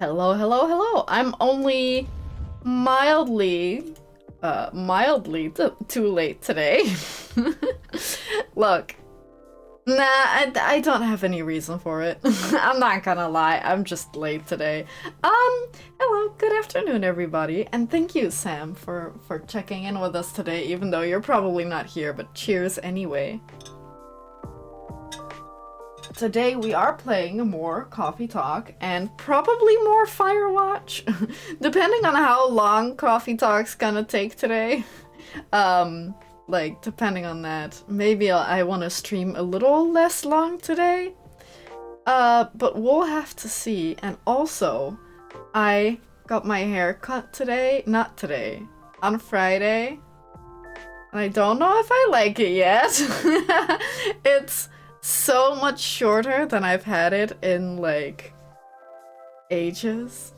Hello, hello, hello. I'm only mildly, too late today. Look, nah, I don't have any reason for it. I'm not gonna lie, I'm just late today. Hello, good afternoon, everybody, and thank you, Sam, for checking in with us today, even though you're probably not here, but cheers anyway. Today we are playing more Coffee Talk and probably more Firewatch, depending on how long Coffee Talk's gonna take today. Like, depending on that. Maybe I want to stream a little less long today. But we'll have to see. And also, I got my hair cut today. Not today. On Friday. And I don't know if I like it yet. It's so much shorter than I've had it in, like, ages.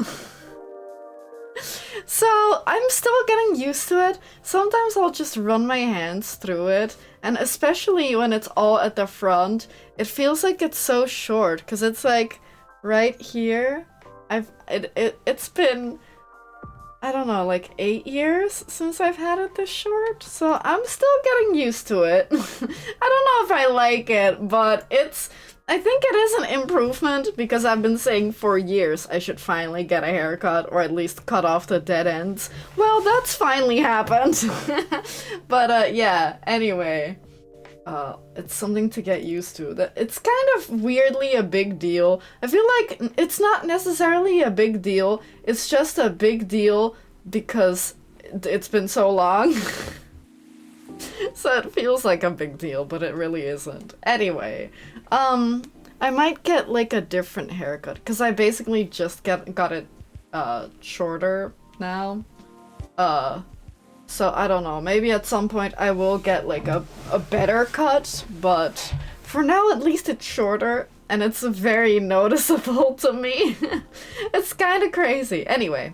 So, I'm still getting used to it. Sometimes I'll just run my hands through it, and especially when it's all at the front, it feels like it's so short, because it's like, right here. It's been, I don't know, like 8 years since I've had it this short, so I'm still getting used to it. I don't know if I like it, but I think it is an improvement, because I've been saying for years I should finally get a haircut, or at least cut off the dead ends. Well, that's finally happened. But yeah, anyway. It's something to get used to. It's kind of weirdly a big deal. I feel like it's not necessarily a big deal, it's just a big deal because it's been so long. So it feels like a big deal, but it really isn't. Anyway, I might get like a different haircut, because I basically just got it shorter now. So I don't know, maybe at some point I will get like a better cut, but for now at least it's shorter, and it's very noticeable to me. It's kind of crazy. Anyway,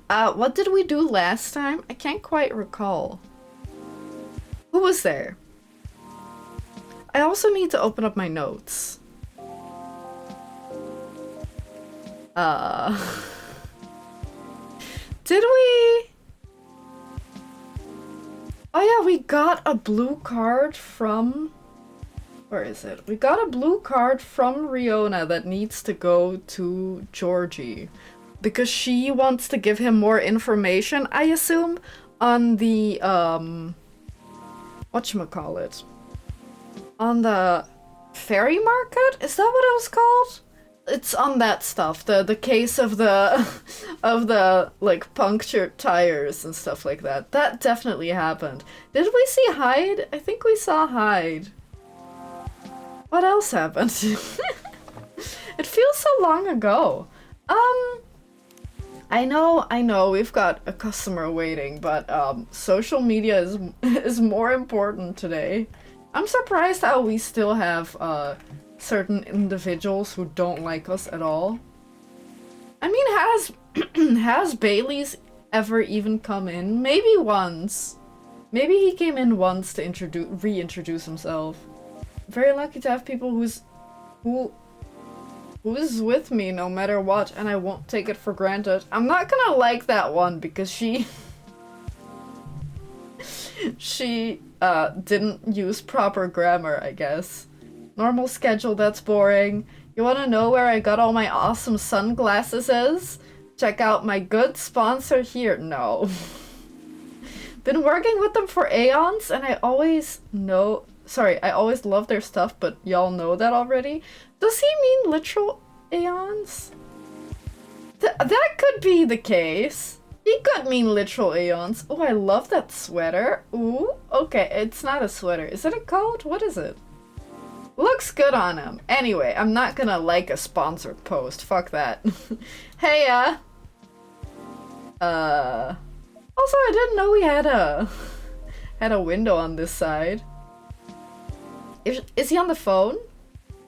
what did we do last time? I can't quite recall. Who was there? I also need to open up my notes. Did we... Oh yeah, we got a blue card from... Where is it? We got a blue card from Riona that needs to go to Georgie, because she wants to give him more information, I assume, on the, whatchamacallit? On the ferry market? Is that what it was called? It's on that stuff, the case of the like punctured tires and stuff like that. That definitely happened. Did we see Hyde? I think we saw Hyde. What else happened? It feels so long ago. I know, we've got a customer waiting, but social media is more important today. I'm surprised how we still have certain individuals who don't like us at all. I mean, has Bailey's ever even come in? Maybe once. Maybe he came in once to reintroduce himself. Very lucky to have people who is with me no matter what, and I won't take it for granted. I'm not gonna like that one because she didn't use proper grammar, I guess. Normal schedule, that's boring. You wanna know where I got all my awesome sunglasses is? Check out my good sponsor here. No. Been working with them for aeons, and I always love their stuff, but y'all know that already. Does he mean literal aeons? That could be the case. He could mean literal aeons. Oh, I love that sweater. Ooh, okay, it's not a sweater. Is it a coat? What is it? Looks good on him. Anyway, I'm not gonna like a sponsored post. Fuck that. Hey, also, I didn't know we had a window on this side. Is he on the phone?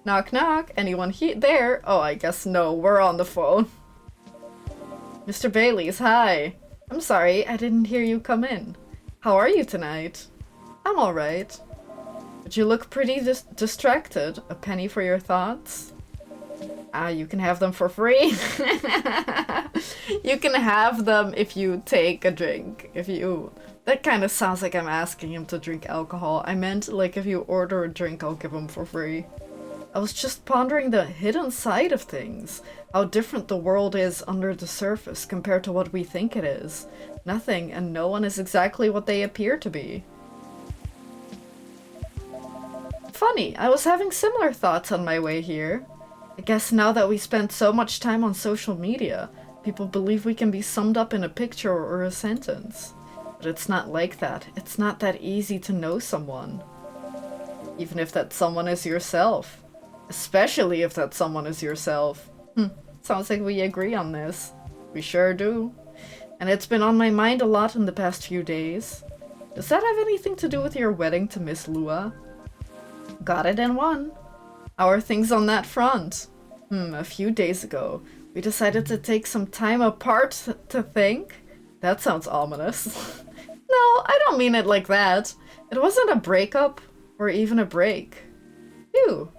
Knock knock. Anyone there? Oh, I guess no. We're on the phone. Mr. Bailey's, hi. I'm sorry, I didn't hear you come in. How are you tonight? I'm alright. But you look pretty distracted. A penny for your thoughts? You can have them for free. You can have them if you take a drink. If you... That kind of sounds like I'm asking him to drink alcohol. I meant, like, if you order a drink, I'll give him for free. I was just pondering the hidden side of things. How different the world is under the surface compared to what we think it is. Nothing and no one is exactly what they appear to be. Funny, I was having similar thoughts on my way here. I guess now that we spend so much time on social media, people believe we can be summed up in a picture or a sentence. But it's not like that. It's not that easy to know someone. Even if that someone is yourself. Especially if that someone is yourself. Sounds like we agree on this. We sure do. And it's been on my mind a lot in the past few days. Does that have anything to do with your wedding to Miss Lua? Got it in one. How are things on that front? A few days ago, we decided to take some time apart to think. That sounds ominous. No, I don't mean it like that. It wasn't a breakup, or even a break. Phew.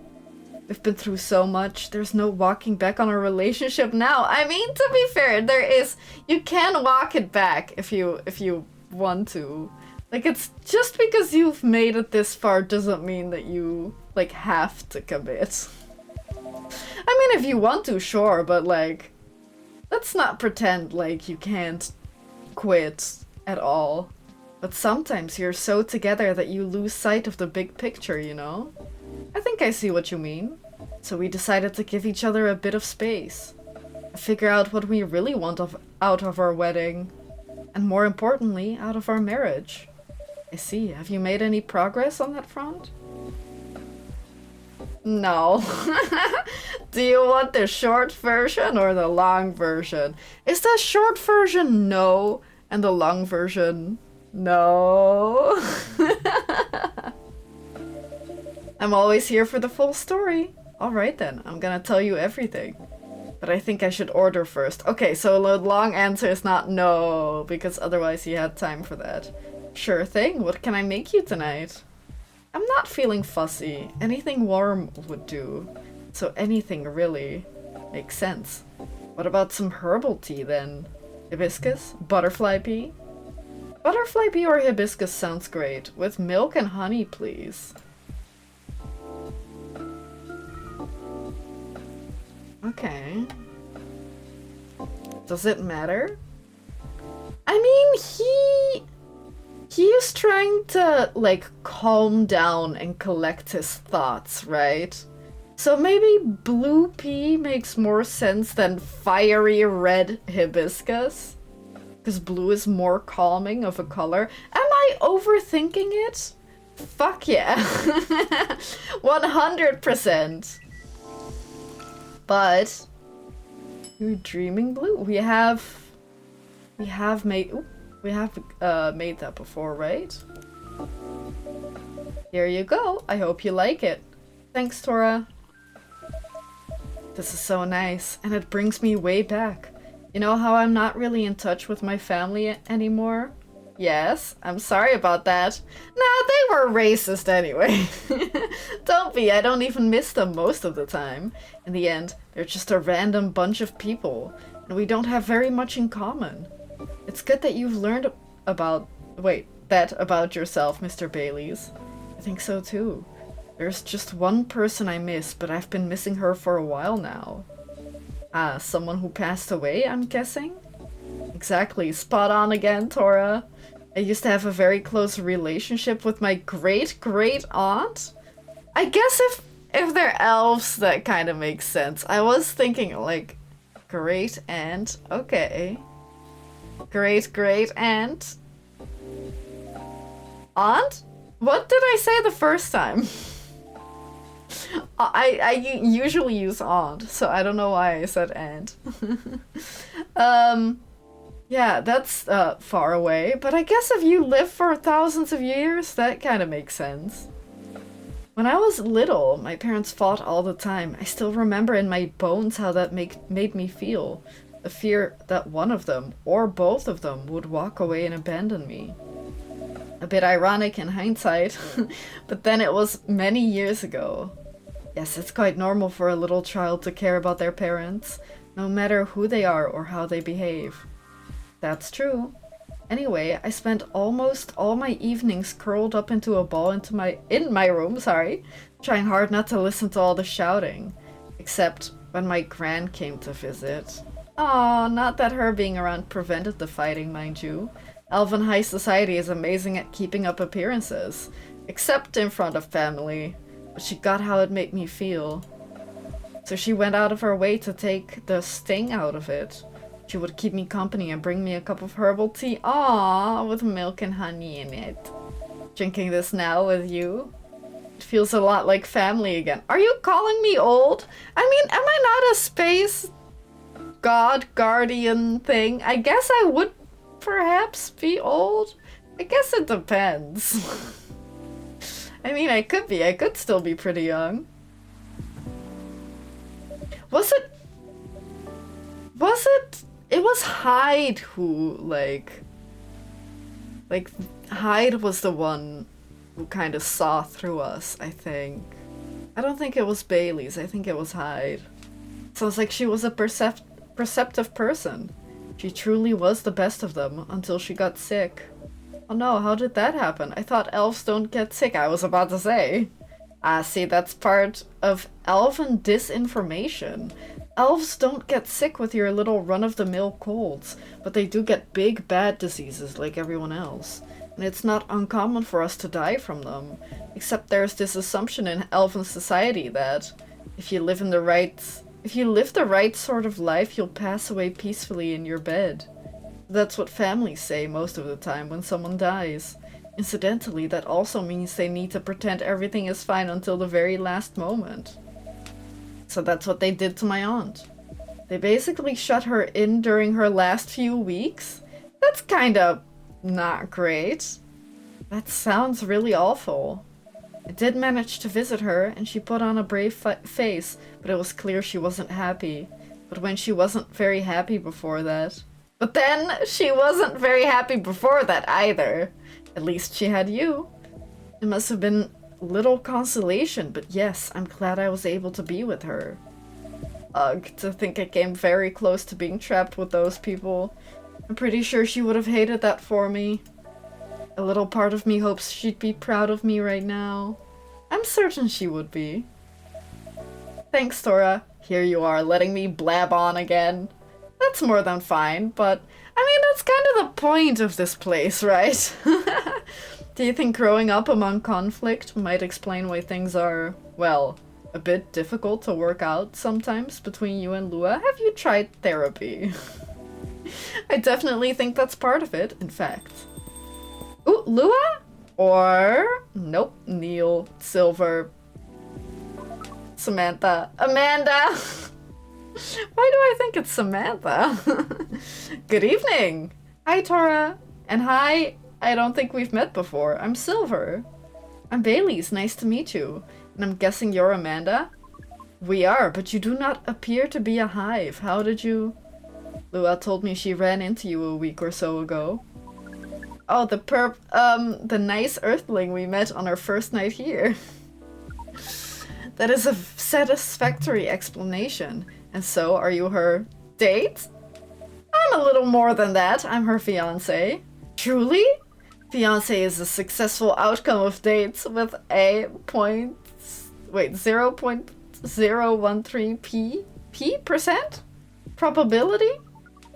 We've been through so much, there's no walking back on our relationship now. I mean, to be fair, there is. You can walk it back if you want to. Like, it's just because you've made it this far doesn't mean that you, like, have to commit. I mean, if you want to, sure, but, like, let's not pretend like you can't quit at all. But sometimes you're so together that you lose sight of the big picture, you know? I think I see what you mean. So we decided to give each other a bit of space. Figure out what we really want out of our wedding. And more importantly, out of our marriage. I see. Have you made any progress on that front? No. Do you want the short version or the long version? Is the short version no and the long version no? I'm always here for the full story. Alright then, I'm gonna tell you everything. But I think I should order first. Okay, so the long answer is not no, because otherwise you had time for that. Sure thing, what can I make you tonight? I'm not feeling fussy. Anything warm would do. So anything really makes sense. What about some herbal tea then? Hibiscus? Butterfly pea? Butterfly pea or hibiscus sounds great. With milk and honey, please. Okay. Does it matter? I mean, he is trying to, like, calm down and collect his thoughts, right? So maybe blue pea makes more sense than fiery red hibiscus? Because blue is more calming of a color. Am I overthinking it? Fuck yeah. 100%. But you're dreaming blue. We have made that before, right? Here you go. I hope you like it. Thanks, Tora. This is so nice, and it brings me way back. You know how I'm not really in touch with my family anymore? Yes, I'm sorry about that. Nah, they were racist anyway. Don't be, I don't even miss them most of the time. In the end, they're just a random bunch of people, and we don't have very much in common. It's good that you've learned that about yourself, Mr. Baileys. I think so too. There's just one person I miss, but I've been missing her for a while now. Ah, someone who passed away, I'm guessing? Exactly, spot on again, Tora. I used to have a very close relationship with my great-great-aunt. I guess if they're elves, that kind of makes sense. I was thinking, like, great-aunt, okay. Great-great-aunt. Aunt? What did I say the first time? I usually use aunt, so I don't know why I said aunt. Yeah, that's far away, but I guess if you live for thousands of years, that kind of makes sense. When I was little, my parents fought all the time. I still remember in my bones how that made me feel. The fear that one of them, or both of them, would walk away and abandon me. A bit ironic in hindsight, but then it was many years ago. Yes, it's quite normal for a little child to care about their parents, no matter who they are or how they behave. That's true. Anyway, I spent almost all my evenings curled up into a ball in my room, trying hard not to listen to all the shouting. Except when my gran came to visit. Aw, not that her being around prevented the fighting, mind you. Elven high society is amazing at keeping up appearances. Except in front of family. But she got how it made me feel. So she went out of her way to take the sting out of it. She would keep me company and bring me a cup of herbal tea, with milk and honey in it. Drinking this now with you. It feels a lot like family again. Are you calling me old? I mean, am I not a space god guardian thing? I guess I would perhaps be old. I guess it depends. I mean, I could still be pretty young. Was it? It was Hyde who, like, Hyde was the one who kind of saw through us, I think. I don't think it was Bailey's, I think it was Hyde. Sounds like she was a perceptive person. She truly was the best of them, until she got sick. Oh no, how did that happen? I thought elves don't get sick, I was about to say. Ah, see, that's part of elven disinformation. Elves don't get sick with your little run-of-the-mill colds, but they do get big, bad diseases like everyone else. And it's not uncommon for us to die from them. Except there's this assumption in elven society that if you live the right sort of life, you'll pass away peacefully in your bed. That's what families say most of the time when someone dies. Incidentally, that also means they need to pretend everything is fine until the very last moment. So that's what they did to my aunt. They basically shut her in during her last few weeks. That's kinda not great. That sounds really awful. I did manage to visit her, and she put on a brave face, but it was clear she wasn't happy. But then she wasn't very happy before that either. At least she had you. It must have been little consolation, but yes, I'm glad I was able to be with her. Ugh, to think I came very close to being trapped with those people. I'm pretty sure she would have hated that for me. A little part of me hopes she'd be proud of me right now. I'm certain she would be. Thanks, Tora. Here you are, letting me blab on again. That's more than fine, but I mean, that's kind of the point of this place, right? Do you think growing up among conflict might explain why things are, well, a bit difficult to work out sometimes between you and Lua? Have you tried therapy? I definitely think that's part of it, in fact. Ooh, Lua? Or, nope, Neil, Silver, Samantha, Amanda! Why do I think it's Samantha? Good evening! Hi, Tora. And hi, I don't think we've met before. I'm Silver. I'm Bailey's, nice to meet you. And I'm guessing you're Amanda? We are, but you do not appear to be a hive. How did you... Lua told me she ran into you a week or so ago. Oh, the nice earthling we met on our first night here. That is a satisfactory explanation. And so, are you her date? I'm a little more than that. I'm her fiancé. Truly? Fiancé is a successful outcome of dates with a 0.013% probability?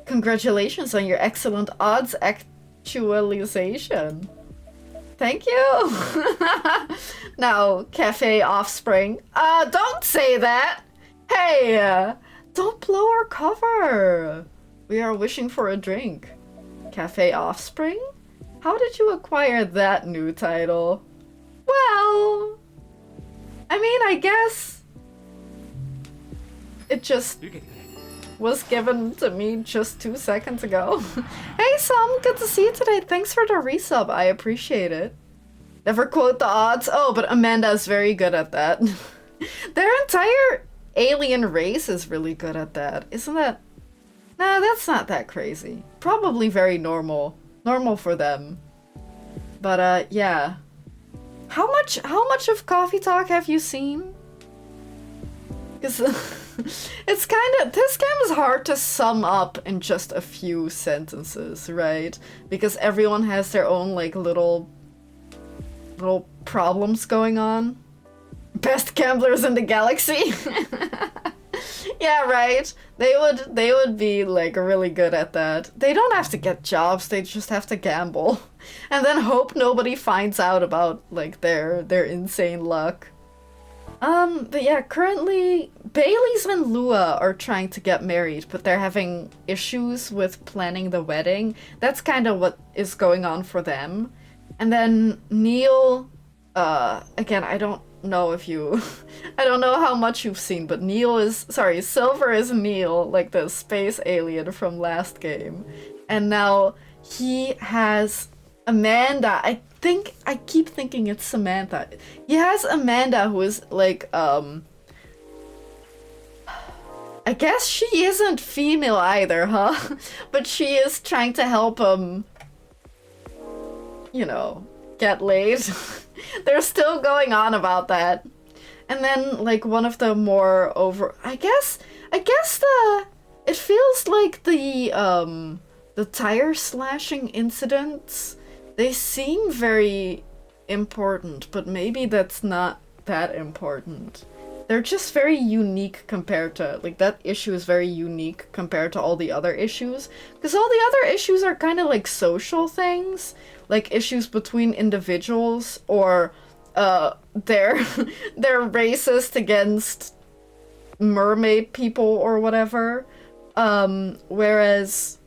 Congratulations on your excellent odds actualization. Thank you. Now, cafe offspring. Don't say that. Hey, don't blow our cover. We are wishing for a drink. Cafe offspring? How did you acquire that new title? Well, I mean, I guess it just was given to me just 2 seconds ago. Hey, Sam, good to see you today. Thanks for the resub. I appreciate it. Never quote the odds. Oh, but Amanda is very good at that. Their entire alien race is really good at that. Isn't that? Nah, that's not that crazy. Probably very normal. Normal for them. But, yeah. How much of Coffee Talk have you seen? Because it's kind of, this game is hard to sum up in just a few sentences, right? Because everyone has their own like little problems going on. Best gamblers in the galaxy. Yeah, right. They would be like really good at that. They don't have to get jobs, they just have to gamble. And then hope nobody finds out about like their insane luck. But yeah, currently Bailey's and Lua are trying to get married, but they're having issues with planning the wedding. That's kind of what is going on for them. And then Neil, again, I don't know if you I don't know how much you've seen, but Silver is Neil, like the space alien from last game. And now he has Amanda. I keep thinking it's Samantha. He has Amanda, who is like I guess she isn't female either, huh? But she is trying to help him, you know, get laid. They're still going on about that. And then like one of the more I guess it feels like the tire slashing incidents, they seem very important, but maybe that's not that important. They're just very unique compared to, like, that issue is very unique compared to all the other issues. Because all the other issues are kind of like social things, like issues between individuals, or they're racist against mermaid people or whatever. Whereas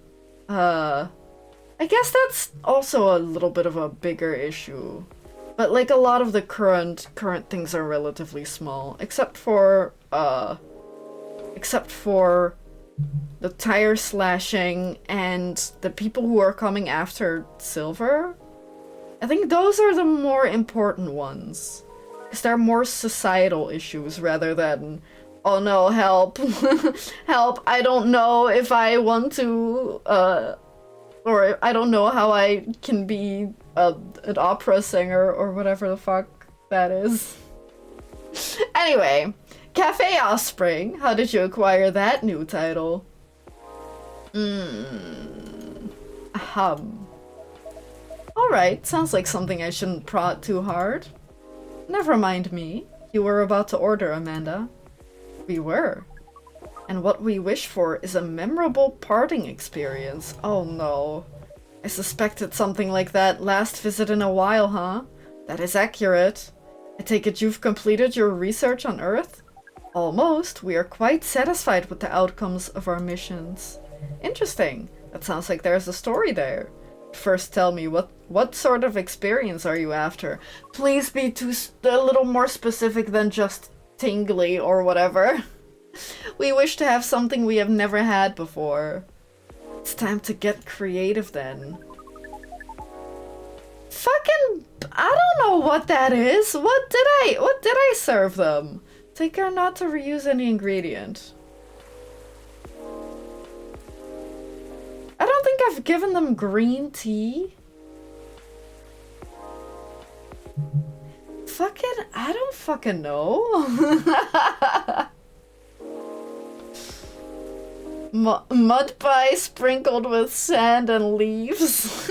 I guess that's also a little bit of a bigger issue. But like a lot of the current things are relatively small, except for the tire slashing and the people who are coming after Silver. I think those are the more important ones, because they're more societal issues rather than, oh no, help, help, I don't know if I want to, or I don't know how I can be an opera singer or whatever the fuck that is. Anyway, Cafe Offspring, how did you acquire that new title? Alright, sounds like something I shouldn't prod too hard. Never mind me. You were about to order, Amanda. We were. And what we wish for is a memorable parting experience. Oh no. I suspected something like that last visit in a while, huh? That is accurate. I take it you've completed your research on Earth? Almost. We are quite satisfied with the outcomes of our missions. Interesting. That sounds like there's a story there. First tell me, what sort of experience are you after? Please be a little more specific than just tingly or whatever. We wish to have something we have never had before. It's time to get creative then. Fucking, I don't know what that is. What did I serve them? Take care not to reuse any ingredient. I don't think I've given them green tea. Fucking, I don't fucking know. Mud pie sprinkled with sand and leaves.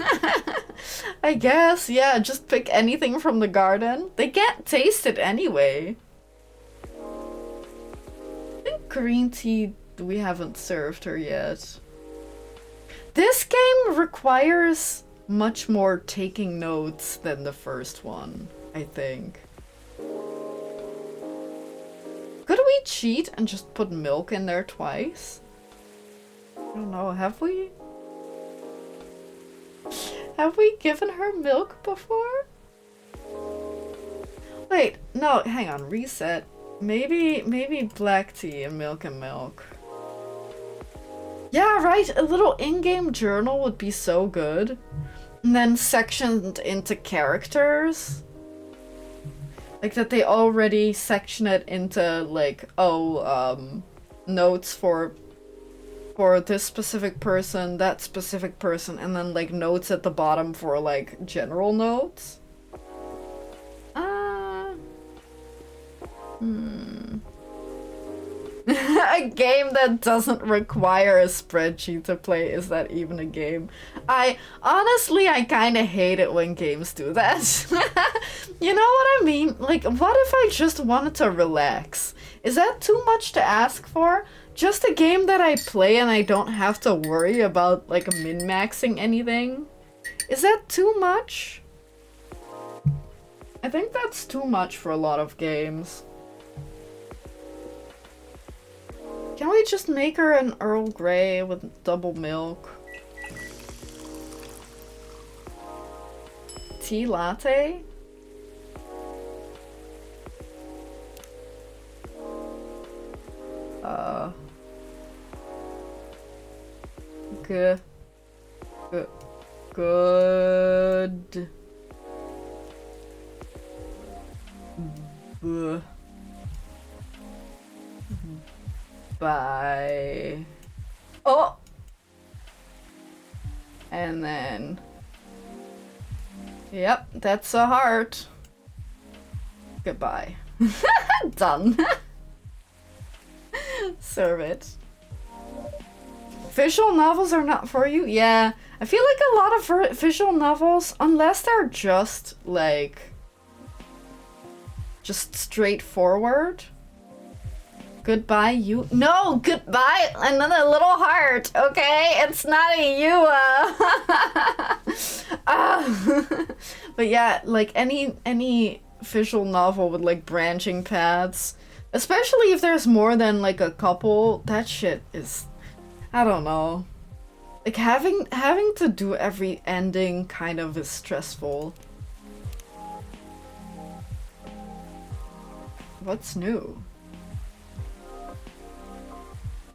I guess, yeah, just pick anything from the garden. They can't taste it anyway. I think green tea, we haven't served her yet. This game requires much more taking notes than the first one, I think. Could we cheat and just put milk in there twice? I don't know, have we? Have we given her milk before? Wait, no, hang on, reset. Maybe black tea and milk. Yeah, right, a little in-game journal would be so good. And then sectioned into characters. Like that they already section it into like, notes for this specific person, that specific person, and then like notes at the bottom for like general notes. A game that doesn't require a spreadsheet to play. Is that even a game? Honestly, I kind of hate it when games do that. You know what I mean? Like, what if I just wanted to relax? Is that too much to ask for? Just a game that I play and I don't have to worry about, like, min-maxing anything? Is that too much? I think that's too much for a lot of games. Can we just make her an Earl Grey with double milk? Tea latte? Good. Good. Bye. Oh! And then... Yep, that's a heart. Goodbye. Done. Serve it. Visual novels are not for you? Yeah. I feel like a lot of visual novels, unless they're just, like... just straightforward. Goodbye, you. No, goodbye. Another little heart. Okay, it's not a you. But yeah, like any visual novel with like branching paths, especially if there's more than like a couple, that shit is, I don't know. Like having to do every ending kind of is stressful. What's new?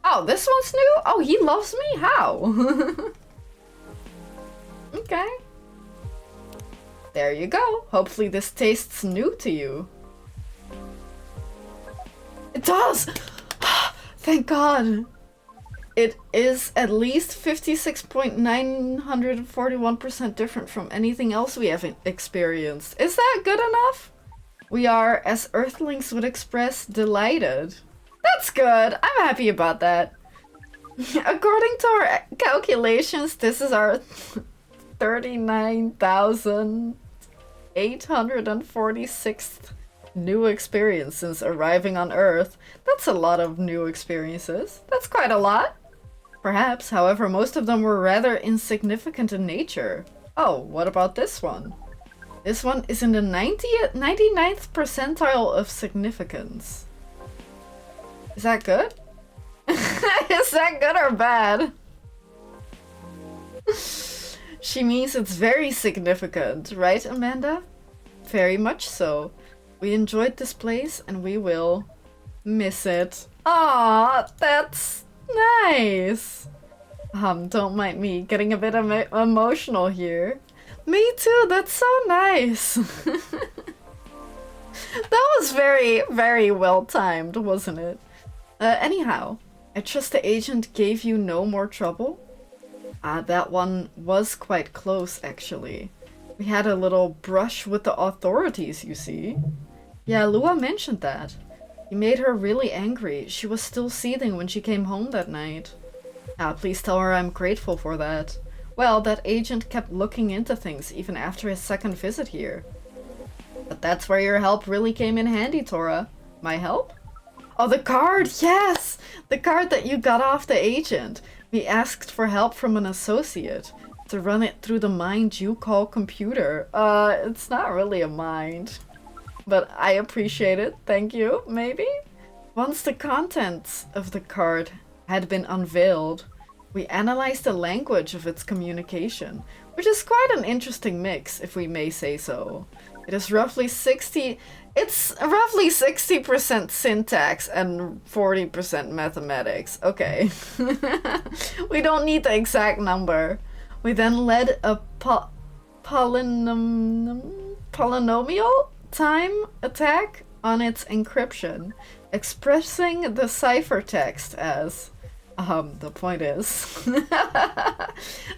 Oh, this one's new? Oh, he loves me? How? Okay. There you go. Hopefully this tastes new to you. It does! Thank God! It is at least 56.941% different from anything else we have experienced. Is that good enough? We are, as Earthlings would express, delighted. That's good. I'm happy about that. According to our calculations, this is our 39,846th new experience since arriving on Earth. That's a lot of new experiences. That's quite a lot. Perhaps, however, most of them were rather insignificant in nature. Oh, what about this one? This one is in the 99th percentile of significance. Is that good? Is that good or bad? She means it's very significant, right, Amanda? Very much so. We enjoyed this place and we will miss it. Aw, that's nice. Don't mind me getting a bit emotional here. Me too, that's so nice. That was very, very well timed, wasn't it? Anyhow, I trust the agent gave you no more trouble? That one was quite close, actually. We had a little brush with the authorities, you see. Yeah, Lua mentioned that. He made her really angry. She was still seething when she came home that night. Please tell her I'm grateful for that. Well, that agent kept looking into things even after his second visit here. But that's where your help really came in handy, Tora. My help? Oh, the card! Yes! The card that you got off the agent. We asked for help from an associate to run it through the mind you call computer. It's not really a mind. But I appreciate it. Thank you, maybe? Once the contents of the card had been unveiled, we analyzed the language of its communication, which is quite an interesting mix, if we may say so. It's roughly 60% syntax and 40% mathematics. Okay. We don't need the exact number. We then led a polynomial time attack on its encryption, expressing the ciphertext as... the point is...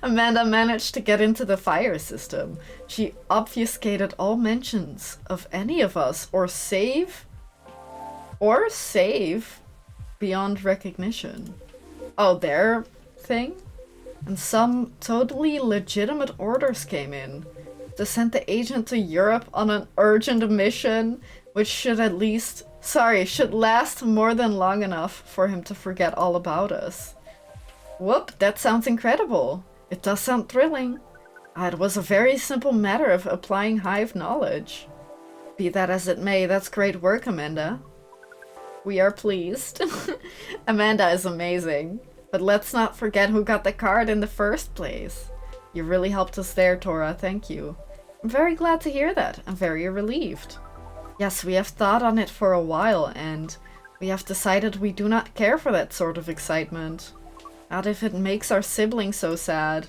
Amanda managed to get into the fire system. She obfuscated all mentions of any of us or save beyond recognition. Oh, their thing? And some totally legitimate orders came in to send the agent to Europe on an urgent mission, which should should last more than long enough for him to forget all about us. Whoop, that sounds incredible. It does sound thrilling. It was a very simple matter of applying Hive knowledge. Be that as it may, that's great work, Amanda. We are pleased. Amanda is amazing. But let's not forget who got the card in the first place. You really helped us there, Tora. Thank you. I'm very glad to hear that. I'm very relieved. Yes, we have thought on it for a while, and we have decided we do not care for that sort of excitement. Not if it makes our siblings so sad.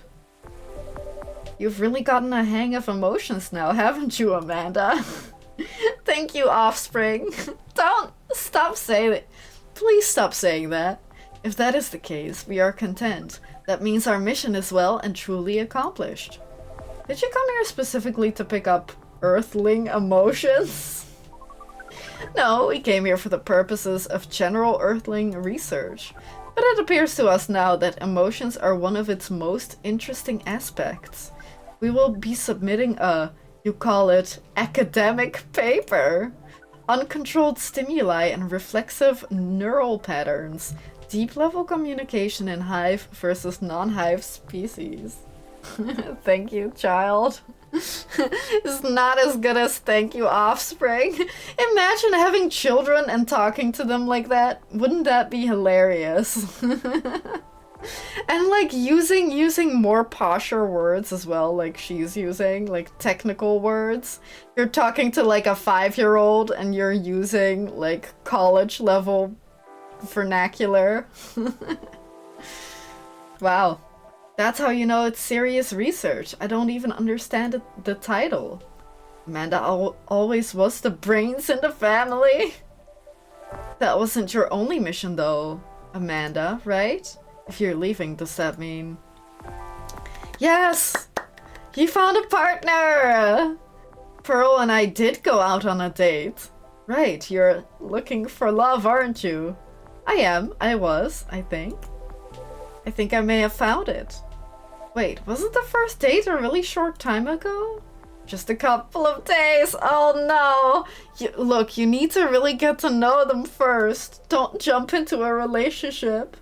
You've really gotten a hang of emotions now, haven't you, Amanda? Thank you, Offspring. Don't stop saying it. Please stop saying that. If that is the case, we are content. That means our mission is well and truly accomplished. Did you come here specifically to pick up Earthling emotions? No, we came here for the purposes of general Earthling research. But it appears to us now that emotions are one of its most interesting aspects. We will be submitting a, you call it, academic paper. Uncontrolled stimuli and reflexive neural patterns. Deep-level communication in Hive versus non-Hive species. Thank you, child. It's not as good as thank you, Offspring. Imagine having children and talking to them like that. Wouldn't that be hilarious? And like using more posher words as well, like she's using, like technical words. You're talking to like a 5-year-old and you're using like college level vernacular. Wow. That's how you know it's serious research. I don't even understand the title. Amanda always was the brains in the family. That wasn't your only mission though, Amanda, right? If you're leaving, does that mean... Yes! You found a partner! Pearl and I did go out on a date. Right, you're looking for love, aren't you? I was, I think. I think I may have found it. Wait, wasn't the first date a really short time ago? Just a couple of days. Oh no! Look, you need to really get to know them first. Don't jump into a relationship.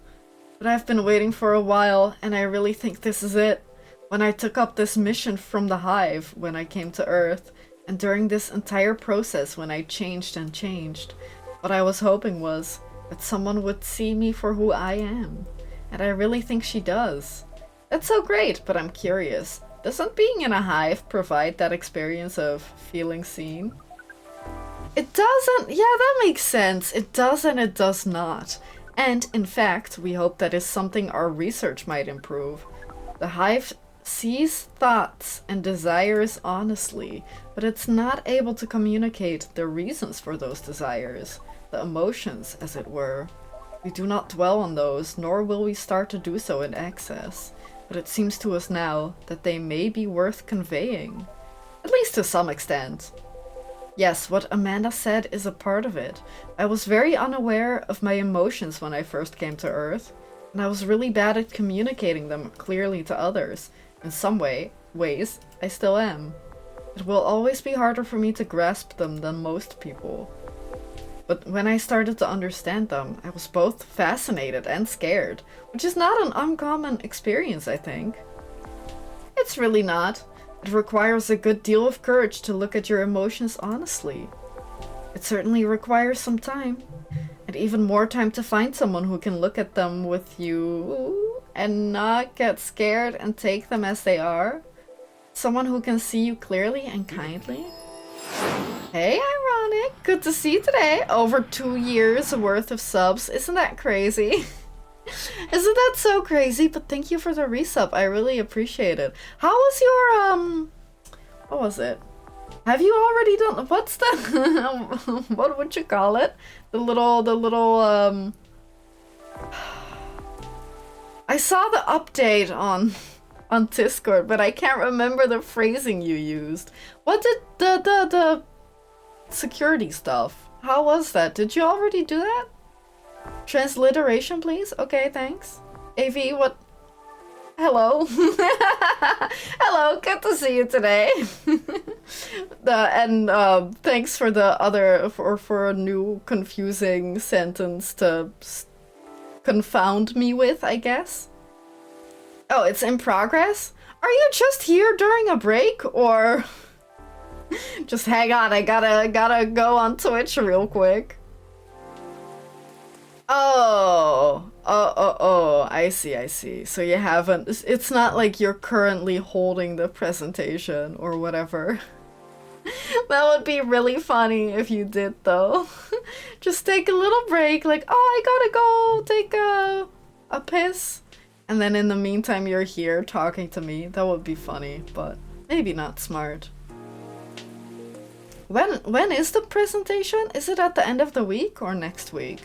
But I've been waiting for a while, and I really think this is it. When I took up this mission from the Hive, when I came to Earth, and during this entire process when I changed and changed, what I was hoping was that someone would see me for who I am. And I really think she does. That's so great, but I'm curious. Doesn't being in a hive provide that experience of feeling seen? It doesn't. Yeah, that makes sense. It does and it does not. And, in fact, we hope that is something our research might improve. The hive sees thoughts and desires honestly, but it's not able to communicate the reasons for those desires, the emotions, as it were. We do not dwell on those, nor will we start to do so in excess, but it seems to us now that they may be worth conveying, at least to some extent. Yes, what Amanda said is a part of it. I was very unaware of my emotions when I first came to Earth, and I was really bad at communicating them clearly to others. In some ways, I still am. It will always be harder for me to grasp them than most people. But when I started to understand them, I was both fascinated and scared, which is not an uncommon experience, I think. It's really not. It requires a good deal of courage to look at your emotions honestly. It certainly requires some time, and even more time to find someone who can look at them with you and not get scared and take them as they are. Someone who can see you clearly and kindly. Hey, Ironic! Good to see you today! Over 2 years worth of subs. Isn't that crazy? Isn't that so crazy? But thank you for the resub. I really appreciate it. How was your, what was it? Have you already done, what's the, what would you call it? The little, I saw the update on Discord, but I can't remember the phrasing you used. What did the security stuff? How was that? Did you already do that? Transliteration, please. Okay, thanks. AV, what? Hello. Hello, good to see you today. Thanks for the other for a new confusing sentence to confound me with, I guess. Oh, it's in progress? Are you just here during a break, or just hang on, I gotta go on Twitch real quick. Oh, I see. So you haven't, it's not like you're currently holding the presentation or whatever. That would be really funny if you did, though. Just take a little break, like, oh, I gotta go take a piss. And then in the meantime, you're here talking to me. That would be funny, but maybe not smart. When is the presentation? Is it at the end of the week or next week?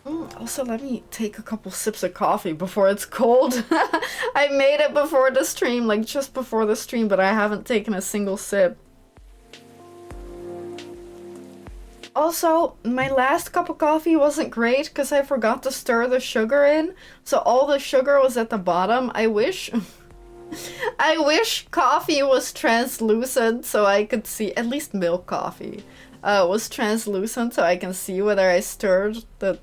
Also, let me take a couple sips of coffee before it's cold. I made it before the stream, like just before the stream, but I haven't taken a single sip. Also, my last cup of coffee wasn't great because I forgot to stir the sugar in, so all the sugar was at the bottom. I wish coffee was translucent so I could see, at least milk coffee was translucent so I can see whether I stirred the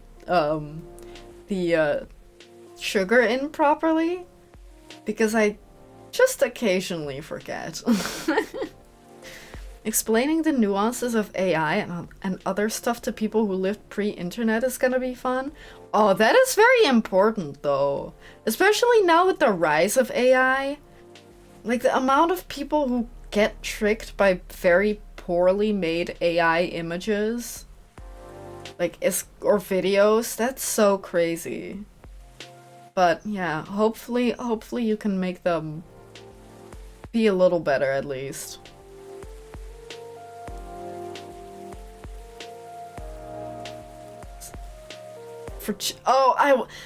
sugar in properly, because I just occasionally forget. Explaining the nuances of AI and other stuff to people who lived pre-internet is gonna be fun. Oh, that is very important though. Especially now with the rise of AI. Like the amount of people who get tricked by very poorly made AI images. Or videos, that's so crazy. But yeah, hopefully you can make them be a little better at least.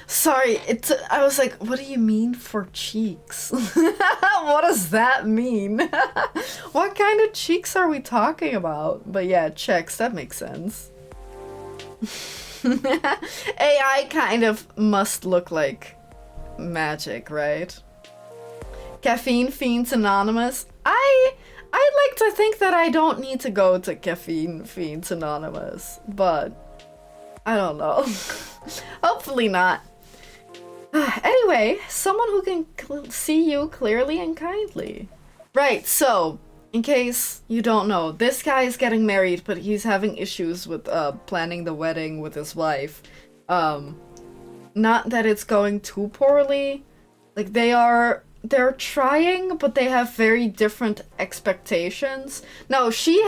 Sorry, I was like, what do you mean for cheeks? What does that mean? What kind of cheeks are we talking about? But yeah, checks, that makes sense. AI kind of must look like magic, right? Caffeine Fiends Anonymous. I'd like to think that I don't need to go to Caffeine Fiends Anonymous, but I don't know. Hopefully not. Anyway, someone who can see you clearly and kindly. Right, so, in case you don't know, this guy is getting married, but he's having issues with planning the wedding with his wife. Not that it's going too poorly. Like, they're trying, but they have very different expectations. No, he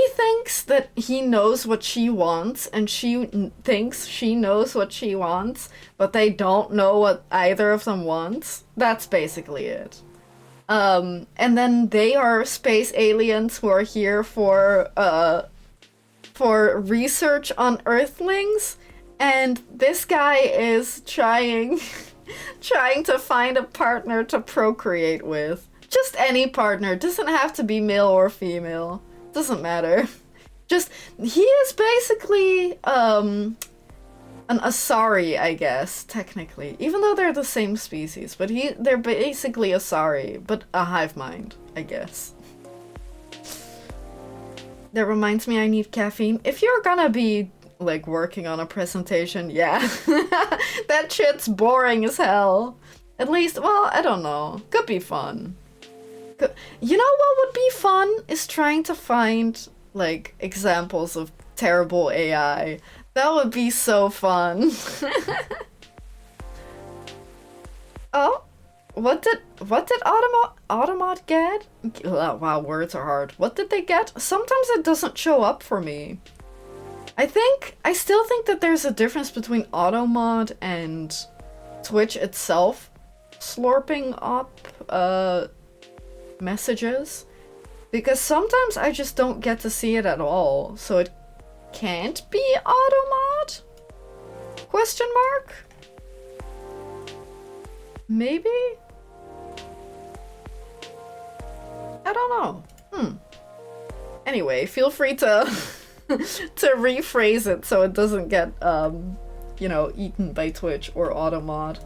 thinks that he knows what she wants, and she thinks she knows what she wants, but they don't know what either of them wants. That's basically it. And then they are space aliens who are here for research on Earthlings, and this guy is trying to find a partner to procreate with. Just any partner. Doesn't have to be male or female. Doesn't matter. Just, he is basically, an Asari, I guess, technically. Even though they're the same species, but they're basically Asari, but a hive mind, I guess. That reminds me I need caffeine. If you're gonna be, like, working on a presentation, yeah. That shit's boring as hell. At least, well, I don't know. Could be fun. You know what would be fun? Is trying to find, like, examples of terrible AI. That would be so fun. Oh, what did Automod get? Wow, words are hard. What did they get? Sometimes it doesn't show up for me. I still think that there's a difference between Automod and Twitch itself slurping up messages, because sometimes I just don't get to see it at all, so it can't be Automod? Question mark? Maybe? I don't know. Anyway, feel free to to rephrase it so it doesn't get, you know, eaten by Twitch or Automod.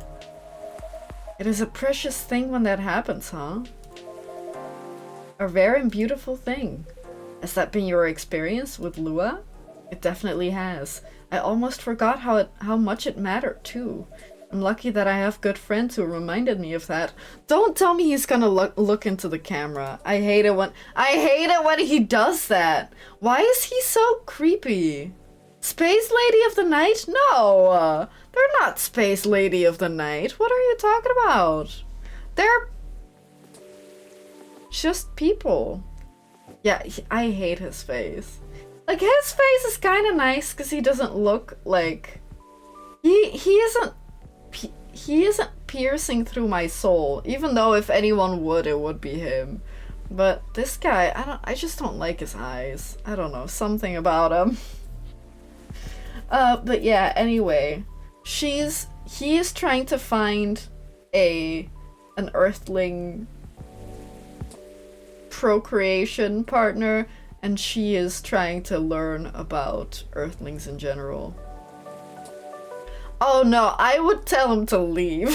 It is a precious thing when that happens, huh? A rare and beautiful thing. Has that been your experience with Lua? It definitely has. I almost forgot how much it mattered, too. I'm lucky that I have good friends who reminded me of that. Don't tell me he's gonna look into the camera. I hate it when he does that. Why is he so creepy? Space Lady of the Night? No, they're not Space Lady of the Night. What are you talking about? They're just people. Yeah, I hate his face. Like, his face is kind of nice because he doesn't look like he isn't piercing through my soul, even though if anyone would, it would be him. But this guy, I just don't like his eyes. I don't know, something about him. But yeah, anyway, he is trying to find an Earthling procreation partner, and she is trying to learn about Earthlings in general. Oh no, I would tell him to leave.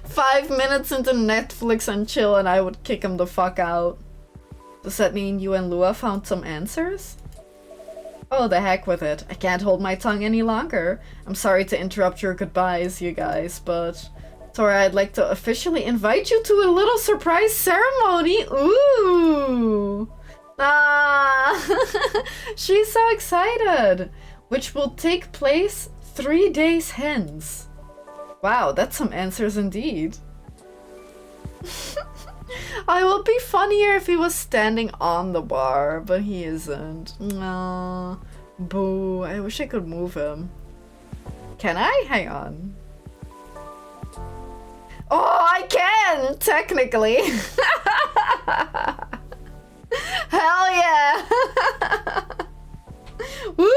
5 minutes into Netflix and chill and I would kick him the fuck out. Does that mean you and Lua found some answers? Oh, the heck with it. I can't hold my tongue any longer. I'm sorry to interrupt your goodbyes, you guys, but Tora, I'd like to officially invite you to a little surprise ceremony. Ooh! Ah! She's so excited! Which will take place 3 days hence. Wow, that's some answers indeed. I will be funnier if he was standing on the bar, but he isn't. No. Boo. I wish I could move him. Can I? Hang on. Oh, I can! Technically. Hell yeah! Woo!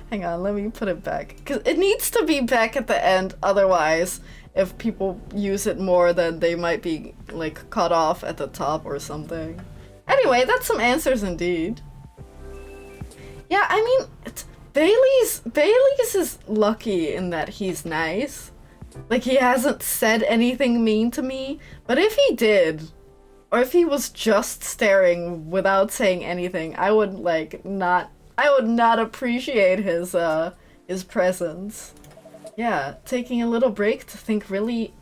Hang on, let me put it back. Because it needs to be back at the end, otherwise, if people use it more, then they might be, like, cut off at the top or something. Anyway, that's some answers indeed. Yeah, I mean, Bailey's is lucky in that he's nice. Like, he hasn't said anything mean to me, but if he did, or if he was just staring without saying anything, I would, like, not appreciate his presence. Yeah, taking a little break to think really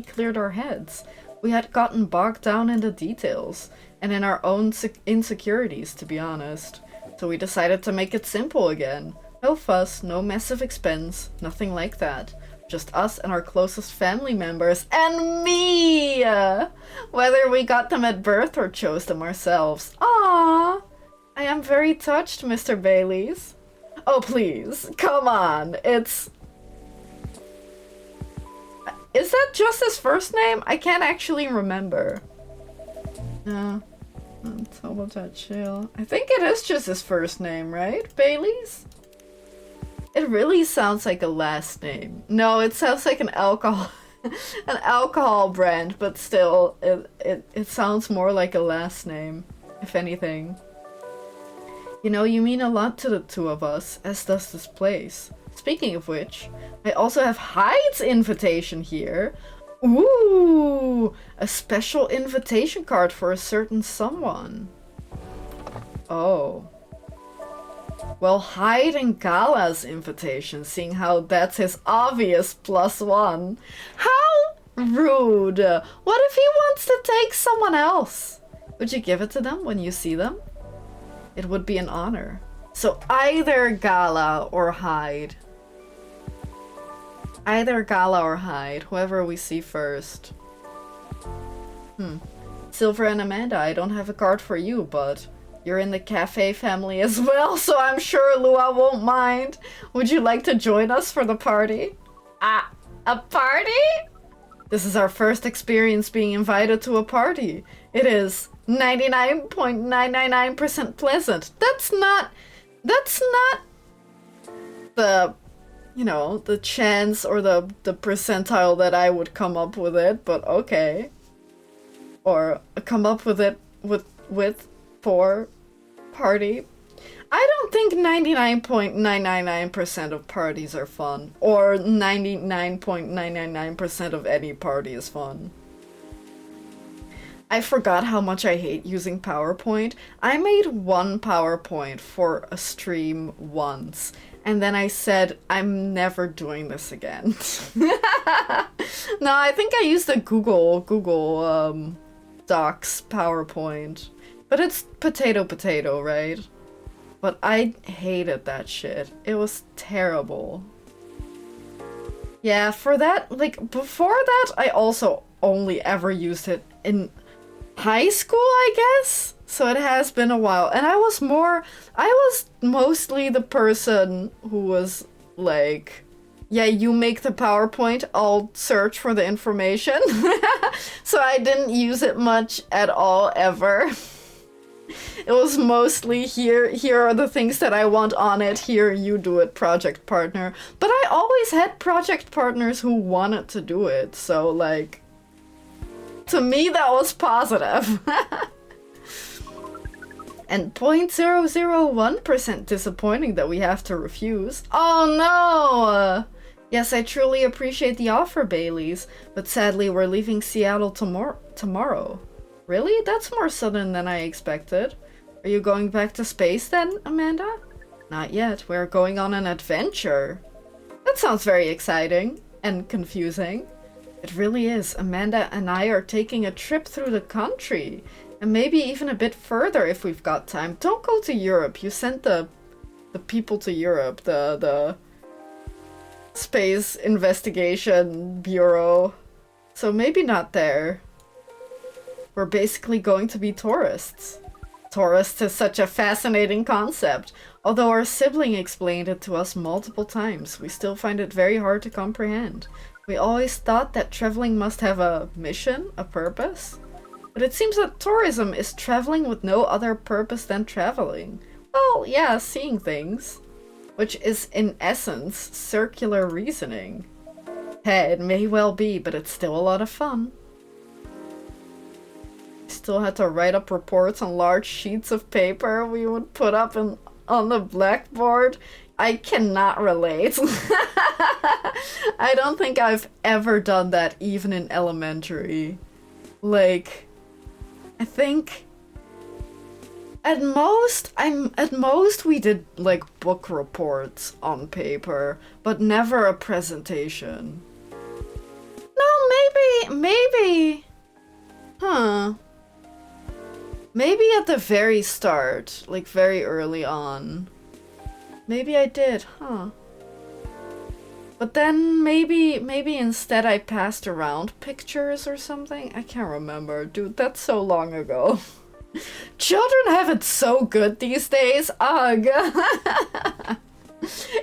cleared our heads. We had gotten bogged down in the details, and in our own insecurities, to be honest. So we decided to make it simple again. No fuss, no massive expense, nothing like that. Just us and our closest family members, and me! Whether we got them at birth or chose them ourselves. Aww! I am very touched, Mr. Baileys. Oh, please, come on, it's... Is that just his first name? I can't actually remember. No. Total chat chill. I think it is just his first name, right? Baileys? It really sounds like a last name. No, it sounds like an alcohol brand, but still, it sounds more like a last name, if anything. You know, you mean a lot to the two of us, as does this place. Speaking of which, I also have Hyde's invitation here. Ooh, a special invitation card for a certain someone. Oh. Well, Hyde and Gala's invitation, seeing how that's his obvious +1. How rude! What if he wants to take someone else? Would you give it to them when you see them? It would be an honor. So either Gala or Hyde. Either Gala or Hyde, whoever we see first. Silver and Amanda, I don't have a card for you, but you're in the cafe family as well, so I'm sure Lua won't mind. Would you like to join us for the party? Ah, a party? This is our first experience being invited to a party. It is 99.999% pleasant. That's not the, you know, the chance or the percentile that I would come up with it, but okay. Or come up with it with Singapore party. I don't think 99.999% of parties are fun, or 99.999% of any party is fun. I forgot how much I hate using PowerPoint. I made one PowerPoint for a stream once, and then I said, I'm never doing this again. No, I think I used a Google Docs PowerPoint. But it's potato, right? But I hated that shit. It was terrible. Yeah, for that, like, before that, I also only ever used it in high school, I guess? So it has been a while. And I was mostly the person who was like, yeah, you make the PowerPoint, I'll search for the information. So I didn't use it much at all, ever. It was mostly here are the things that I want on it, here you do it, project partner. But I always had project partners who wanted to do it, so like, to me that was positive. And 0.001% disappointing that we have to refuse. Oh no! Yes, I truly appreciate the offer, Baileys, but sadly we're leaving Seattle tomorrow. Really? That's more sudden than I expected. Are you going back to space then, Amanda? Not yet. We're going on an adventure. That sounds very exciting and confusing. It really is. Amanda and I are taking a trip through the country. And maybe even a bit further if we've got time. Don't go to Europe. You sent the people to Europe. The Space Investigation Bureau. So maybe not there. We're basically going to be tourists. Tourists is such a fascinating concept. Although our sibling explained it to us multiple times, we still find it very hard to comprehend. We always thought that traveling must have a mission, a purpose. But it seems that tourism is traveling with no other purpose than traveling. Well, yeah, seeing things. Which is, in essence, circular reasoning. Hey, it may well be, but it's still a lot of fun. Still had to write up reports on large sheets of paper we would put up on the blackboard. I cannot relate. I don't think I've ever done that even in elementary. Like, I think at most we did like book reports on paper, but never a presentation. No, maybe. Huh. Maybe at the very start, like very early on. Maybe I did, huh? But then maybe instead I passed around pictures or something? I can't remember. Dude, that's so long ago. Children have it so good these days. Ugh.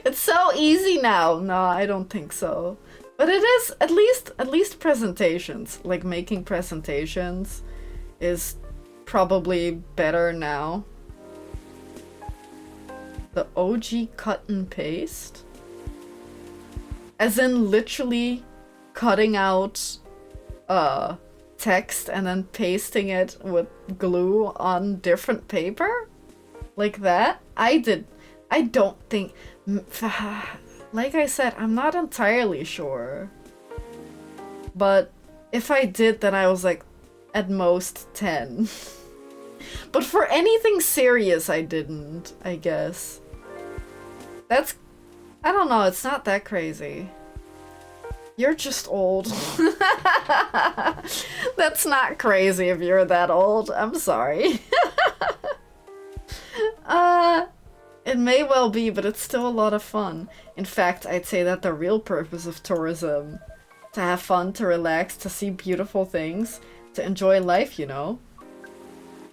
It's so easy now. No, I don't think so. But it is at least presentations. Like making presentations is probably better now. The OG cut and paste? As in literally cutting out text and then pasting it with glue on different paper? Like that? I don't think... Like I said, I'm not entirely sure. But if I did, then I was like at most 10. But for anything serious, I didn't, I guess. That's... I don't know, it's not that crazy. You're just old. That's not crazy if you're that old. I'm sorry. It may well be, but it's still a lot of fun. In fact, I'd say that the real purpose of tourism, to have fun, to relax, to see beautiful things, to enjoy life, you know?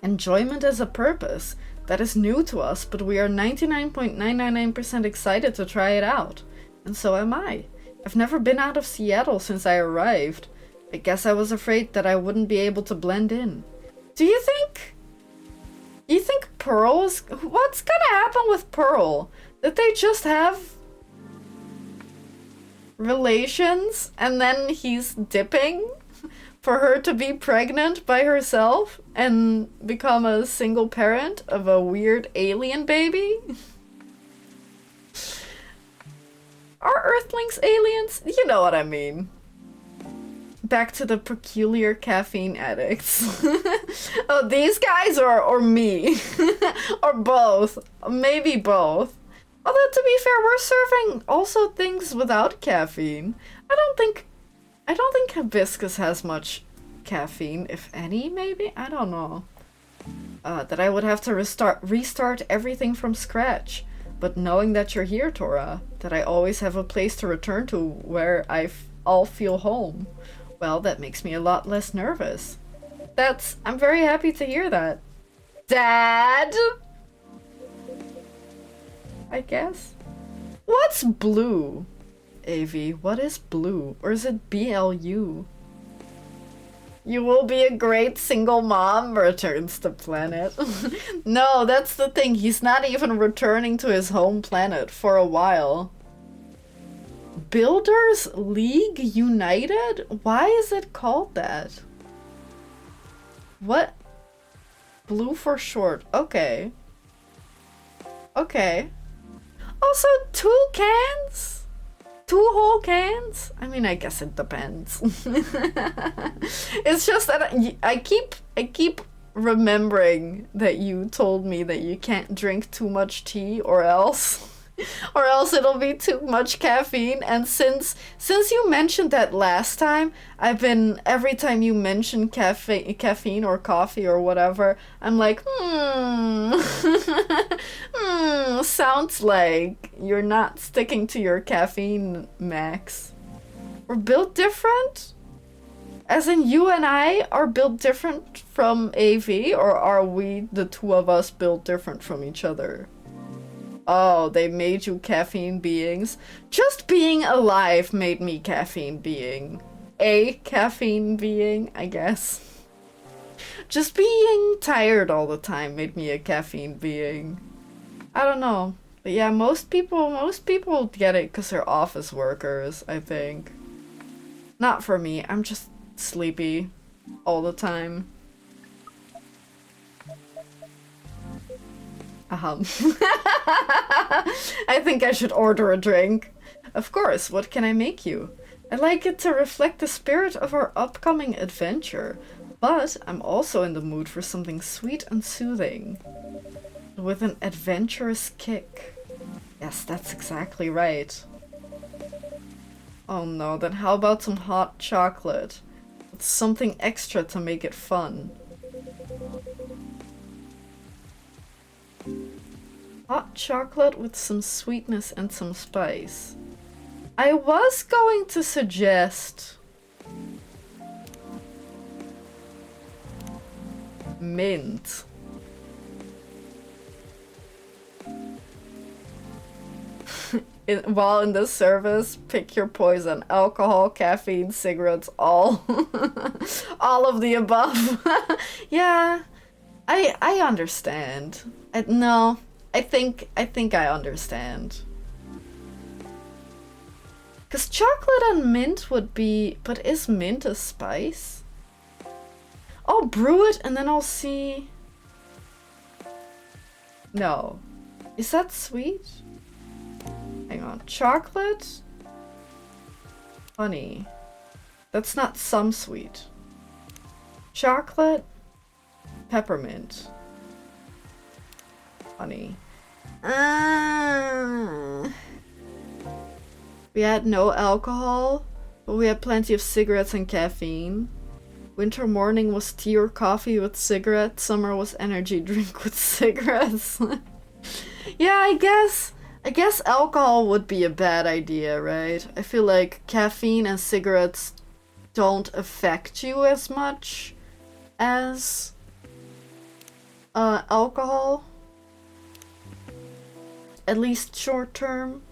Enjoyment as a purpose. That is new to us, but we are 99.999% excited to try it out. And so am I. I've never been out of Seattle since I arrived. I guess I was afraid that I wouldn't be able to blend in. Do you think Pearl is... What's gonna happen with Pearl? Did they just have relations and then he's dipping? For her to be pregnant by herself and become a single parent of a weird alien baby? Are Earthlings aliens? You know what I mean. Back to the peculiar caffeine addicts. Oh, these guys or me? Or both. Maybe both. Although, to be fair, we're serving also things without caffeine. I don't think Hibiscus has much caffeine, if any, maybe? I don't know. That I would have to restart everything from scratch. But knowing that you're here, Tora, that I always have a place to return to where I'll feel home, well, that makes me a lot less nervous. I'm very happy to hear that. Dad? I guess. What's blue? AV, what is blue? Or is it BLU? You will be a great single mom, returns to planet. No, that's the thing. He's not even returning to his home planet for a while. Builders League United? Why is it called that? What? Blue for short. Okay. Okay. Also, 2 cans? 2 whole cans? I mean, I guess it depends. It's just that I keep remembering that you told me that you can't drink too much tea or else it'll be too much caffeine. And since you mentioned that last time, every time you mention caffeine or coffee or whatever, I'm like, sounds like you're not sticking to your caffeine max. We're built different? As in you and I are built different from AV, or are we, the two of us, built different from each other? Oh, they made you caffeine beings. Just being alive made me caffeine being. A caffeine being, I guess. Just being tired all the time made me a caffeine being. I don't know. But yeah, most people get it because they're office workers, I think. Not for me, I'm just sleepy all the time. I think I should order a drink. Of course, what can I make you? I'd like it to reflect the spirit of our upcoming adventure, but I'm also in the mood for something sweet and soothing. With an adventurous kick. Yes, that's exactly right. Oh no, then how about some hot chocolate? With something extra to make it fun. Hot chocolate with some sweetness and some spice. I was going to suggest mint. While in the service, pick your poison. Alcohol, caffeine, cigarettes, all. All of the above. Yeah, I understand. No, I think I understand. Because chocolate and mint would be... But is mint a spice? I'll brew it and then I'll see... No. Is that sweet? Hang on. Chocolate? Honey. That's not some sweet. Chocolate? Peppermint. Honey. We had no alcohol, but we had plenty of cigarettes and caffeine. Winter morning was tea or coffee with cigarettes. Summer was energy drink with cigarettes. Yeah, I guess alcohol would be a bad idea, right? I feel like caffeine and cigarettes don't affect you as much as alcohol. At least short term.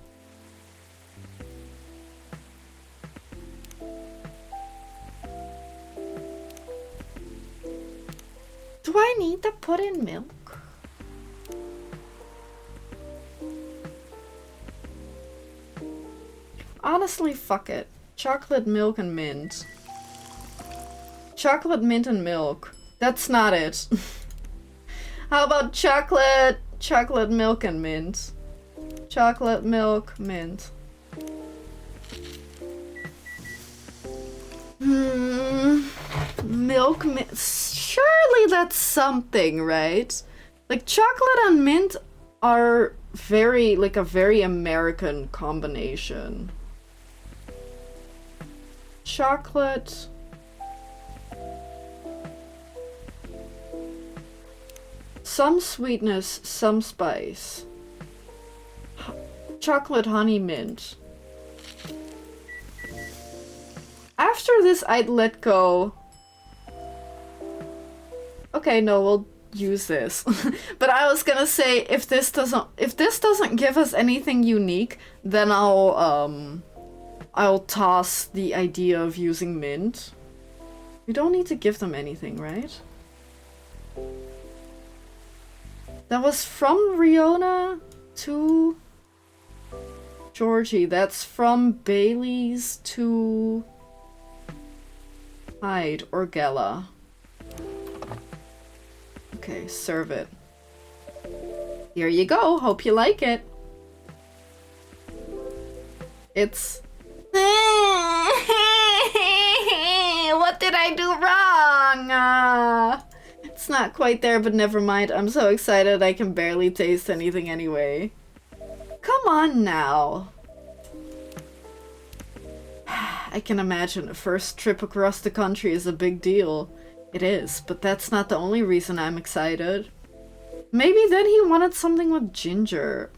Do I need to put in milk? Honestly, fuck it. Chocolate, milk, and mint. Chocolate, mint, and milk. That's not it. How about chocolate, milk, and mint? Chocolate, milk, mint. Milk, mint. Surely that's something, right? Like, chocolate and mint are a very American combination. Chocolate. Some sweetness, some spice. Chocolate, honey, mint. After this, I'd let go. Okay, no, we'll use this. But I was gonna say, if this doesn't give us anything unique, then I'll toss the idea of using mint. We don't need to give them anything, right? That was from Riona to Georgie. That's from Bailey's to Hyde or Gela. Okay, serve it. Here you go. Hope you like it. It's... What did I do wrong? It's not quite there, but never mind. I'm so excited I can barely taste anything anyway. Come on now. I can imagine a first trip across the country is a big deal. It is, but that's not the only reason I'm excited. Maybe then he wanted something with ginger.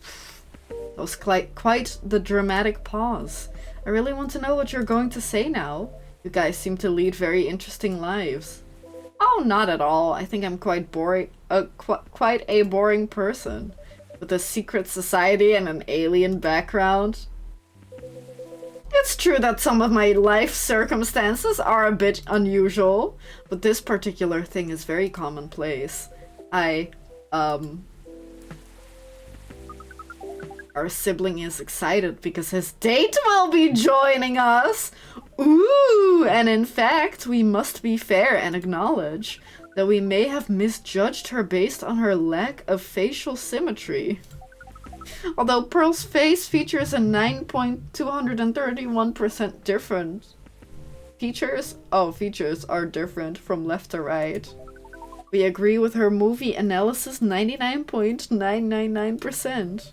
That was quite the dramatic pause. I really want to know what you're going to say now. You guys seem to lead very interesting lives. Oh, not at all. I think I'm quite boring. Quite a boring person, with a secret society and an alien background. It's true that some of my life circumstances are a bit unusual, but this particular thing is very commonplace. Our sibling is excited because his date will be joining us! Ooh! And in fact, we must be fair and acknowledge that we may have misjudged her based on her lack of facial symmetry. Although Pearl's face features a 9.231% different. Features are different from left to right. We agree with her movie analysis 99.999%.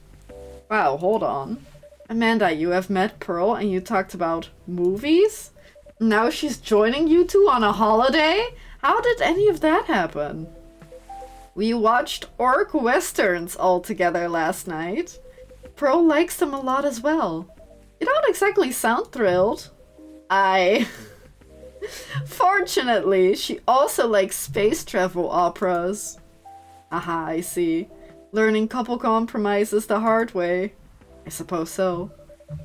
Wow, hold on. Amanda, you have met Pearl and you talked about movies? Now she's joining you two on a holiday? How did any of that happen? We watched orc westerns all together last night. Pearl likes them a lot as well. You don't exactly sound thrilled. Fortunately, she also likes space travel operas. Aha, I see. Learning couple compromises the hard way. I suppose so.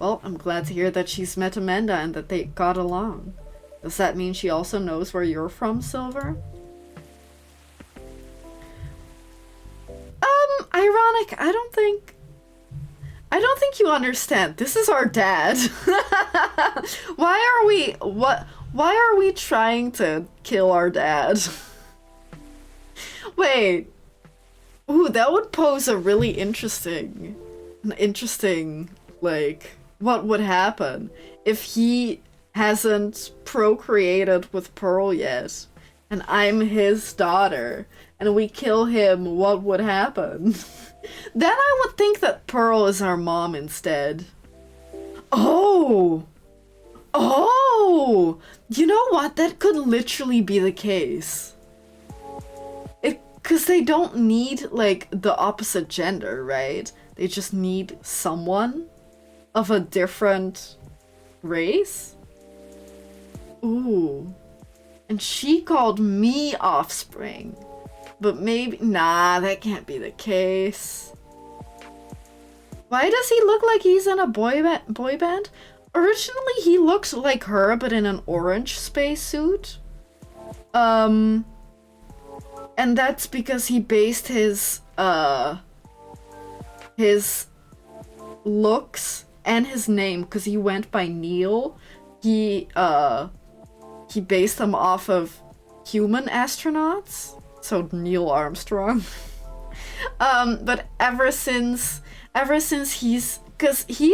Well, I'm glad to hear that she's met Amanda and that they got along. Does that mean she also knows where you're from, Silver? Ironic. I don't think you understand. This is our dad. Why are we trying to kill our dad? Wait. Ooh, that would pose a really interesting, like, what would happen if he hasn't procreated with Pearl yet, and I'm his daughter, and we kill him, what would happen? Then I would think that Pearl is our mom instead. Oh! You know what? That could literally be the case. Because they don't need, like, the opposite gender, right? They just need someone of a different race? Ooh. And she called me offspring. But maybe... Nah, that can't be the case. Why does he look like he's in a boy band? Originally, he looked like her, but in an orange spacesuit. And that's because he based his looks and his name, because he went by Neil. He based them off of human astronauts. So Neil Armstrong. But ever since because he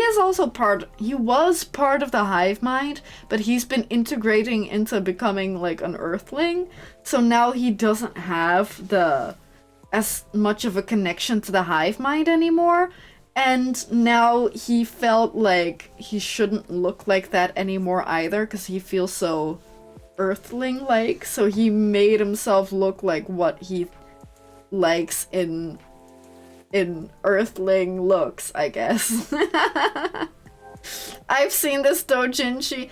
was part of the hive mind, but he's been integrating into becoming like an earthling. So now he doesn't have as much of a connection to the hive mind anymore. And now he felt like he shouldn't look like that anymore either, because he feels so earthling-like. So he made himself look like what he likes in earthling looks, I guess. I've seen this doujinshi.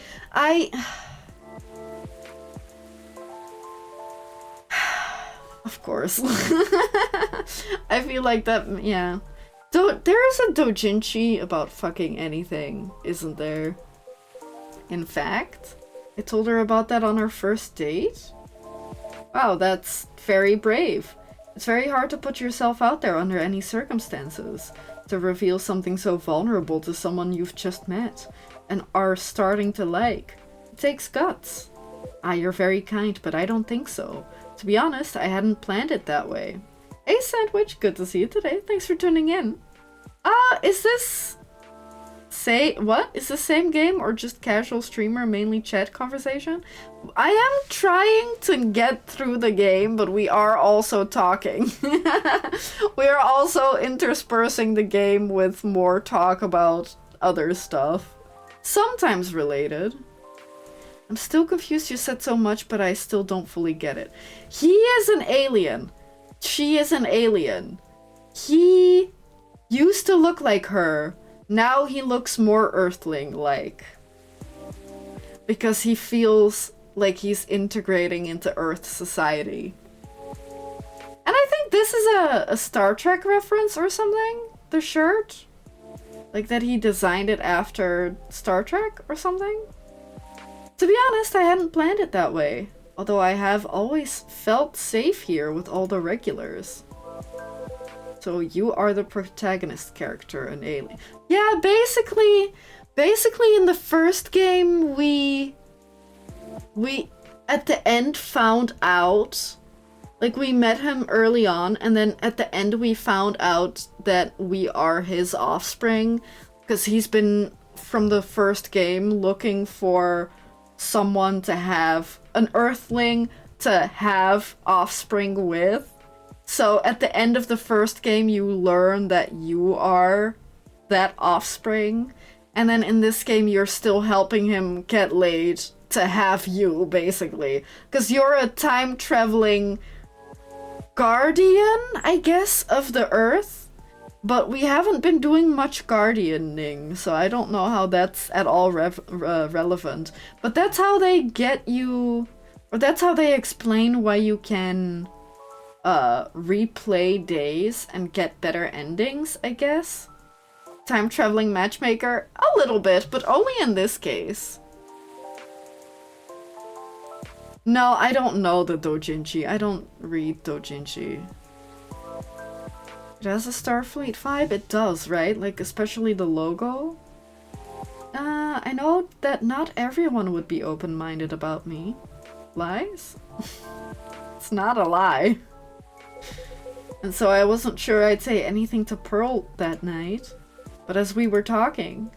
Of course. I feel like that, yeah. There is a doujinshi about fucking anything, isn't there? In fact, I told her about that on our first date. Wow, that's very brave. It's very hard to put yourself out there under any circumstances, to reveal something so vulnerable to someone you've just met and are starting to like. It takes guts. You're very kind, but I don't think so. To be honest, I hadn't planned it that way. Hey Sandwich, good to see you today. Thanks for tuning in. Is this... Is this same game or just casual streamer, mainly chat conversation? I am trying to get through the game, but we are also talking. We are also interspersing the game with more talk about other stuff. Sometimes related. I'm still confused, you said so much, but I still don't fully get it. He is an alien. She is an alien. He used to look like her. Now he looks more earthling-like. Because he feels like he's integrating into Earth society. And I think this is a Star Trek reference or something? The shirt? Like that he designed it after Star Trek or something? To be honest, I hadn't planned it that way. Although I have always felt safe here with all the regulars. So you are the protagonist character, an alien. Yeah, basically in the first game, we at the end found out, like we met him early on, and then at the end we found out that we are his offspring, because he's been, from the first game, looking for someone to have, an earthling to have offspring with. So at the end of the first game, you learn that you are that offspring. And then in this game, you're still helping him get laid to have you, basically. Because you're a time-traveling guardian, I guess, of the Earth. But we haven't been doing much guardianing, so I don't know how that's at all relevant. But that's how they get you... Or that's how they explain why you can... replay days and get better endings, I guess. Time traveling matchmaker, a little bit, but only in this case. No, I don't know the doujinshi. I don't read doujinshi. It has a Starfleet vibe? It does, right? Like, especially the logo. I know that not everyone would be open-minded about me. Lies? It's not a lie. And so I wasn't sure I'd say anything to Pearl that night. But as we were talking,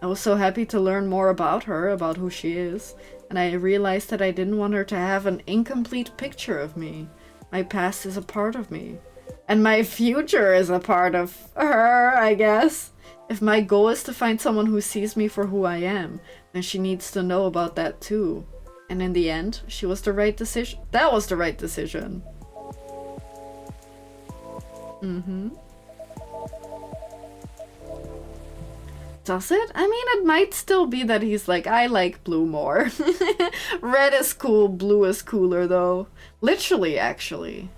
I was so happy to learn more about her, about who she is. And I realized that I didn't want her to have an incomplete picture of me. My past is a part of me. And my future is a part of her, I guess. If my goal is to find someone who sees me for who I am, then she needs to know about that too. And in the end, she was the right decision. That was the right decision. Mm-hmm. Does it? I mean, it might still be that he's like, I like blue more. Red is cool, blue is cooler though. Literally, actually.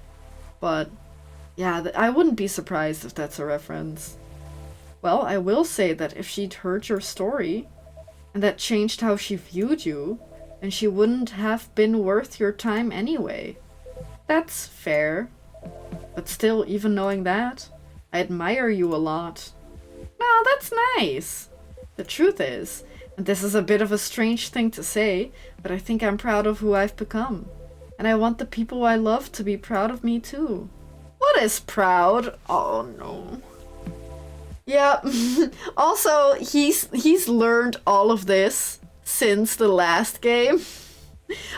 But, yeah, I wouldn't be surprised if that's a reference. Well, I will say that if she'd heard your story, and that changed how she viewed you, then she wouldn't have been worth your time anyway. That's fair. But still, even knowing that, I admire you a lot. No, that's nice. The truth is, and this is a bit of a strange thing to say, but I think I'm proud of who I've become. And I want the people I love to be proud of me too. What is proud? Oh no. Yeah. Also, he's learned all of this since the last game.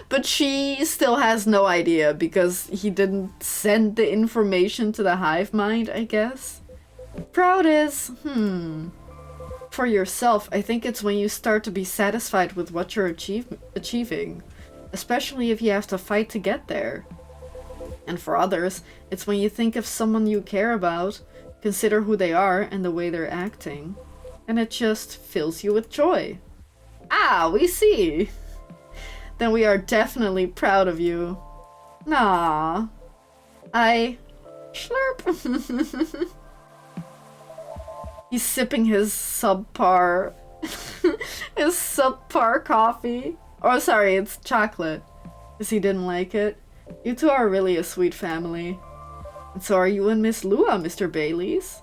But she still has no idea because he didn't send the information to the hive mind, I guess. Proud is, for yourself, I think it's when you start to be satisfied with what you're achieving. Especially if you have to fight to get there. And for others, it's when you think of someone you care about, consider who they are and the way they're acting. And it just fills you with joy. Ah, we see! Then we are definitely proud of you. Nah. Slurp. He's sipping his subpar... his subpar coffee. Oh, sorry, it's chocolate. Because he didn't like it. You two are really a sweet family. And so are you and Miss Lua, Mr. Baileys.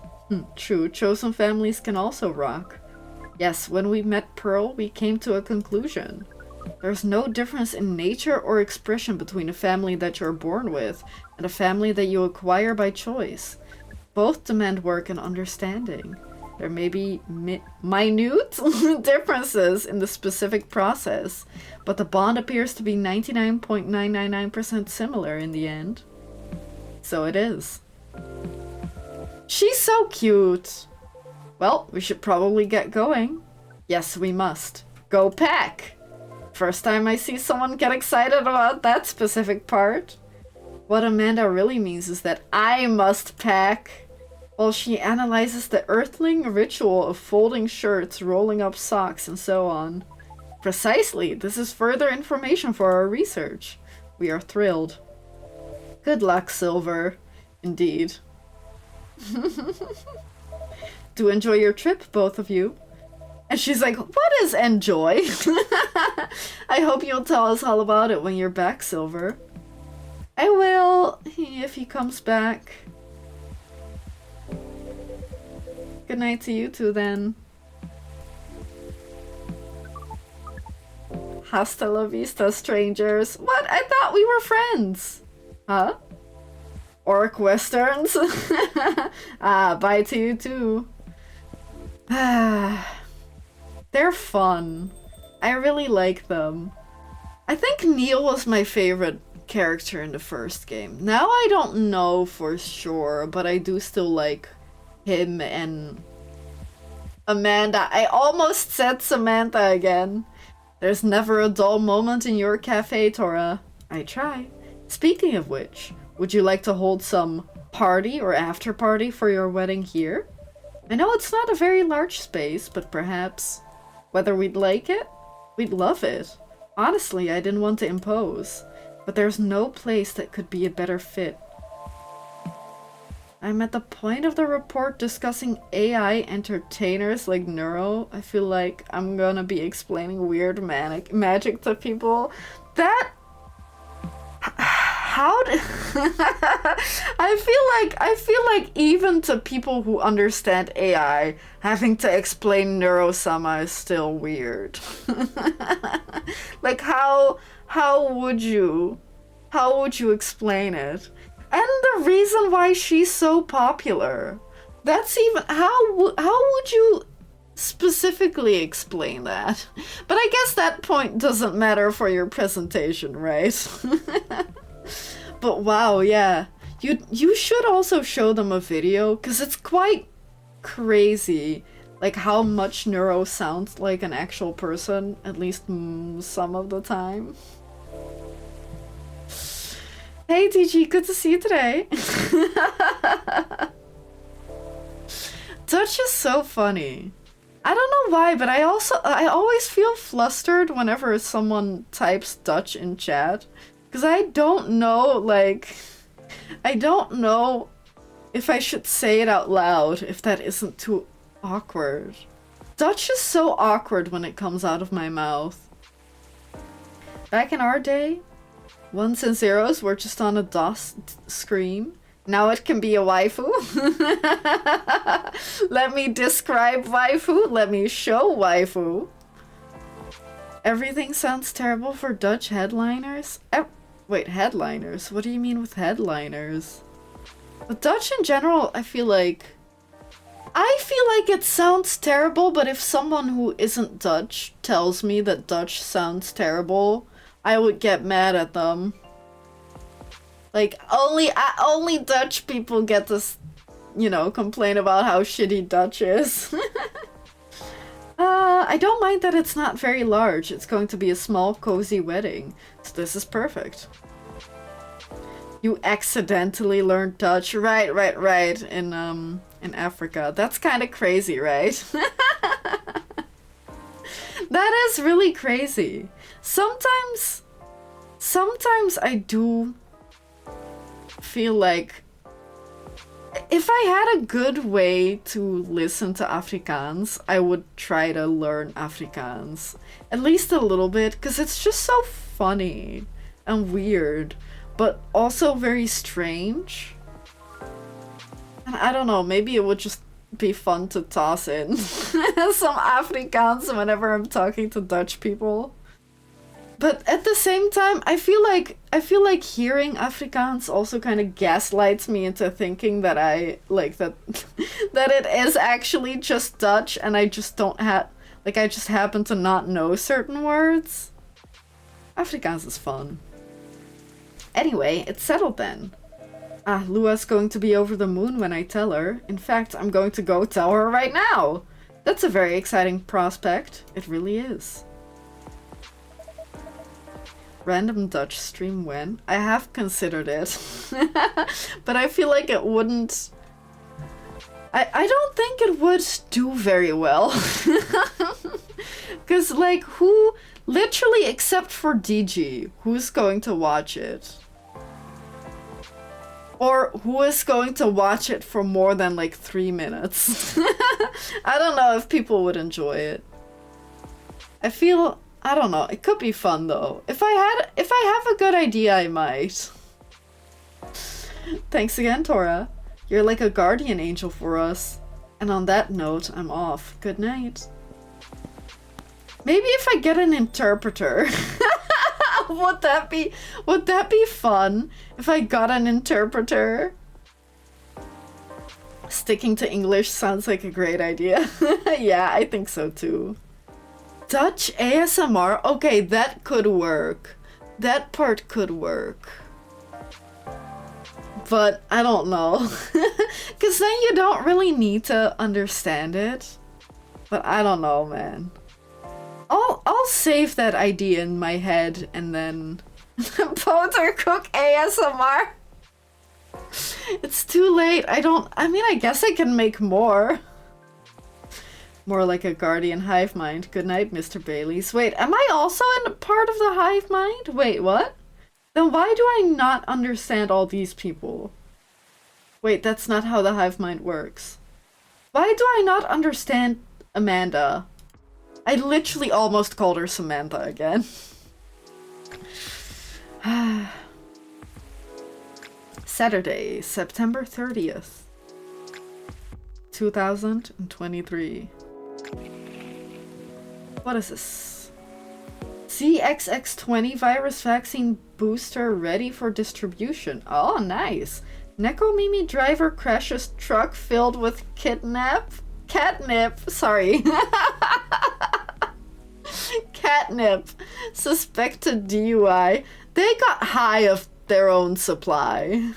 True, chosen families can also rock. Yes, when we met Pearl, we came to a conclusion. There's no difference in nature or expression between a family that you're born with and a family that you acquire by choice. Both demand work and understanding. There may be minute differences in the specific process, but the bond appears to be 99.999% similar in the end. So it is. She's so cute! Well, we should probably get going. Yes, we must. Go pack! First time I see someone get excited about that specific part. What Amanda really means is that I must pack. While she analyzes the earthling ritual of folding shirts, rolling up socks, and so on. Precisely, this is further information for our research. We are thrilled. Good luck, Silver. Indeed. Do enjoy your trip, both of you. And she's like, what is enjoy? I hope you'll tell us all about it when you're back, Silver. I will, if he comes back. Good night to you two, then. Hasta la vista, strangers. What? I thought we were friends. Huh? Orc westerns? Ah, bye to you too. They're fun. I really like them. I think Neil was my favorite character in the first game. Now I don't know for sure, but I do still like him and Amanda. I almost said Samantha again. There's never a dull moment in your cafe, Tora. I try. Speaking of which, would you like to hold some party or after party for your wedding here? I know it's not a very large space, but perhaps whether we'd like it? We'd love it. Honestly, I didn't want to impose, but there's no place that could be a better fit. I'm at the point of the report discussing AI entertainers like Neuro. I feel like I'm gonna be explaining weird magic to people. That... How did... I feel like even to people who understand AI, having to explain Neurosama is still weird. Like how would you explain it? And the reason why she's so popular. That's even... How would you specifically explain that? But I guess that point doesn't matter for your presentation, right? But wow, yeah. You should also show them a video, because it's quite crazy. Like how much Neuro sounds like an actual person, at least some of the time. Hey TG, good to see you today. Dutch is so funny. I don't know why, but I always feel flustered whenever someone types Dutch in chat. Because I don't know, I don't know if I should say it out loud, if that isn't too awkward. Dutch is so awkward when it comes out of my mouth. Back in our day, ones and zeros were just on a DOS screen. Now it can be a waifu. Let me describe waifu. Let me show waifu. Everything sounds terrible for Dutch headliners. Wait, headliners? What do you mean with headliners? With Dutch in general, I feel like it sounds terrible, but if someone who isn't Dutch tells me that Dutch sounds terrible, I would get mad at them. Like, only Dutch people get to, you know, complain about how shitty Dutch is. I don't mind that it's not very large. It's going to be a small, cozy wedding. So this is perfect. You accidentally learned Dutch. Right. In Africa. That's kind of crazy, right? That is really crazy. Sometimes I do feel like if I had a good way to listen to Afrikaans, I would try to learn Afrikaans. At least a little bit, because it's just so funny and weird, but also very strange. And I don't know, maybe it would just be fun to toss in some Afrikaans whenever I'm talking to Dutch people. But at the same time, I feel like hearing Afrikaans also kind of gaslights me into thinking that I like that it is actually just Dutch and I just don't have I just happen to not know certain words. Afrikaans is fun. Anyway, it's settled then. Lua's going to be over the moon when I tell her. In fact, I'm going to go tell her right now. That's a very exciting prospect. It really is. Random Dutch stream when? I have considered it. But I feel like it wouldn't... I don't think it would do very well. Because, like, who... Literally, except for DG, who's going to watch it? Or who is going to watch it for more than, like, 3 minutes? I don't know if people would enjoy it. I don't know. It could be fun though. If I have a good idea, I might. Thanks again, Tora. You're like a guardian angel for us. And on that note, I'm off. Good night. Maybe if I get an interpreter. Would that be fun? If I got an interpreter? Sticking to English sounds like a great idea. Yeah, I think so too. Dutch ASMR? Okay, that could work. That part could work. But I don't know. Because then you don't really need to understand it. But I don't know, man. I'll save that idea in my head and then... Poter cook ASMR? It's too late. I mean, I guess I can make more. More like a guardian hive mind. Good night, Mr. Baileys. Wait, am I also in part of the hive mind? Wait, what? Then why do I not understand all these people? Wait, that's not how the hive mind works. Why do I not understand Amanda? I literally almost called her Samantha again. Saturday, September 30th, 2023. What is this? CXX20 virus vaccine booster ready for distribution. Oh, nice. Neko Mimi driver crashes truck filled with catnip. Sorry. Catnip. Suspected DUI. They got high of their own supply.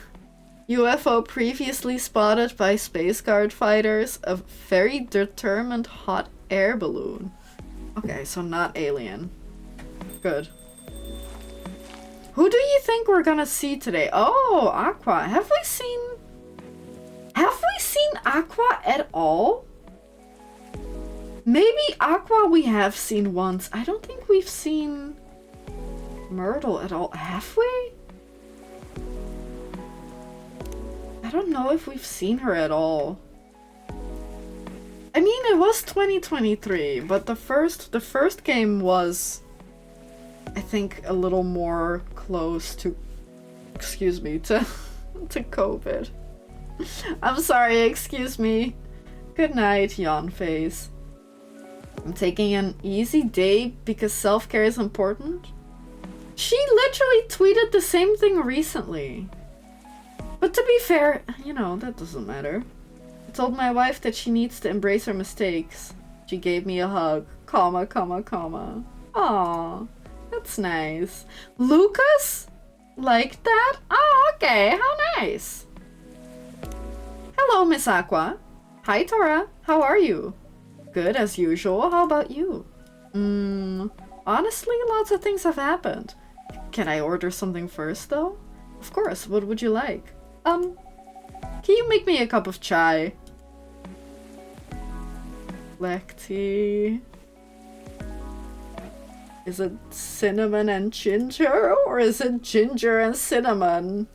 UFO previously spotted by Space Guard fighters. A very determined hot air balloon. Okay, so not alien. Good. Who do you think we're gonna see today? Oh, Aqua. Have we seen Aqua at all? Maybe Aqua we have seen once. I don't think we've seen Myrtle at all. Have we? I don't know if we've seen her at all. I mean, it was 2023, but the first game was, I think, a little more close to, excuse me, to COVID. I'm sorry, excuse me. Good night, yawn face. I'm taking an easy day because self-care is important. She literally tweeted the same thing recently. But to be fair, you know, that doesn't matter. I told my wife that she needs to embrace her mistakes. She gave me a hug. Comma, comma, comma. Aww, that's nice. Lucas? Like that? Oh, okay, how nice. Hello, Miss Aqua. Hi, Tora. How are you? Good, as usual. How about you? Honestly, lots of things have happened. Can I order something first, though? Of course, what would you like? Can you make me a cup of chai? Black tea. Is it cinnamon and ginger, or is it ginger and cinnamon?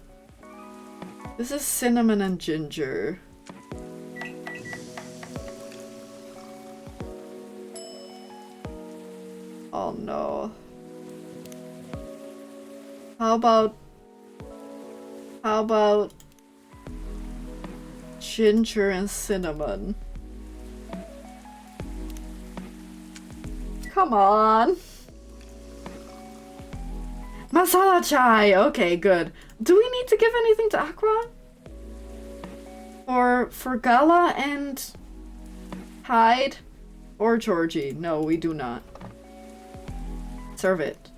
This is cinnamon and ginger. Oh no. How about ginger and cinnamon? Come on. Masala chai. Okay, good. Do we need to give anything to Aqua? Or for Gala and Hyde or Georgie? No, we do not. Serve it.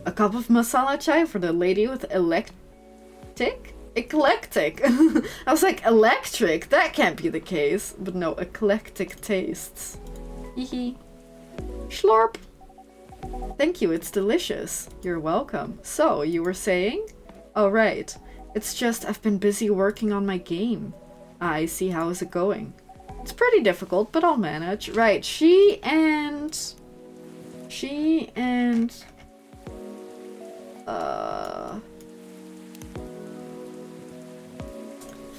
A cup of masala chai for the lady with eclectic? I was like, electric? That can't be the case. But no, eclectic tastes. Hehe. Schlorp. Thank you, it's delicious. You're welcome. So, you were saying? Oh, right. It's just I've been busy working on my game. I see. How is it going? It's pretty difficult, but I'll manage. Right, she and...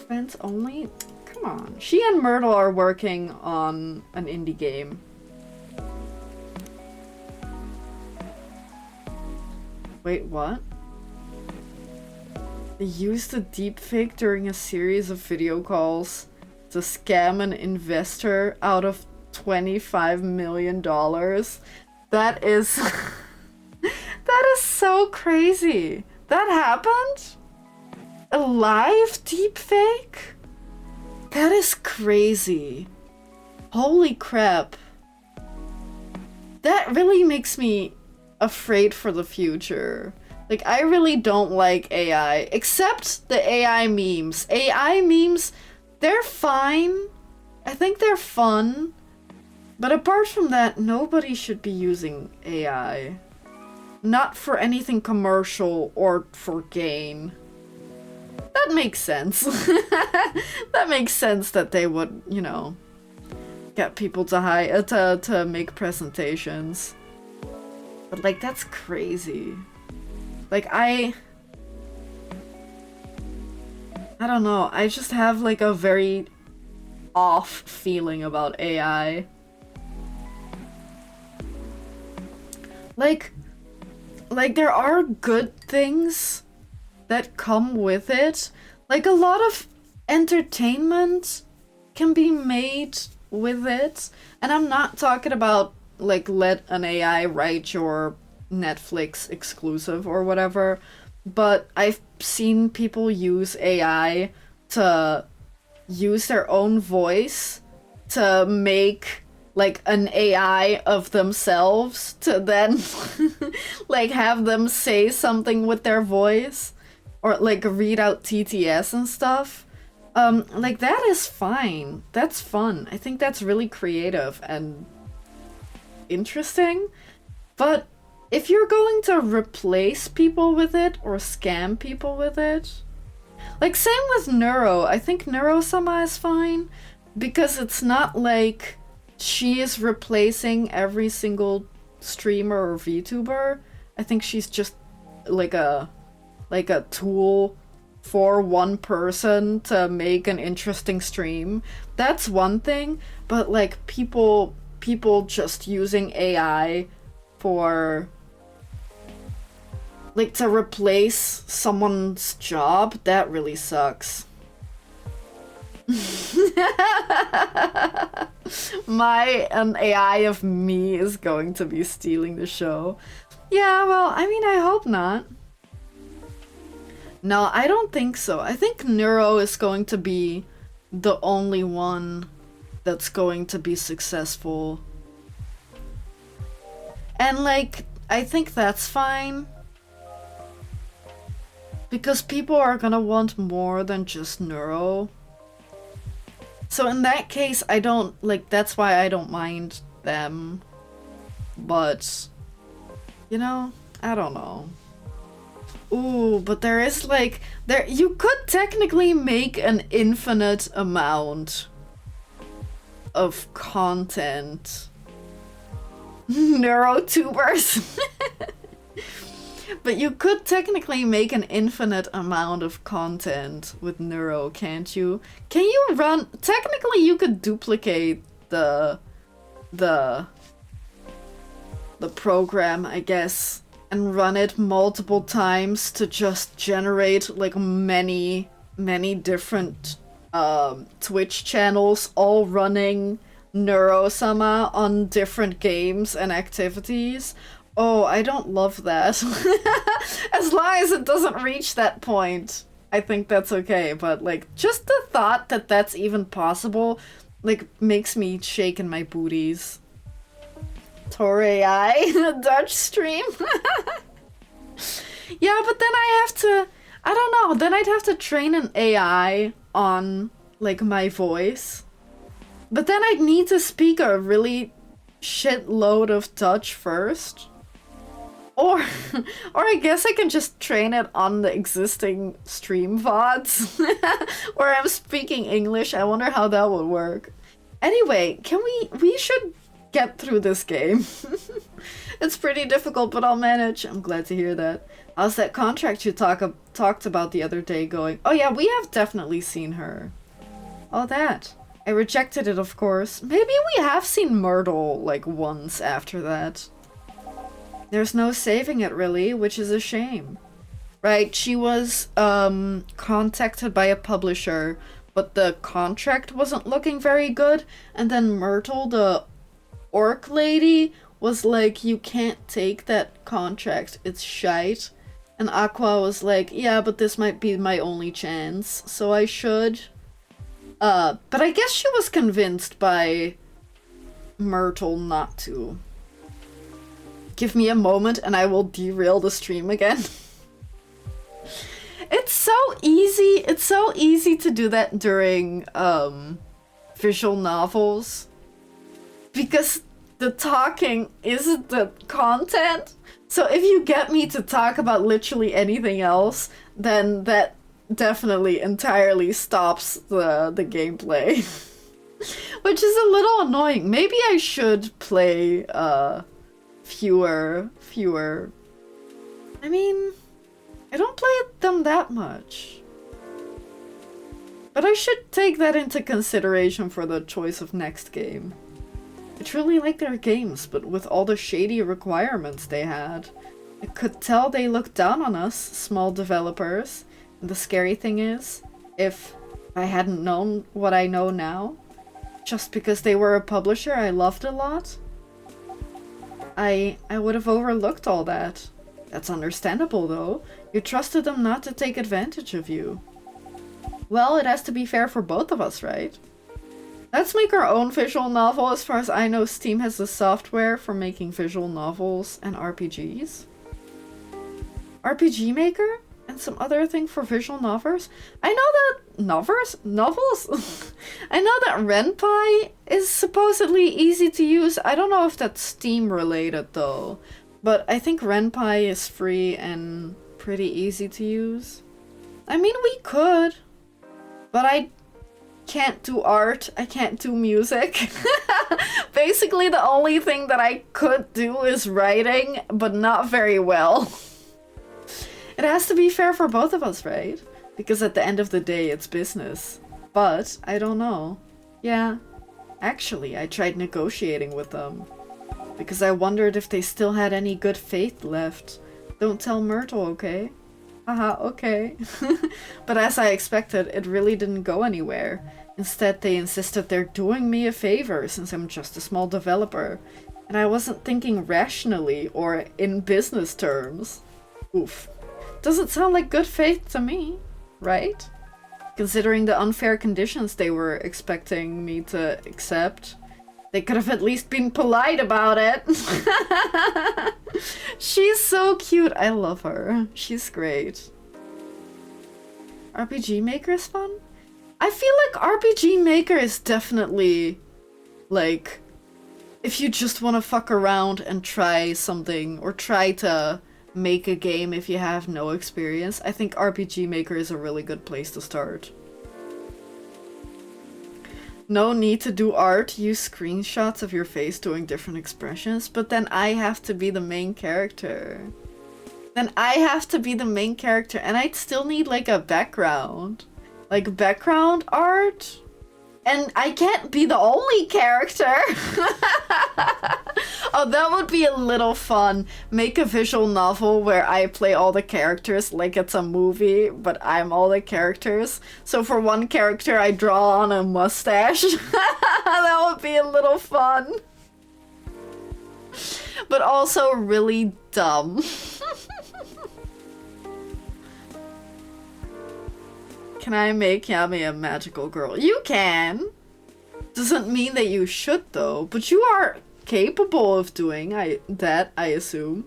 Friends only? Come on. She and Myrtle are working on an indie game. Wait, what? They used a deepfake during a series of video calls to scam an investor out of $25 million. That is... that is so crazy. That happened? A live deepfake? That is crazy. Holy crap. That really makes me afraid for the future. Like, I really don't like AI, except the AI memes. AI memes, they're fine. I think they're fun. But apart from that, nobody should be using AI. Not for anything commercial or for gain. That makes sense. That makes sense that they would, you know, get people to make presentations. But like, that's crazy. Like, I don't know. I just have like a very off feeling about AI. Like there are good things that come with it. Like, a lot of entertainment can be made with it. And I'm not talking about, like, let an AI write your Netflix exclusive or whatever. But I've seen people use AI to use their own voice to make, like, an AI of themselves to then, like, have them say something with their voice. Or, like, read out TTS and stuff. Like, that is fine. That's fun. I think that's really creative and interesting. But if you're going to replace people with it or scam people with it... Like, same with Neuro. I think Neuro-sama is fine. Because it's not like she is replacing every single streamer or VTuber. I think she's just like a tool for one person to make an interesting stream. That's one thing, but like people just using AI for like to replace someone's job, that really sucks. An AI of me is going to be stealing the show. Yeah, well, I mean, I hope not. No, I don't think so. I think Neuro is going to be the only one that's going to be successful. And like, I think that's fine. Because people are gonna want more than just Neuro. So in that case, I don't, like, that's why I don't mind them. But, you know, I don't know. Ooh, but there is like, you could technically make an infinite amount of content. Neurotubers. But you could technically make an infinite amount of content with Neuro, can't you? Can you run... Technically, you could duplicate the program, I guess, and run it multiple times to just generate, like, many different Twitch channels all running Neuro-sama on different games and activities. Oh, I don't love that. As long as it doesn't reach that point, I think that's okay. But, like, just the thought that that's even possible, like, makes me shake in my booties. Torei, Dutch stream? Yeah, but then I have to... I don't know, then I'd have to train an AI on, like, my voice. But then I'd need to speak a really shitload of Dutch first. Or I guess I can just train it on the existing stream VODs where I'm speaking English. I wonder how that would work. Anyway, we should get through this game. It's pretty difficult, but I'll manage. I'm glad to hear that. How's that contract you talked about the other day going? Oh yeah, we have definitely seen her. Oh, that. I rejected it, of course. Maybe we have seen Myrtle, like, once after that. There's no saving it, really, which is a shame. Right, she was contacted by a publisher, but the contract wasn't looking very good, and then Myrtle, the orc lady, was like, you can't take that contract, it's shite. And Aqua was like, yeah, but this might be my only chance, so I should. But I guess she was convinced by Myrtle not to. Give me a moment and I will derail the stream again. It's so easy to do that during visual novels. Because the talking isn't the content. So if you get me to talk about literally anything else, then that definitely entirely stops the gameplay. Which is a little annoying. Maybe I should play fewer. I mean, I don't play them that much. But I should take that into consideration for the choice of next game. I truly like their games, but with all the shady requirements they had, I could tell they looked down on us, small developers. And the scary thing is, if I hadn't known what I know now, just because they were a publisher I loved a lot, I would have overlooked all that. That's understandable, though. You trusted them not to take advantage of you. Well, it has to be fair for both of us, right? Let's make our own visual novel. As far as I know, Steam has the software for making visual novels and RPGs. RPG Maker? And some other thing for visual novels? I know that... Novels? I know that Ren'Py is supposedly easy to use. I don't know if that's Steam related, though. But I think Ren'Py is free and pretty easy to use. I mean, we could. But I can't do art. I can't do music. Basically, the only thing that I could do is writing, but not very well. It has to be fair for both of us, right? Because at the end of the day, it's business. But, I don't know. Yeah. Actually, I tried negotiating with them. Because I wondered if they still had any good faith left. Don't tell Myrtle, okay? Haha, okay. But as I expected, it really didn't go anywhere. Instead, they insisted they're doing me a favor since I'm just a small developer. And I wasn't thinking rationally or in business terms. Oof. Doesn't sound like good faith to me, right? Considering the unfair conditions they were expecting me to accept. They could have at least been polite about it. She's so cute. I love her. She's great. RPG Maker is fun? I feel like RPG Maker is definitely, like, if you just want to fuck around and try something, or try to make a game if you have no experience, I think RPG Maker is a really good place to start. No need to do art, use screenshots of your face doing different expressions, but then I have to be the main character. Then I have to be the main character, and I'd still need like a background. Like background art? And I can't be the only character! Oh, that would be a little fun. Make a visual novel where I play all the characters like it's a movie, but I'm all the characters. So for one character, I draw on a mustache. That would be a little fun. But also really dumb. Can I make Yami a magical girl? You can! Doesn't mean that you should though, but you are capable of doing that, I assume.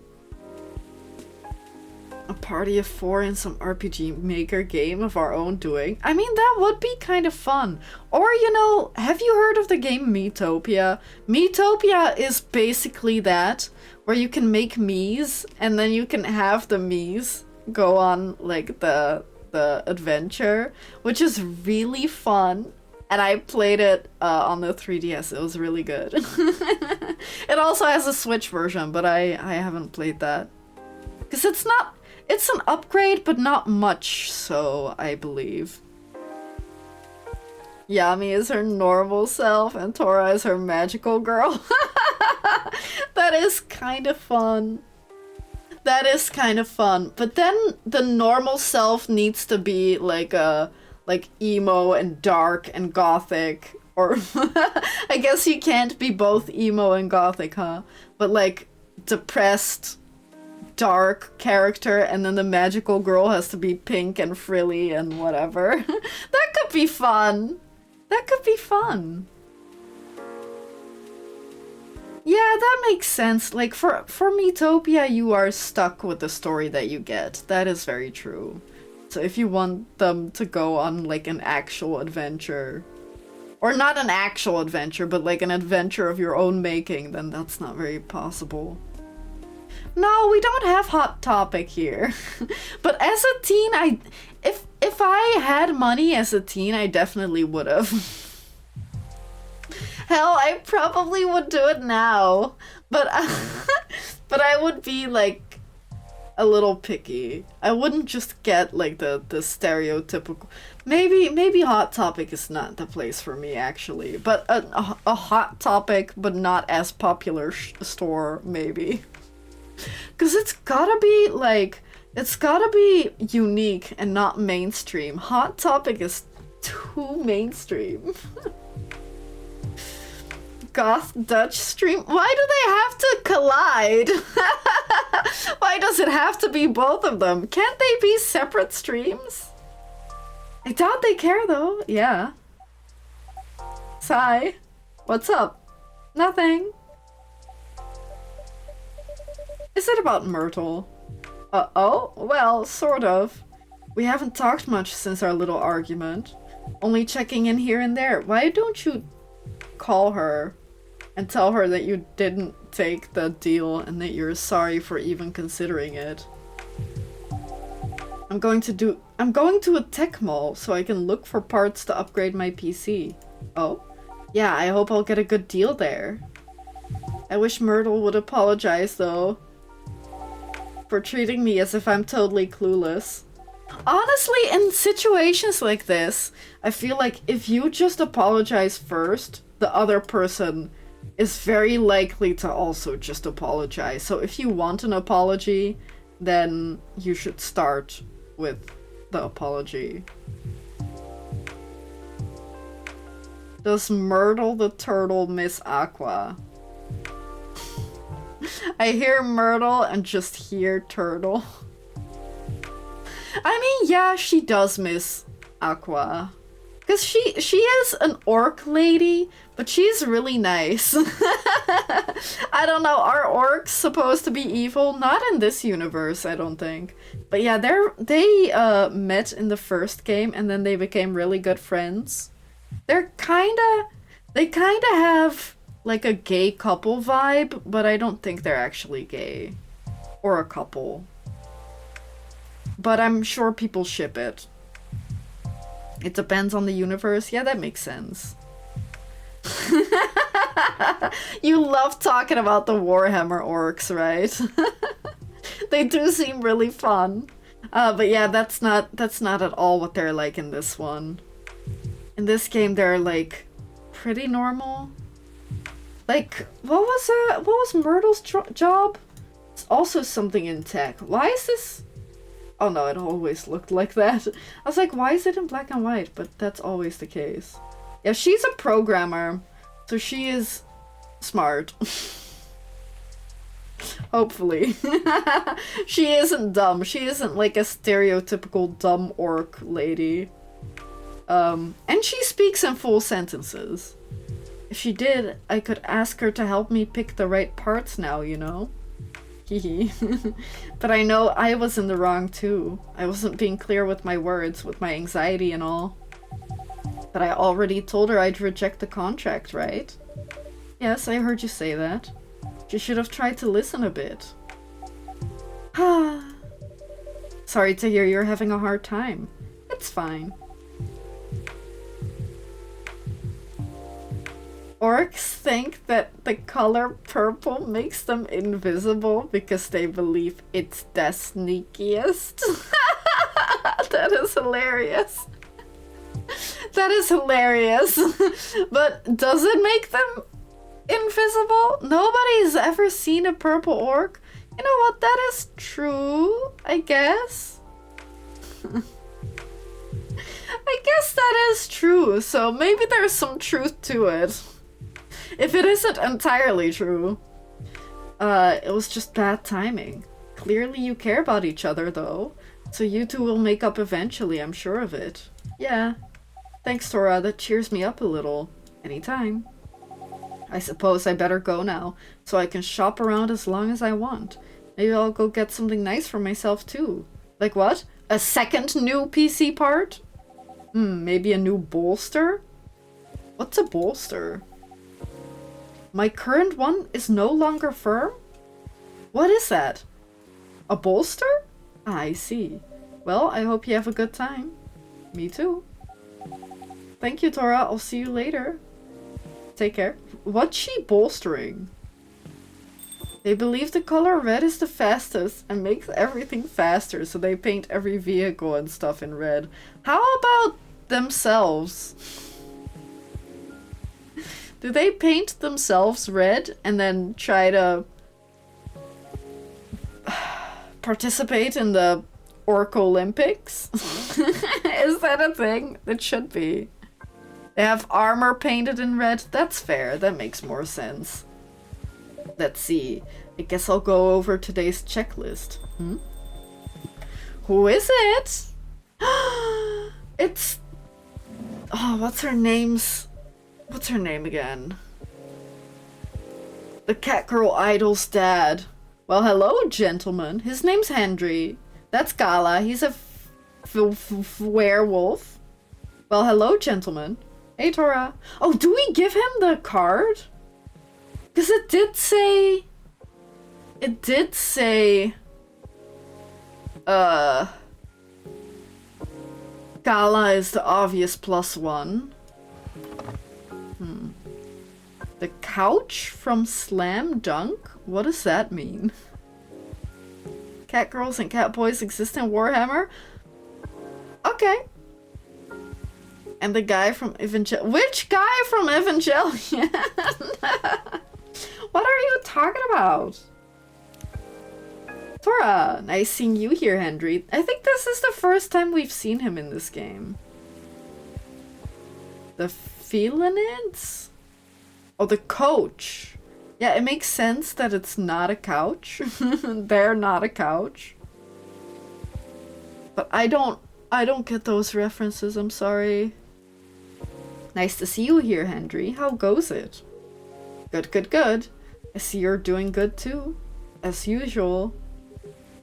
A party of 4 in some RPG Maker game of our own doing. I mean, that would be kind of fun. Or, you know, have you heard of the game Miitopia? Miitopia is basically that, where you can make Miis, and then you can have the Miis go on, like, the adventure, which is really fun. And I played it on the 3DS. It was really good. It also has a Switch version, but I haven't played that. Because it's an upgrade, but not much so, I believe. Yami is her normal self, and Tora is her magical girl. That is kind of fun. That is kind of fun. But then the normal self needs to be like emo and dark and gothic, or I guess you can't be both emo and gothic, huh? But like depressed, dark character, and then the magical girl has to be pink and frilly and whatever. That could be fun. That could be fun. Yeah, that makes sense. Like for Miitopia, you are stuck with the story that you get. That is very true. So if you want them to go on like an actual adventure, or not an actual adventure, but like an adventure of your own making, then that's not very possible. No, we don't have Hot Topic here. But as a teen, if I had money as a teen, I definitely would have. Hell, I probably would do it now. But but I would be like a little picky. I wouldn't just get like the stereotypical. Maybe Hot Topic is not the place for me actually, but a Hot Topic but not as popular store maybe. Cuz it's got to be unique and not mainstream. Hot Topic is too mainstream. Goth Dutch stream? Why do they have to collide? Why does it have to be both of them? Can't they be separate streams? I doubt they care though. Yeah. Sigh. What's up? Nothing. Is it about Myrtle? Oh? Well, sort of. We haven't talked much since our little argument. Only checking in here and there. Why don't you call her and tell her that you didn't take the deal and that you're sorry for even considering it? I'm going to a tech mall so I can look for parts to upgrade my PC. Oh? Yeah, I hope I'll get a good deal there. I wish Myrtle would apologize though for treating me as if I'm totally clueless. Honestly, in situations like this, I feel like if you just apologize first, the other person is very likely to also just apologize. So if you want an apology, then you should start with the apology. Does Myrtle the turtle miss Aqua? I hear Myrtle and just hear turtle. I mean, yeah, she does miss Aqua. Because she is an orc lady, but she's really nice. I don't know, are orcs supposed to be evil? Not in this universe, I don't think. But yeah, they met in the first game and then they became really good friends. They kinda have like a gay couple vibe, but I don't think they're actually gay. Or a couple. But I'm sure people ship it. It depends on the universe. Yeah, that makes sense. You love talking about the Warhammer orcs, right? They do seem really fun. But yeah, that's not at all what they're like in this one. In this game, they're like pretty normal. Like, what was Myrtle's job? It's also something in tech. Why is this? Oh no, it always looked like that. I was like, why is it in black and white? But that's always the case. Yeah, she's a programmer, so she is smart. Hopefully. She isn't dumb. She isn't like a stereotypical dumb orc lady. And she speaks in full sentences. If she did, I could ask her to help me pick the right parts now, you know? Hehe. But I know I was in the wrong too. I wasn't being clear with my words, with my anxiety and all. But I already told her I'd reject the contract, right? Yes, I heard you say that. She should have tried to listen a bit. Sorry to hear you're having a hard time. It's fine. Orcs think that the color purple makes them invisible because they believe it's the sneakiest. That is hilarious. That is hilarious. But does it make them invisible? Nobody's ever seen a purple orc. You know what? That is true, I guess. I guess that is true, so maybe there's some truth to it. If it isn't entirely true. It was just bad timing. Clearly you care about each other, though. So you two will make up eventually, I'm sure of it. Yeah. Thanks, Tora. That cheers me up a little. Anytime. I suppose I better go now, so I can shop around as long as I want. Maybe I'll go get something nice for myself, too. Like what? A second new PC part? Maybe a new bolster? What's a bolster? My current one is no longer firm? What is that? A bolster? I see. Well, I hope you have a good time. Me too. Thank you, Tora. I'll see you later. Take care. What's she bolstering? They believe the color red is the fastest and makes everything faster, so they paint every vehicle and stuff in red. How about themselves? Do they paint themselves red and then try to participate in the Orc Olympics? Is that a thing? It should be. They have armor painted in red? That's fair. That makes more sense. Let's see. I guess I'll go over today's checklist. Who is it? It's... Oh, what's her name again? The cat girl idol's dad. Well, hello, gentlemen. His name's Hendry. That's Gala. He's a werewolf. Well, hello, gentlemen. Hey, Tora. Oh, do we give him the card? Because it did say... Gala is the obvious +1. The couch from Slam Dunk? What does that mean? Cat girls and cat boys exist in Warhammer? Okay. And the guy from Evangelion. Which guy from Evangelion? What are you talking about? Tora, nice seeing you here, Henry. I think this is the first time we've seen him in this game. The felinids? Oh, the coach. Yeah, it makes sense that it's not a couch. They're not a couch. But I don't get those references, I'm sorry. Nice to see you here, Henry. How goes it? Good, good, good. I see you're doing good too. As usual.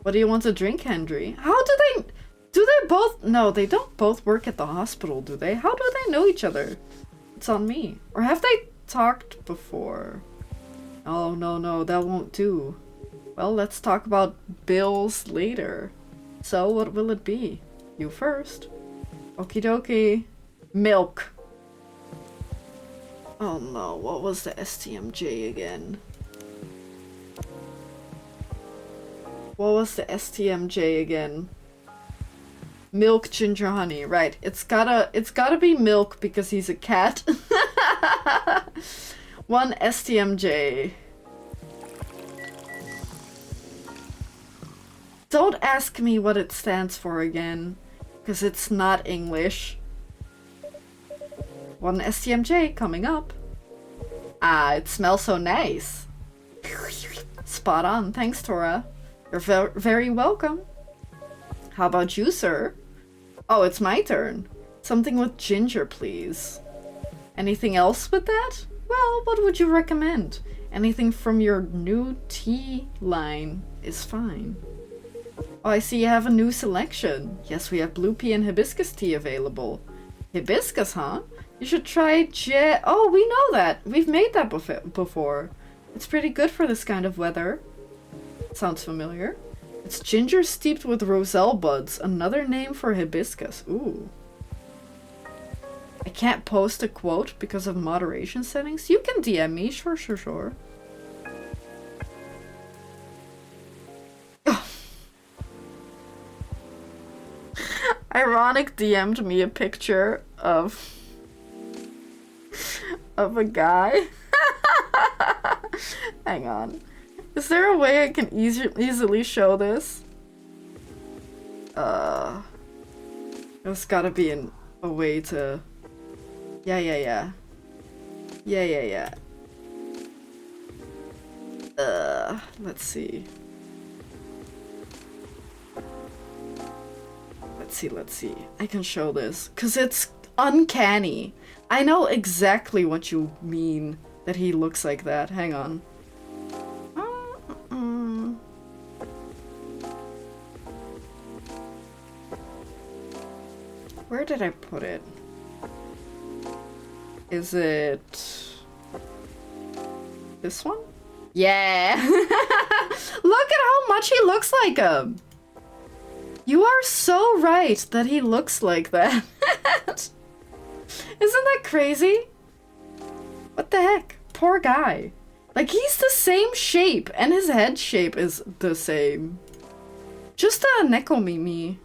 What do you want to drink, Henry? How do they... Do they both... No, they don't both work at the hospital, do they? How do they know each other? It's on me. Or have they talked before? Oh, no, that won't do. Well, let's talk about bills later. So, what will it be? You first. Okie dokie. Milk. Oh no, what was the STMJ again? What was the STMJ again? Milk, ginger, honey. Right. It's gotta be milk because he's a cat. One STMJ. Don't ask me what it stands for again, because it's not English. One STMJ coming up. Ah, it smells so nice. Spot on. Thanks, Tora. You're very welcome. How about you, sir? Oh, it's my turn. Something with ginger, please. Anything else with that? Well, what would you recommend? Anything from your new tea line is fine. Oh, I see you have a new selection. Yes, we have blue pea and hibiscus tea available. Hibiscus, huh? You should try Oh, we know that. We've made that before. It's pretty good for this kind of weather. Sounds familiar. It's ginger steeped with roselle buds, another name for hibiscus. Ooh. I can't post a quote because of moderation settings. You can DM me, sure. Ironic DM'd me a picture of a guy. Hang on. Is there a way I can easily show this? There's gotta be a way to... Yeah. Let's see. Let's see. I can show this. 'Cause it's uncanny. I know exactly what you mean that he looks like that. Hang on. Where did I put it? Is it this one? Yeah. Look at how much he looks like him. You are so right that he looks like that. Isn't that crazy? What the heck? Poor guy. Like, he's the same shape, and his head shape is the same. Just a Nekomimi.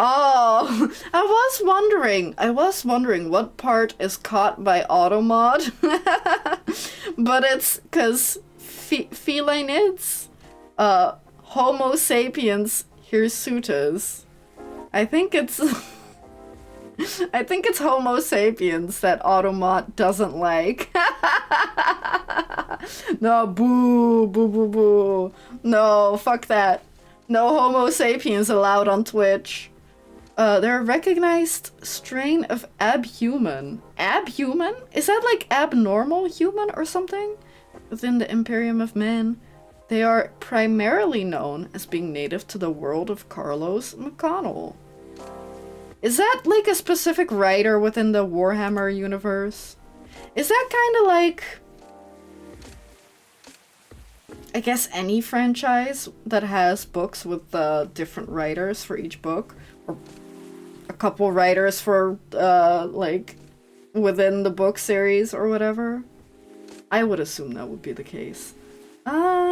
Oh, I was wondering what part is caught by automod. But it's because felinids, Homo sapiens hirsutas. I think it's Homo sapiens that automod doesn't like. No, boo. No, fuck that. No Homo sapiens allowed on Twitch. They're a recognized strain of abhuman. Abhuman? Is that like abnormal human or something? Within the Imperium of Man, they are primarily known as being native to the world of Carlos McConnell. Is that like a specific writer within the Warhammer universe? Is that kind of like... I guess any franchise that has books with different writers for each book, or a couple writers for like within the book series or whatever. I would assume that would be the case.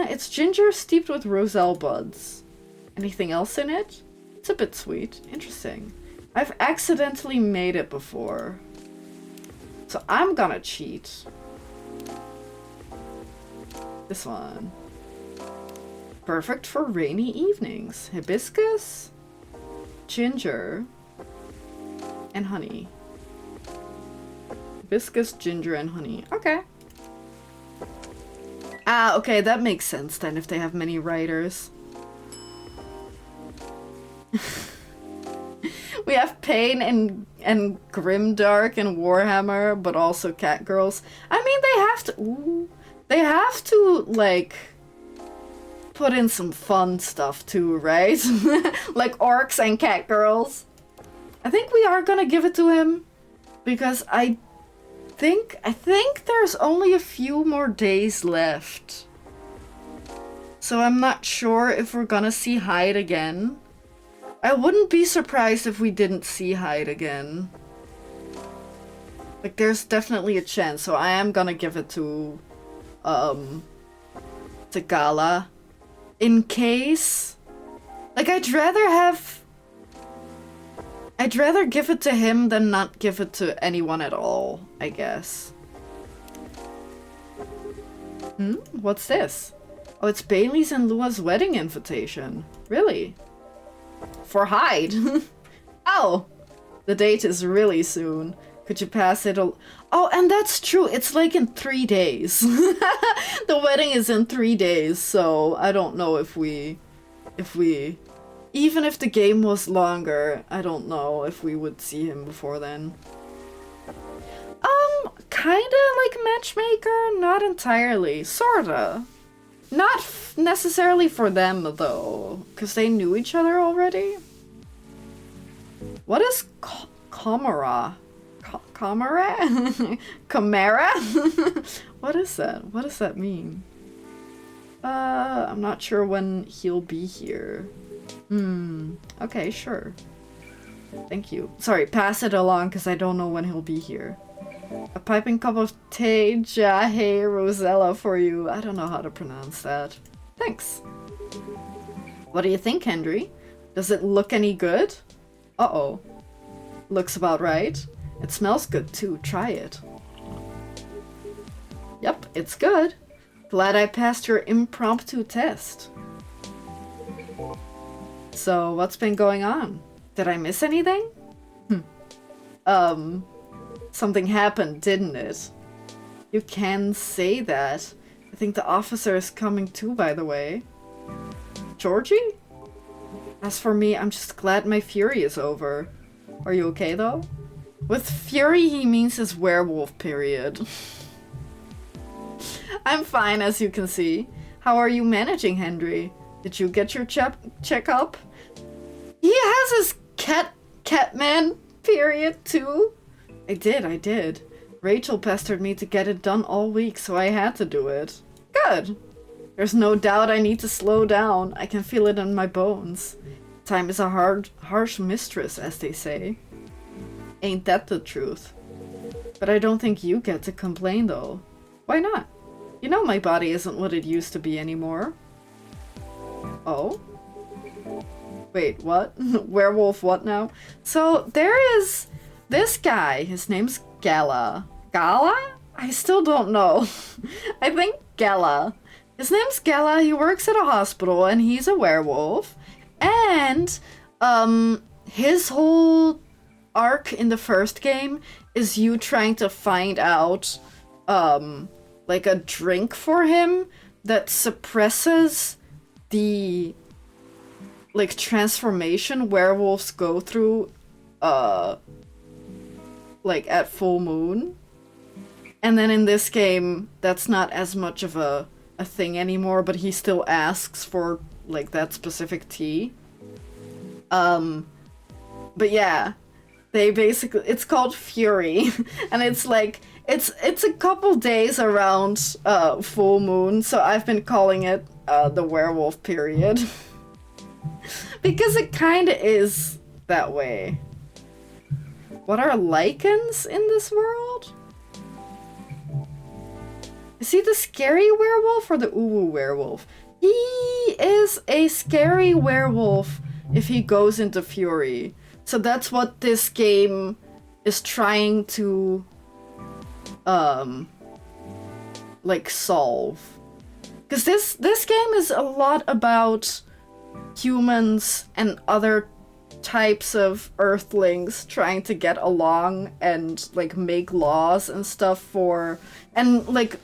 It's ginger steeped with roselle buds. Anything else in it? It's a bit sweet. Interesting. I've accidentally made it before. So I'm gonna cheat. This one. Perfect for rainy evenings. Hibiscus, ginger, and honey. Hibiscus, ginger, and honey. Okay. Ah, okay, that makes sense then if they have many writers. We have Pain and Grimdark and Warhammer, but also Cat Girls. I mean, they have to... Ooh, they have to, like, put in some fun stuff too, right? Like Orcs and Cat Girls. I think we are gonna give it to him, because I think there's only a few more days left. So I'm not sure if we're gonna see Hyde again. I wouldn't be surprised if we didn't see Hyde again. Like, there's definitely a chance, so I am gonna give it to Gala. In case... Like, I'd rather give it to him than not give it to anyone at all, I guess. What's this? Oh, it's Bailey's and Lua's wedding invitation. Really? For Hyde? Oh! The date is really soon. Could you pass it Oh, and that's true. It's like in 3 days. The wedding is in 3 days, so I don't know if we... Even if the game was longer, I don't know if we would see him before then. Kinda like matchmaker, not entirely. Sorta. Not necessarily for them, though, because they knew each other already. What is Chimera? Chimera? Chimera? What is that? What does that mean? I'm not sure when he'll be here. Okay, sure. Thank you. Sorry, pass it along, because I don't know when he'll be here. A piping cup of Te Jahe Rosella for you. I don't know how to pronounce that. Thanks. What do you think, Henry? Does it look any good? Uh-oh. Looks about right. It smells good too. Try it. Yep, it's good. Glad I passed your impromptu test. So, what's been going on? Did I miss anything? Something happened, didn't it? You can say that. I think the officer is coming too, by the way. Georgie? As for me, I'm just glad my fury is over. Are you okay, though? With fury, he means his werewolf period. I'm fine, as you can see. How are you managing, Henry? Did you get your checkup? He has his Catman period, too. I did. Rachel pestered me to get it done all week, so I had to do it. Good. There's no doubt I need to slow down. I can feel it in my bones. Time is a harsh mistress, as they say. Ain't that the truth? But I don't think you get to complain, though. Why not? You know my body isn't what it used to be anymore. Oh? Wait, what? Werewolf what now? So, there is this guy. His name's Gala. Gala? I still don't know. I think Gala. His name's Gala. He works at a hospital, and he's a werewolf. And, his whole arc in the first game is you trying to find out, like a drink for him that suppresses the, like, transformation werewolves go through, like, at full moon. And then in this game, that's not as much of a thing anymore, but he still asks for, like, that specific tea. But yeah, they basically, it's called Fury, and it's like, it's a couple days around, full moon, so I've been calling it, the werewolf period. Because it kinda is that way. What are lichens in this world? Is he the scary werewolf or the uwu werewolf? He is a scary werewolf if he goes into fury. So that's what this game is trying to, like, solve. Because this game is a lot about humans and other types of earthlings trying to get along and like make laws and stuff for and like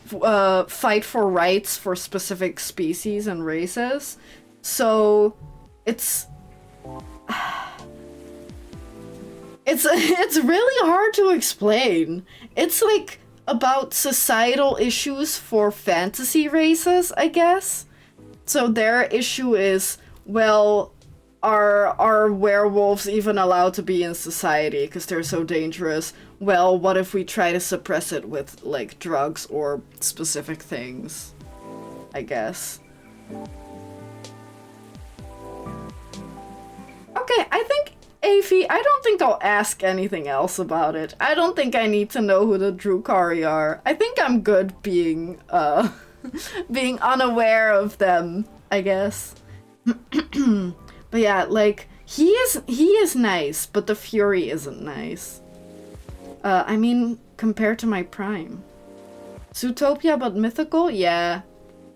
fight for rights for specific species and races. So it's it's really hard to explain. It's like about societal issues for fantasy races, I guess. So their issue is, well, are werewolves even allowed to be in society because they're so dangerous? Well, what if we try to suppress it with like drugs or specific things? I guess. Okay, I think Aphie, I don't think I'll ask anything else about it. I don't think I need to know who the Drukari are. I think I'm good being being unaware of them, I guess. But yeah, like he is nice, but the Fury isn't nice. I mean, compared to my Prime. Zootopia but mythical? Yeah.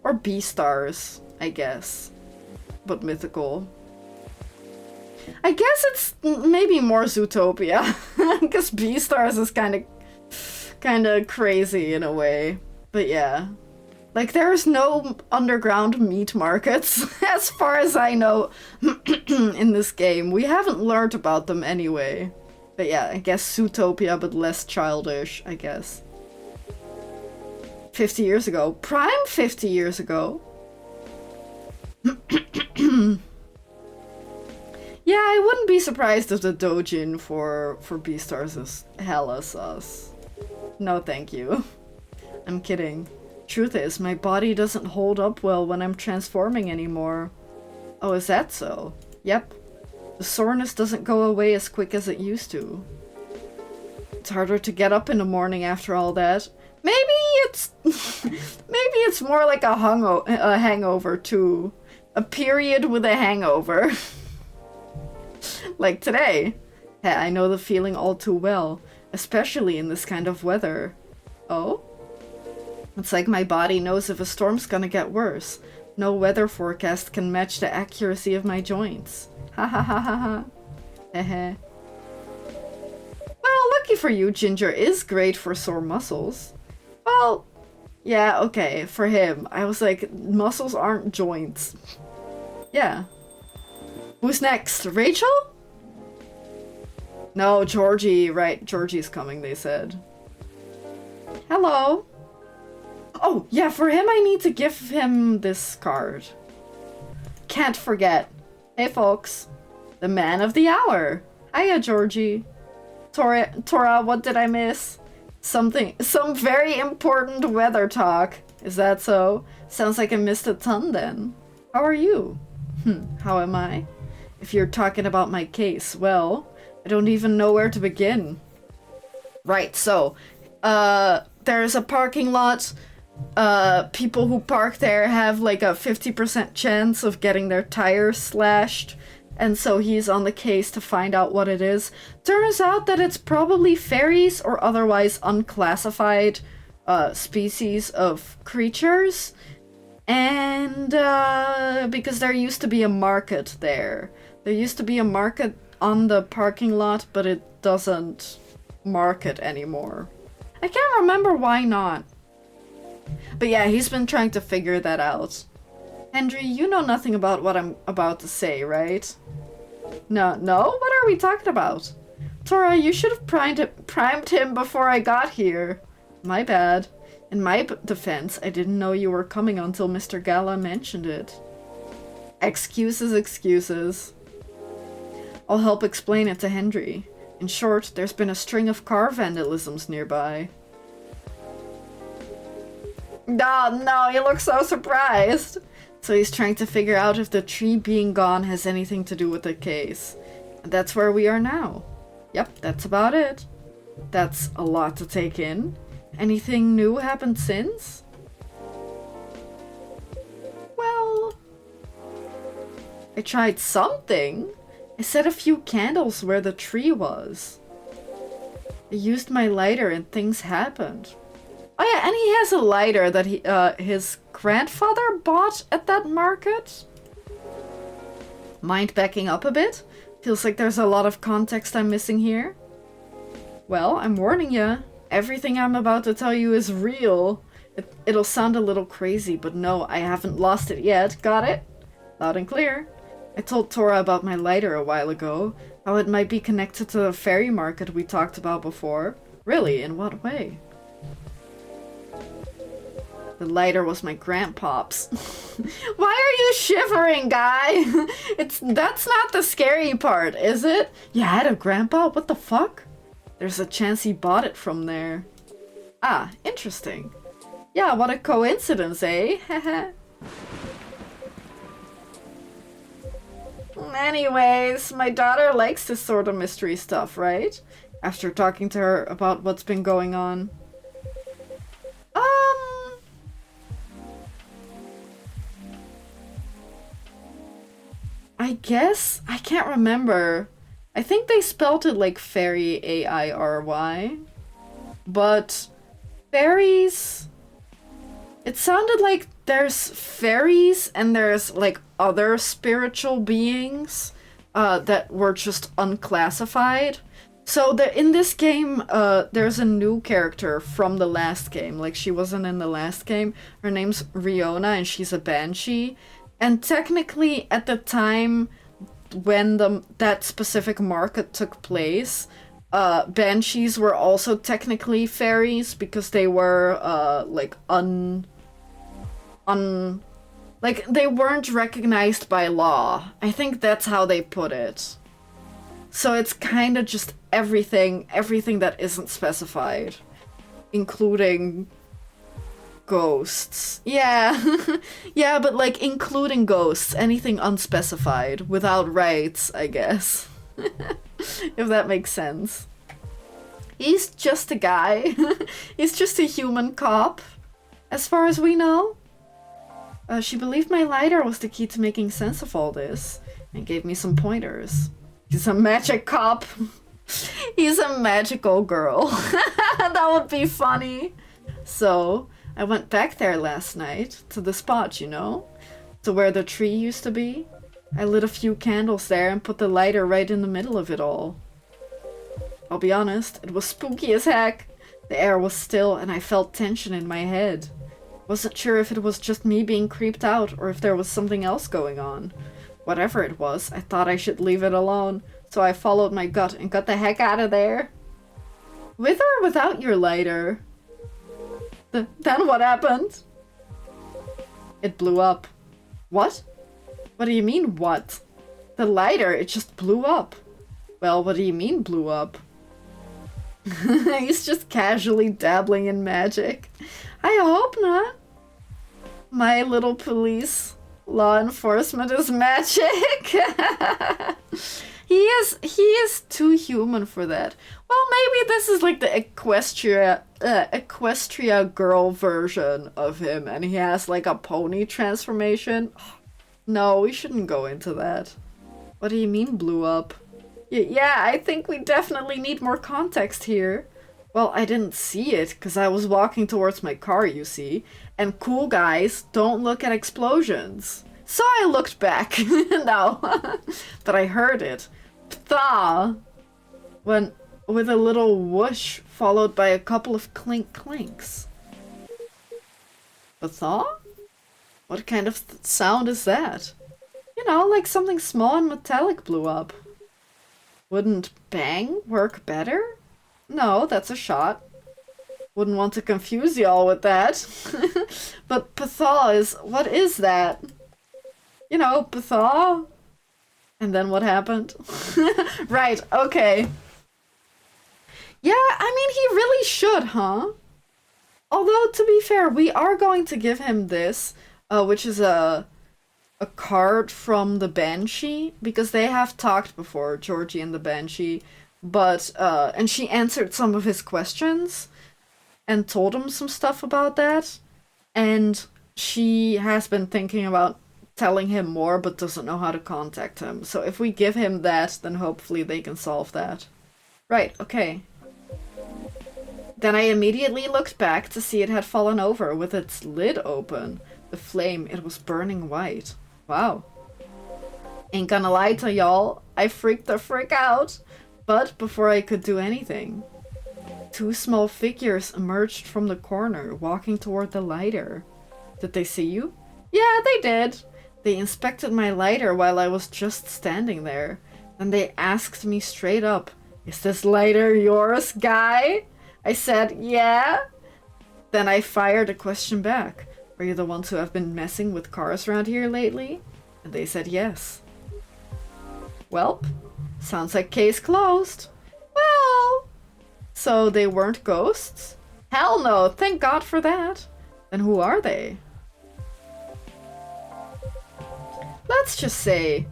Or Beastars, I guess. But mythical. I guess it's maybe more Zootopia, because Beastars is kind of crazy in a way. But yeah, like there's no underground meat markets, as far as I know, in this game. We haven't learned about them anyway. But yeah, I guess Zootopia, but less childish, I guess. 50 years ago. Prime 50 years ago. Yeah, I wouldn't be surprised if the Dojin for Beastars is hella sus. No thank you. I'm kidding. Truth is, my body doesn't hold up well when I'm transforming anymore. Oh, is that so? Yep. The soreness doesn't go away as quick as it used to. It's harder to get up in the morning after all that. Maybe it's maybe it's more like a hangover too. A period with a hangover. Like today. Hey, I know the feeling all too well, especially in this kind of weather. Oh? It's like my body knows if a storm's gonna get worse. No weather forecast can match the accuracy of my joints. Ha ha ha ha ha. Hehe. Well, lucky for you, ginger is great for sore muscles. Well, yeah, okay, for him. I was like, muscles aren't joints. Yeah. Who's next? Rachel? No, Georgie. Right, Georgie's coming, they said. Hello. Oh, yeah, for him I need to give him this card. Can't forget. Hey, folks. The man of the hour. Hiya, Georgie. Tora, what did I miss? Some very important weather talk. Is that so? Sounds like I missed a ton then. How are you? How am I? If you're talking about my case, well, I don't even know where to begin. Right, so, there's a parking lot. People who park there have like a 50% chance of getting their tires slashed. And so he's on the case to find out what it is. Turns out that it's probably fairies or otherwise unclassified species of creatures. And because there used to be a market there. There used to be a market on the parking lot, but it doesn't market anymore. I can't remember why not. But yeah, he's been trying to figure that out. Henry, you know nothing about what I'm about to say, right? No? What are we talking about? Tora, you should have primed him before I got here. My bad. In my defense, I didn't know you were coming until Mr. Gala mentioned it. Excuses. I'll help explain it to Henry. In short, there's been a string of car vandalisms nearby. No, you look so surprised. So he's trying to figure out if the tree being gone has anything to do with the case. And that's where we are now. Yep, that's about it. That's a lot to take in. Anything new happened since? Well, I tried something. I set a few candles where the tree was. I used my lighter and things happened. Oh yeah, and he has a lighter that his grandfather bought at that market? Mind backing up a bit? Feels like there's a lot of context I'm missing here. Well, I'm warning ya. Everything I'm about to tell you is real. It'll sound a little crazy, but no, I haven't lost it yet. Got it? Loud and clear. I told Tora about my lighter a while ago, how it might be connected to the fairy market we talked about before. Really? In what way? The lighter was my grandpop's. Why are you shivering, guy? That's not the scary part, is it? You had a grandpa? What the fuck? There's a chance he bought it from there. Ah, interesting. Yeah, what a coincidence, eh? Anyways, my daughter likes this sort of mystery stuff, right? After talking to her about what's been going on. I guess? I can't remember. I think they spelled it like fairy, A-I-R-Y. But fairies... It sounded like there's fairies and there's like other spiritual beings that were just unclassified. So in this game, there's a new character from the last game. Like, she wasn't in the last game. Her name's Riona and she's a banshee. And technically, at the time when that specific market took place, banshees were also technically fairies because they were like like they weren't recognized by law. I think that's how they put it. So it's kind of just everything that isn't specified, including ghosts. Yeah. Yeah, but like including ghosts, anything unspecified without rights, I guess. If that makes sense. He's just a guy. He's just a human cop, as far as we know. She believed my lighter was the key to making sense of all this, and gave me some pointers. He's a magic cop. He's a magical girl. That would be funny. So, I went back there last night, to the spot, you know? To where the tree used to be. I lit a few candles there and put the lighter right in the middle of it all. I'll be honest, it was spooky as heck. The air was still and I felt tension in my head. Wasn't sure if it was just me being creeped out or if there was something else going on. Whatever it was, I thought I should leave it alone, so I followed my gut and got the heck out of there. With or without your lighter? Then what happened? It blew up. What? What do you mean, what? The lighter, it just blew up. Well, what do you mean, blew up? He's just casually dabbling in magic. I hope not. My little police law enforcement is magic. He is too human for that. Well, maybe this is like the Equestria girl version of him, and he has like a pony transformation. No, we shouldn't go into that. What do you mean blew up? Yeah, I think we definitely need more context here. Well, I didn't see it, because I was walking towards my car, you see. And cool guys don't look at explosions. So I looked back. No. But I heard it. Ptha! When, with a little whoosh, followed by a couple of clink-clinks. Ptha? What kind of sound is that? You know, like something small and metallic blew up. Wouldn't bang work better? No, that's a shot. Wouldn't want to confuse y'all with that. But Ptha is... what is that? You know, Ptha? And then what happened? Right, okay. Yeah, I mean, he really should, huh? Although, to be fair, we are going to give him this, which is a card from the Banshee, because they have talked before, Georgie and the Banshee, but, and she answered some of his questions, and told him some stuff about that, and she has been thinking about telling him more, but doesn't know how to contact him. So if we give him that, then hopefully they can solve that. Right, okay. Then I immediately looked back to see it had fallen over with its lid open. The the flame. It was burning white. Wow. Ain't gonna lie to y'all, I freaked the frick out. But before I could do anything, two small figures emerged from the corner, walking toward the lighter. Did they see you? Yeah, they did. They inspected my lighter while I was just standing there. Then they asked me straight up, "Is this lighter yours, guy?" I said, "Yeah." Then I fired a question back. "Are you the ones who have been messing with cars around here lately?" And they said yes. Welp, sounds like case closed. Well, so they weren't ghosts? Hell no, thank God for that. Then who are they? Let's just say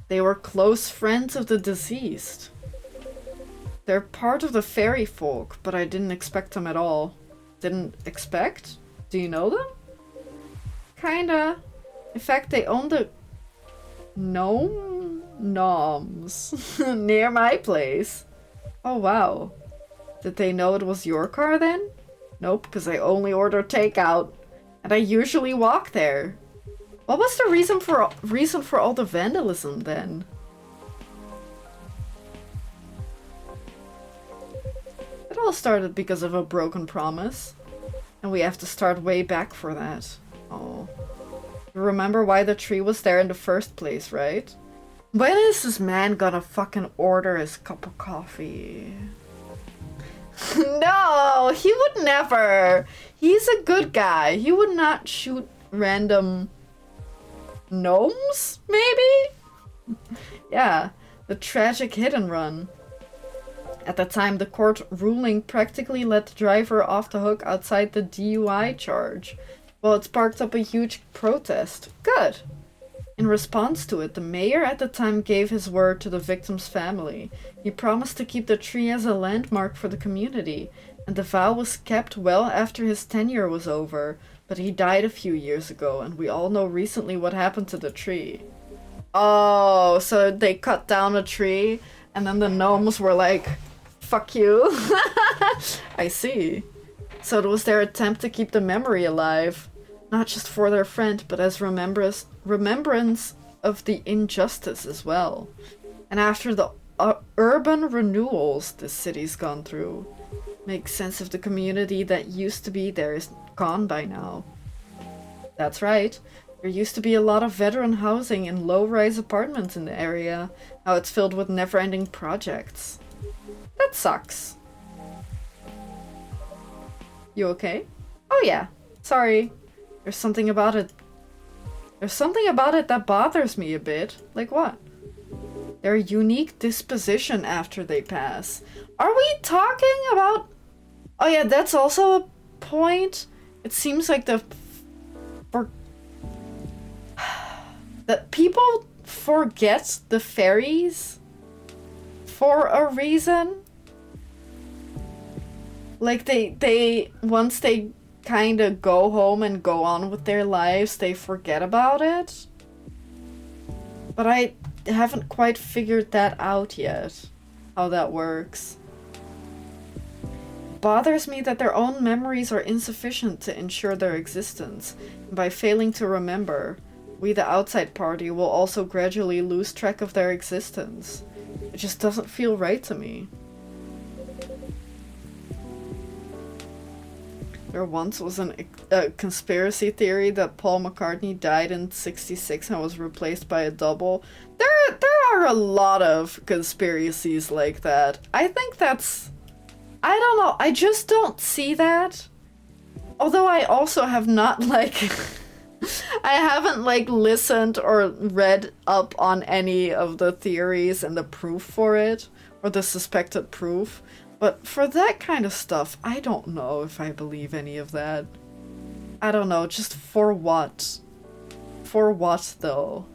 they were close friends of the deceased. They're part of the fairy folk, but I didn't expect them at all. Didn't expect? Do you know them? Kinda. In fact, they own the Noms near my place. Oh wow. Did they know it was your car then? Nope, because I only order takeout. And I usually walk there. What was the reason for all the vandalism then? It all started because of a broken promise. And we have to start way back for that. Oh. You remember why the tree was there in the first place, right? When is this man gonna fucking order his cup of coffee? No, he would never. He's a good guy. He would not shoot random gnomes, maybe? Yeah, the tragic hit and run. At the time, the court ruling practically let the driver off the hook outside the DUI charge. Well, it sparked up a huge protest. Good. In response to it, the mayor at the time gave his word to the victim's family. He promised to keep the tree as a landmark for the community, and the vow was kept well after his tenure was over. But he died a few years ago, and we all know recently what happened to the tree. Oh, so they cut down a tree, and then the gnomes were like, "Fuck you." I see. So it was their attempt to keep the memory alive. Not just for their friend, but as remembrance of the injustice as well. And after the urban renewals this city's gone through, makes sense if the community that used to be there is gone by now. That's right. There used to be a lot of veteran housing and low-rise apartments in the area. Now it's filled with never-ending projects. That sucks. You okay? Oh yeah. Sorry. There's something about it. There's something about it that bothers me a bit. Like what? Their unique disposition after they pass. Are we talking about... Oh yeah, that's also a point. It seems like that people forget the fairies for a reason. Like they once they kind of go home and go on with their lives, they forget about it. But I haven't quite figured that out yet, how that works. It bothers me that their own memories are insufficient to ensure their existence. And by failing to remember, we the outside party will also gradually lose track of their existence. It just doesn't feel right to me. There once was a conspiracy theory that Paul McCartney died in '66 and was replaced by a double. There are a lot of conspiracies like that. I think that's... I don't know. I just don't see that. Although I also have not, like... I haven't, like, listened or read up on any of the theories and the proof for it. Or the suspected proof. But for that kind of stuff, I don't know if I believe any of that. I don't know, just for what? For what, though?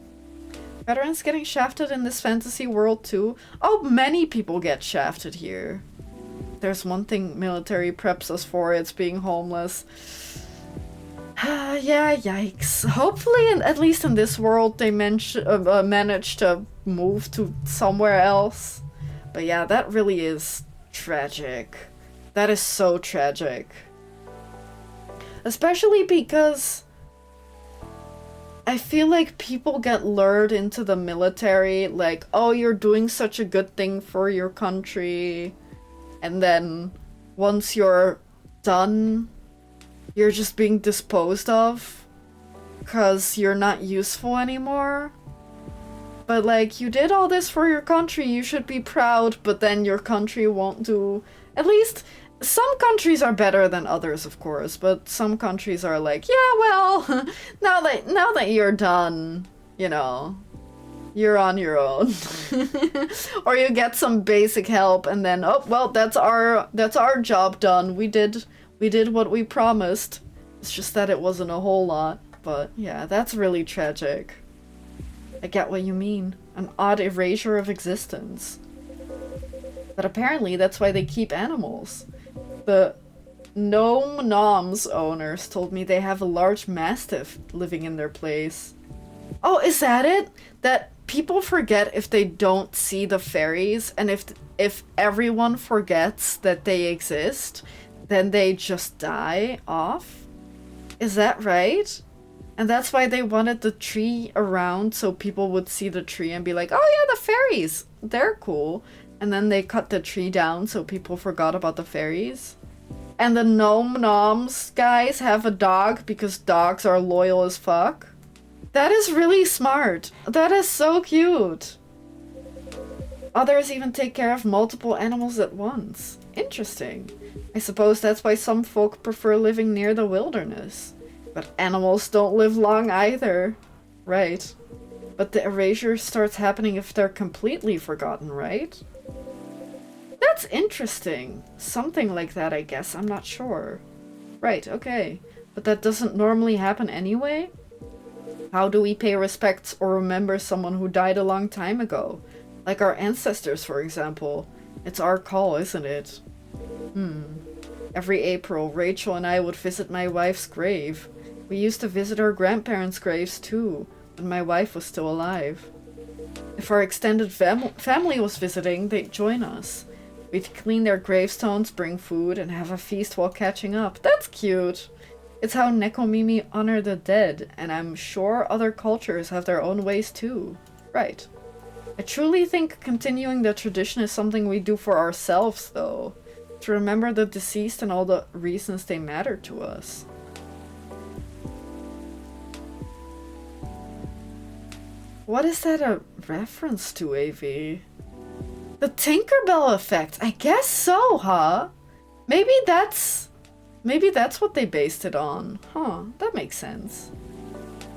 Veterans getting shafted in this fantasy world, too? Oh, many people get shafted here. There's one thing military preps us for, it's being homeless. Yeah, yikes. Hopefully, at least in this world, they manage to move to somewhere else. But yeah, that really is... tragic. That is so tragic. Especially because I feel like people get lured into the military, like, oh, you're doing such a good thing for your country. And then once you're done, you're just being disposed of because you're not useful anymore. But like, you did all this for your country, you should be proud, but then your country won't do... At least, some countries are better than others, of course, but some countries are like, yeah, well, now that you're done, you know, you're on your own. Or you get some basic help and then, oh, well, that's our job done. We did what we promised. It's just that it wasn't a whole lot, but yeah, that's really tragic. I get what you mean. An odd erasure of existence. But apparently that's why they keep animals. The Gnome Noms owners told me they have a large mastiff living in their place. Oh, is that it? That people forget if they don't see the fairies, and if everyone forgets that they exist, then they just die off? Is that right? And that's why they wanted the tree around so people would see the tree and be like, oh yeah, the fairies, they're cool. And then they cut the tree down so people forgot about the fairies. And the Gnome Noms guys have a dog because dogs are loyal as fuck. That is really smart. That is so cute. Others even take care of multiple animals at once. Interesting. I suppose that's why some folk prefer living near the wilderness. But animals don't live long either. Right. But the erasure starts happening if they're completely forgotten, right? That's interesting. Something like that, I guess. I'm not sure. Right, okay. But that doesn't normally happen anyway? How do we pay respects or remember someone who died a long time ago? Like our ancestors, for example. It's our call, isn't it? Every April, Rachel and I would visit my wife's grave. We used to visit our grandparents' graves too, when my wife was still alive. If our extended family was visiting, they'd join us. We'd clean their gravestones, bring food, and have a feast while catching up. That's cute! It's how Nekomimi honor the dead, and I'm sure other cultures have their own ways too. Right. I truly think continuing the tradition is something we do for ourselves, though. To remember the deceased and all the reasons they matter to us. What is that a reference to, AV? The Tinkerbell effect. I guess so, huh? Maybe that's what they based it on. Huh, that makes sense.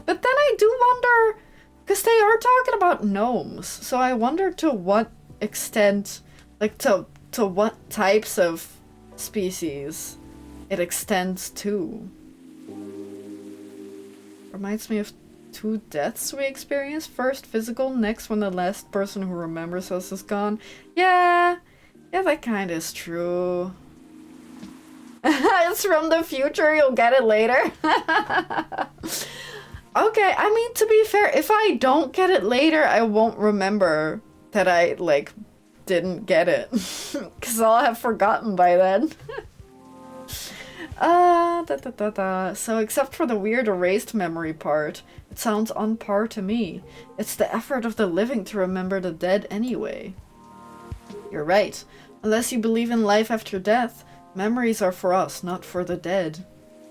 But then I do wonder, because they are talking about gnomes, so I wonder to what extent, like to what types of species it extends to. Reminds me of 2 deaths we experienced. First physical, next when the last person who remembers us is gone. Yeah, that kind of is true. It's from the future, you'll get it later. Okay, I mean, to be fair, if I don't get it later, I won't remember that I, like, didn't get it. Because I'll have forgotten by then. So except for the weird erased memory part, it sounds on par to me. It's the effort of the living to remember the dead anyway. You're right. Unless you believe in life after death, memories are for us, not for the dead.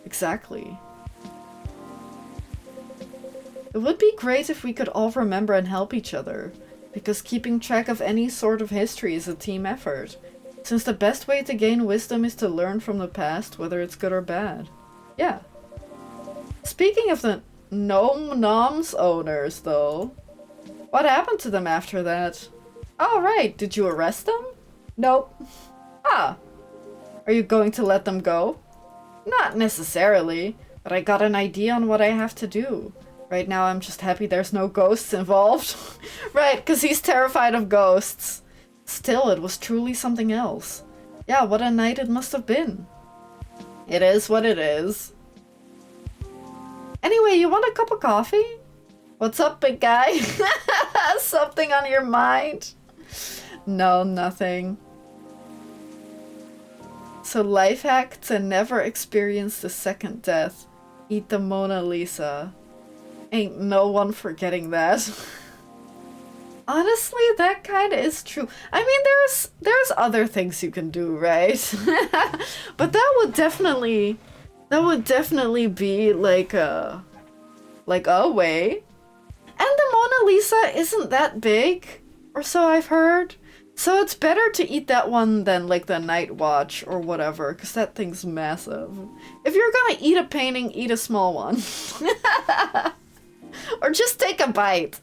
Exactly. It would be great if we could all remember and help each other, because keeping track of any sort of history is a team effort. Since the best way to gain wisdom is to learn from the past, whether it's good or bad. Yeah. Speaking of the Gnome Noms owners, though, what happened to them after that? Oh, right. Did you arrest them? Nope. Ah. Are you going to let them go? Not necessarily, but I got an idea on what I have to do. Right now I'm just happy there's no ghosts involved. Right, because he's terrified of ghosts. Still, it was truly something else. Yeah, what a night it must have been. It is what it is. Anyway, you want a cup of coffee? What's up, big guy? Something on your mind? No, nothing. So life hack to never experience the second death. Eat the Mona Lisa. Ain't no one forgetting that. Honestly, that kind of is true. I mean, there's other things you can do, right? But that would definitely be like a way. And the Mona Lisa isn't that big, or so I've heard. So it's better to eat that one than like the Night Watch or whatever, because that thing's massive. If you're gonna eat a painting, eat a small one. Or just take a bite.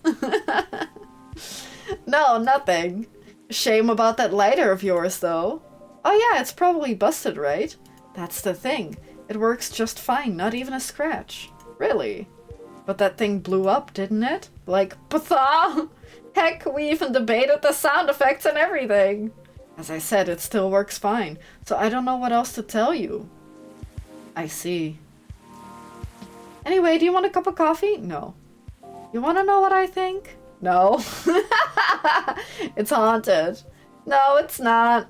No, nothing. Shame about that lighter of yours, though. Oh yeah, it's probably busted, right? That's the thing. It works just fine, not even a scratch. Really? But that thing blew up, didn't it? Like, patha! Heck, we even debated the sound effects and everything. As I said, it still works fine, so I don't know what else to tell you. I see. Anyway, do you want a cup of coffee? No. You want to know what I think? No. It's haunted. No, it's not.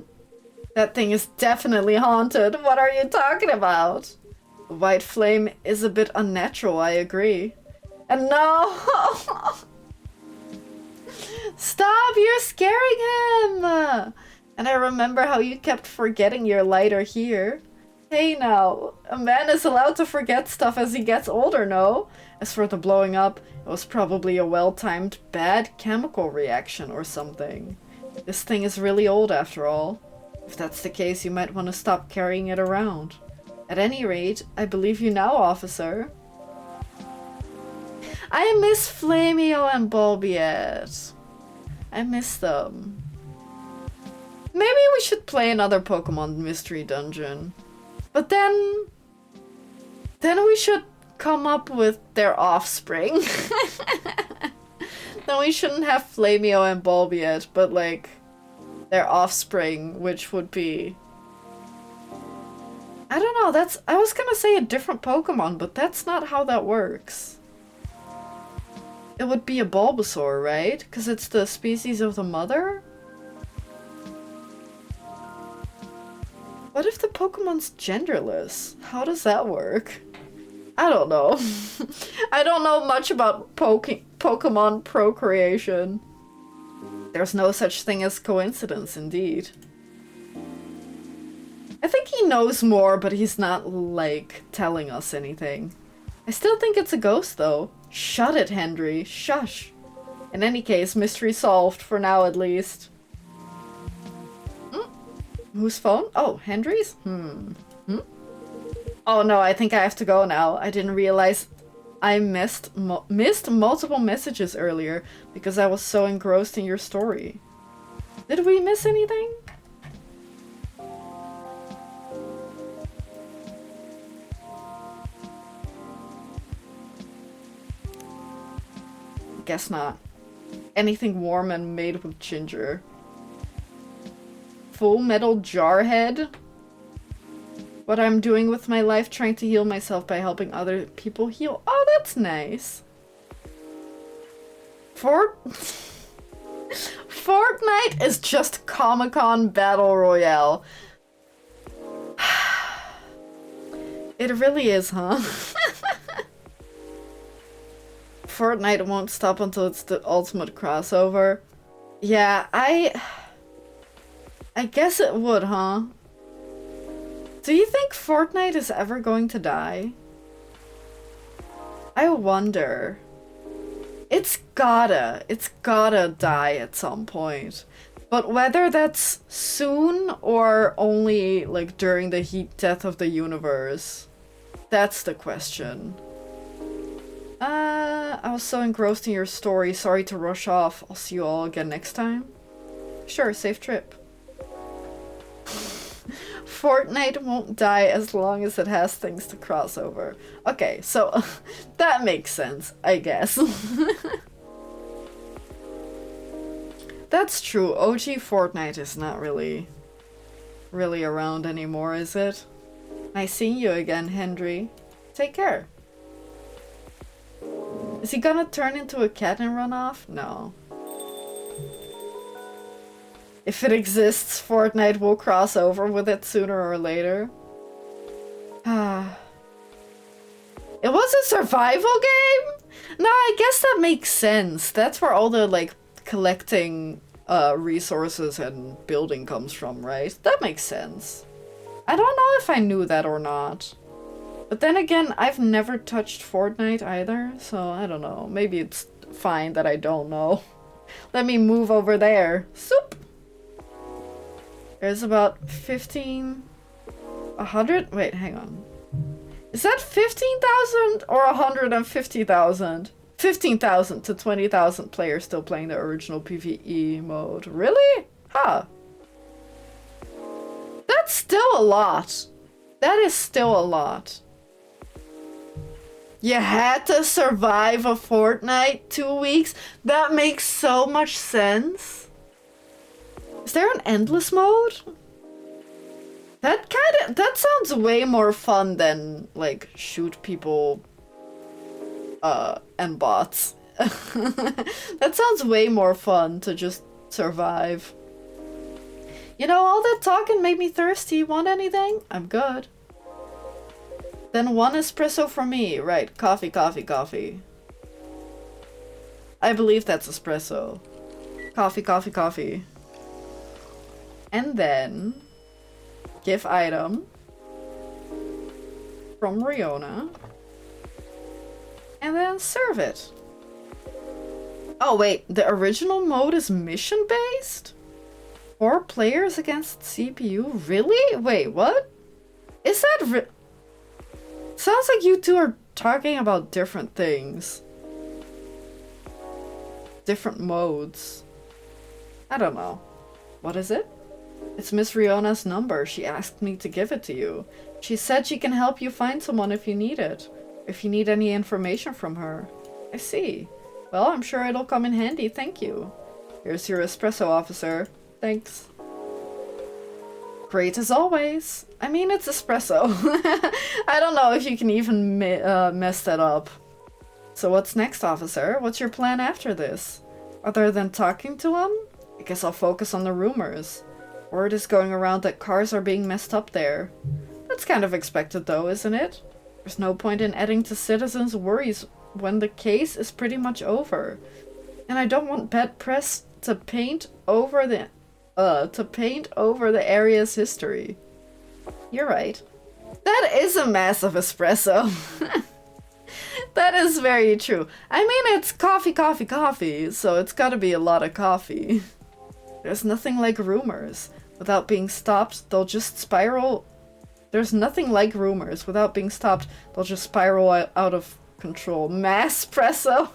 That thing is definitely haunted. What are you talking about? The white flame is a bit unnatural, I agree. And no! Stop! You're scaring him! And I remember how you kept forgetting your lighter here. Hey now, a man is allowed to forget stuff as he gets older, no? As for the blowing up, it was probably a well-timed bad chemical reaction or something. This thing is really old after all. If that's the case, you might want to stop carrying it around. At any rate, I believe you now, officer. I miss Flamio and Bulbiet. I miss them. Maybe we should play another Pokemon Mystery Dungeon. But then we should come up with their offspring. Then we shouldn't have Flamio and Bulbiet, but like their offspring, which would be... I don't know, I was gonna say a different Pokemon, but that's not how that works. It would be a Bulbasaur, right? Because it's the species of the mother? What if the Pokemon's genderless? How does that work? I don't know. I don't know much about Pokemon procreation. There's no such thing as coincidence, indeed. I think he knows more, but he's not, like, telling us anything. I still think it's a ghost, though. Shut it, Henry. Shush. In any case, mystery solved, for now at least. Whose phone? Oh, Henry's? Oh no, I think I have to go now. I didn't realize I missed multiple messages earlier because I was so engrossed in your story. Did we miss anything? Guess not. Anything warm and made with ginger. Full Metal Jarhead? What I'm doing with my life, trying to heal myself by helping other people heal. Oh, that's nice. Fortnite is just Comic-Con Battle Royale. It really is, huh? Fortnite won't stop until it's the ultimate crossover. Yeah, I guess it would, huh? Do you think Fortnite is ever going to die? I wonder. It's gotta die at some point. But whether that's soon or only like during the heat death of the universe, that's the question. I was so engrossed in your story. Sorry to rush off. I'll see you all again next time. Sure, safe trip. Fortnite won't die as long as it has things to cross over. Okay, so that makes sense, I guess. That's true. OG Fortnite is not really around anymore, is it? Nice seeing you again, Henry. Take care. Is he gonna turn into a cat and run off? No. If it exists, Fortnite will cross over with it sooner or later. It was a survival game? No, I guess that makes sense. That's where all the, like, collecting resources and building comes from, right? That makes sense. I don't know if I knew that or not. But then again, I've never touched Fortnite either, so I don't know. Maybe it's fine that I don't know. Let me move over there. Soup! There's about 100? Wait, hang on. Is that 15,000 or 150,000? 15,000 to 20,000 players still playing the original PvE mode. Really? Huh. That's still a lot. That is still a lot. You had to survive a Fortnite 2 weeks? That makes so much sense. Is there an endless mode? That sounds way more fun than, like, shoot people and bots. That sounds way more fun to just survive. You know, all that talking made me thirsty. Want anything? I'm good. Then 1 espresso for me. Right, coffee, coffee, coffee. I believe that's espresso. Coffee, coffee, coffee. And then... gift item. From Riona. And then serve it. Oh wait, the original mode is mission-based? 4 players against CPU? Really? Wait, what? Is that sounds like you two are talking about different things. Different modes. I don't know. What is it? It's Miss Riona's number. She asked me to give it to you. She said she can help you find someone if you need it. If you need any information from her. I see. Well, I'm sure it'll come in handy. Thank you. Here's your espresso, officer. Thanks. Great as always. I mean, it's espresso. I don't know if you can even mess that up. So what's next, officer? What's your plan after this? Other than talking to him? I guess I'll focus on the rumors. Word is going around that cars are being messed up there. That's kind of expected though, isn't it? There's no point in adding to citizens' worries when the case is pretty much over. And I don't want bad press to paint over the area's history. You're right. That is a massive espresso. That is very true. I mean, it's coffee, coffee, coffee, so it's gotta be a lot of coffee. There's nothing like rumors. Without being stopped, they'll just spiral. There's nothing like rumors. Without being stopped, they'll just spiral out of control. Masspresso?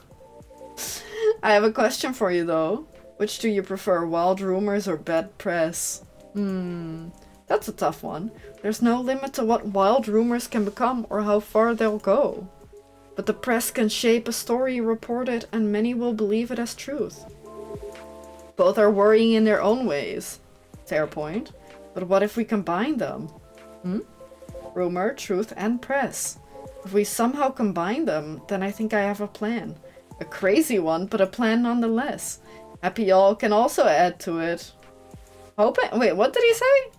I have a question for you, though. Which do you prefer, wild rumors or bad press? That's a tough one. There's no limit to what wild rumors can become or how far they'll go. But the press can shape a story reported, and many will believe it as truth. Both are worrying in their own ways. Fair point. But what if we combine them? Rumor, truth, and press. If we somehow combine them, then I think I have a plan. A crazy one, but a plan nonetheless. Happy y'all can also add to it. Wait, what did he say?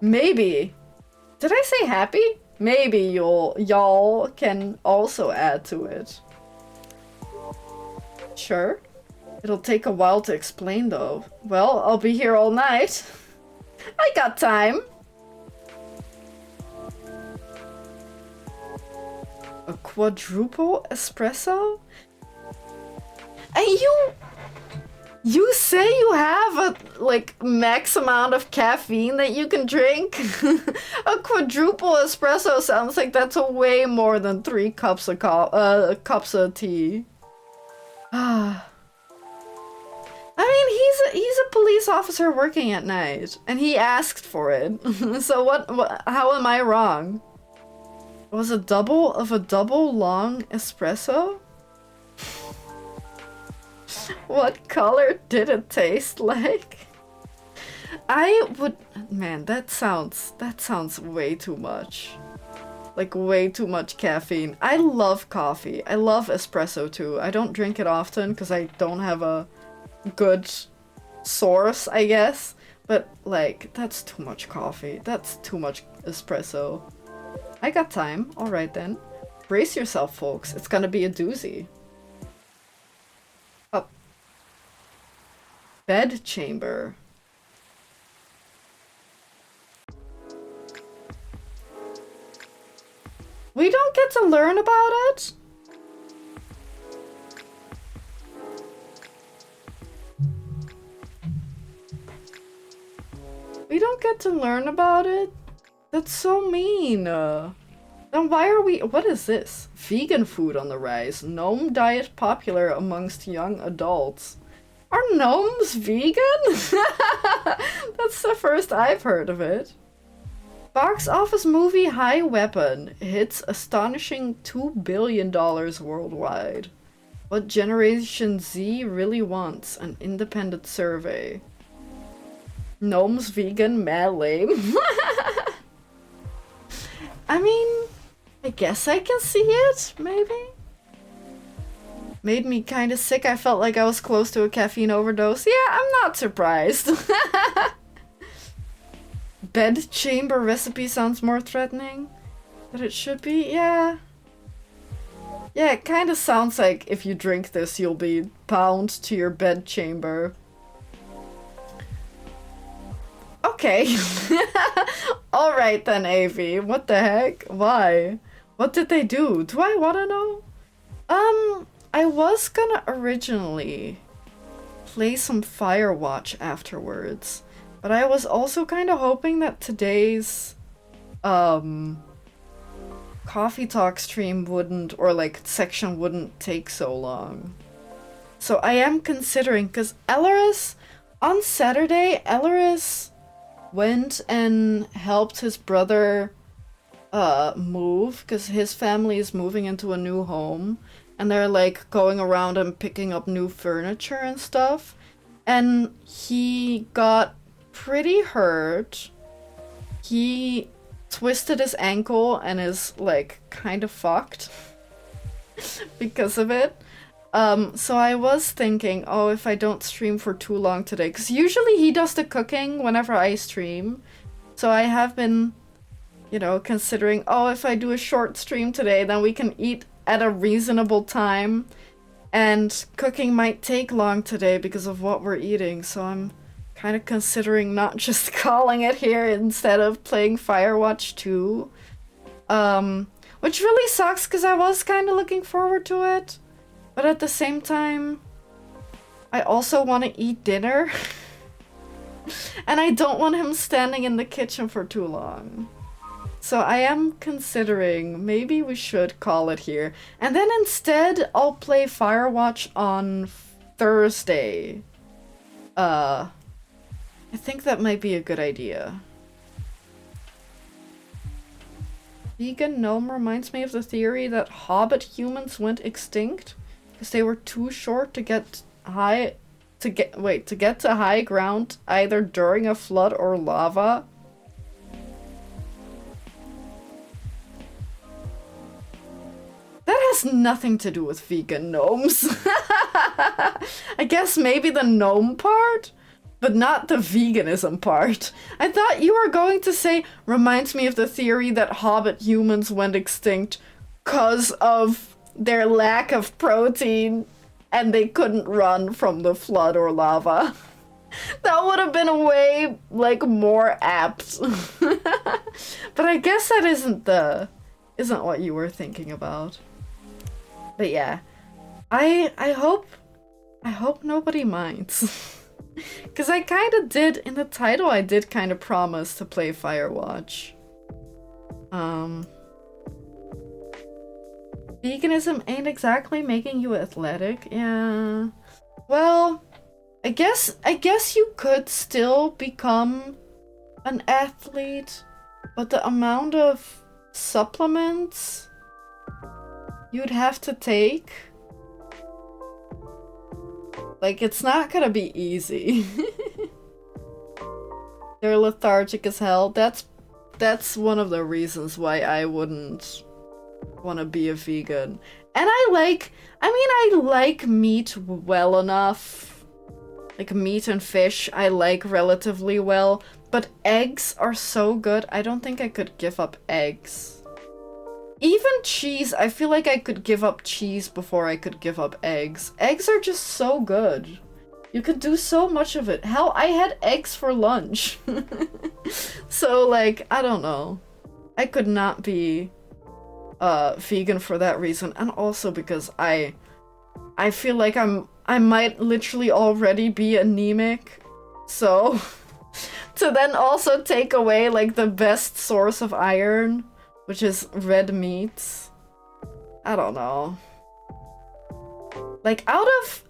Maybe. Did I say happy? Maybe y'all can also add to it. Sure. It'll take a while to explain though. Well, I'll be here all night. I got time. A quadruple espresso? And you say you have a, like, max amount of caffeine that you can drink? A quadruple espresso sounds like that's way more than 3 cups of tea. I mean, he's a police officer working at night, and he asked for it. So how am I wrong? Was a double of a double long espresso? What color did it taste like? Man, that sounds way too much. Like, way too much caffeine. I love coffee. I love espresso too. I don't drink it often because I don't have a good source, I guess. But, like, that's too much coffee. That's too much espresso. I got time. Alright then. Brace yourself, folks. It's gonna be a doozy. Oh. Bed chamber. We don't get to learn about it? We don't get to learn about it? That's so mean. Then why are we- what is this? Vegan food on the rise. Gnome diet popular amongst young adults. Are gnomes vegan? That's the first I've heard of it. Box office movie High Weapon hits astonishing $2 billion worldwide. What Generation Z really wants, an independent survey. Gnomes vegan, mad lame. I mean, I guess I can see it, maybe? Made me kinda sick. I felt like I was close to a caffeine overdose. Yeah, I'm not surprised. Bed chamber recipe sounds more threatening than it should be. Yeah. Yeah, it kinda sounds like if you drink this, you'll be bound to your bed chamber. Okay. Alright then, AV. What the heck? Why? What did they do? Do I wanna know? I was gonna originally play some Firewatch afterwards, but I was also kinda hoping that today's, Coffee Talk stream wouldn't, or like, section wouldn't take so long. So I am considering, cause Elleris, on Saturday, Elleris went and helped his brother move, because his family is moving into a new home, and they're like going around and picking up new furniture and stuff, and he got pretty hurt. He twisted his ankle and is like kind of fucked because of it. So I was thinking, oh, if I don't stream for too long today, because usually he does the cooking whenever I stream. So I have been, you know, considering, oh, if I do a short stream today, then we can eat at a reasonable time. And cooking might take long today because of what we're eating. So I'm kind of considering not just calling it here instead of playing Firewatch 2. Which really sucks because I was kind of looking forward to it. But at the same time, I also want to eat dinner. And I don't want him standing in the kitchen for too long. So I am considering maybe we should call it here. And then instead, I'll play Firewatch on Thursday. I think that might be a good idea. Vegan gnome reminds me of the theory that hobbit humans went extinct because they were too short to get to high ground either during a flood or lava. That has nothing to do with vegan gnomes. I guess maybe the gnome part, but not the veganism part. I thought you were going to say, reminds me of the theory that hobbit humans went extinct because of their lack of protein and they couldn't run from the flood or lava. That would have been way, like, more apt. But I guess that isn't what you were thinking about. But yeah, I hope nobody minds. Because I kind of did, in the title, I did kind of promise to play Firewatch. Veganism ain't exactly making you athletic, yeah. Well, I guess you could still become an athlete, but the amount of supplements you'd have to take, like, it's not gonna be easy. They're lethargic as hell. That's one of the reasons why I wouldn't want to be a vegan. And I like meat well enough. Like, meat and fish I like relatively well, but eggs are so good. I don't think I could give up eggs. Even cheese, I feel like I could give up cheese before I could give up eggs. Eggs are just so good. You could do so much of it. Hell, I had eggs for lunch. So, like, I don't know. I could not be vegan for that reason, and also because I feel like I might literally already be anemic. So to then also take away like the best source of iron, which is red meats. I don't know. Like out of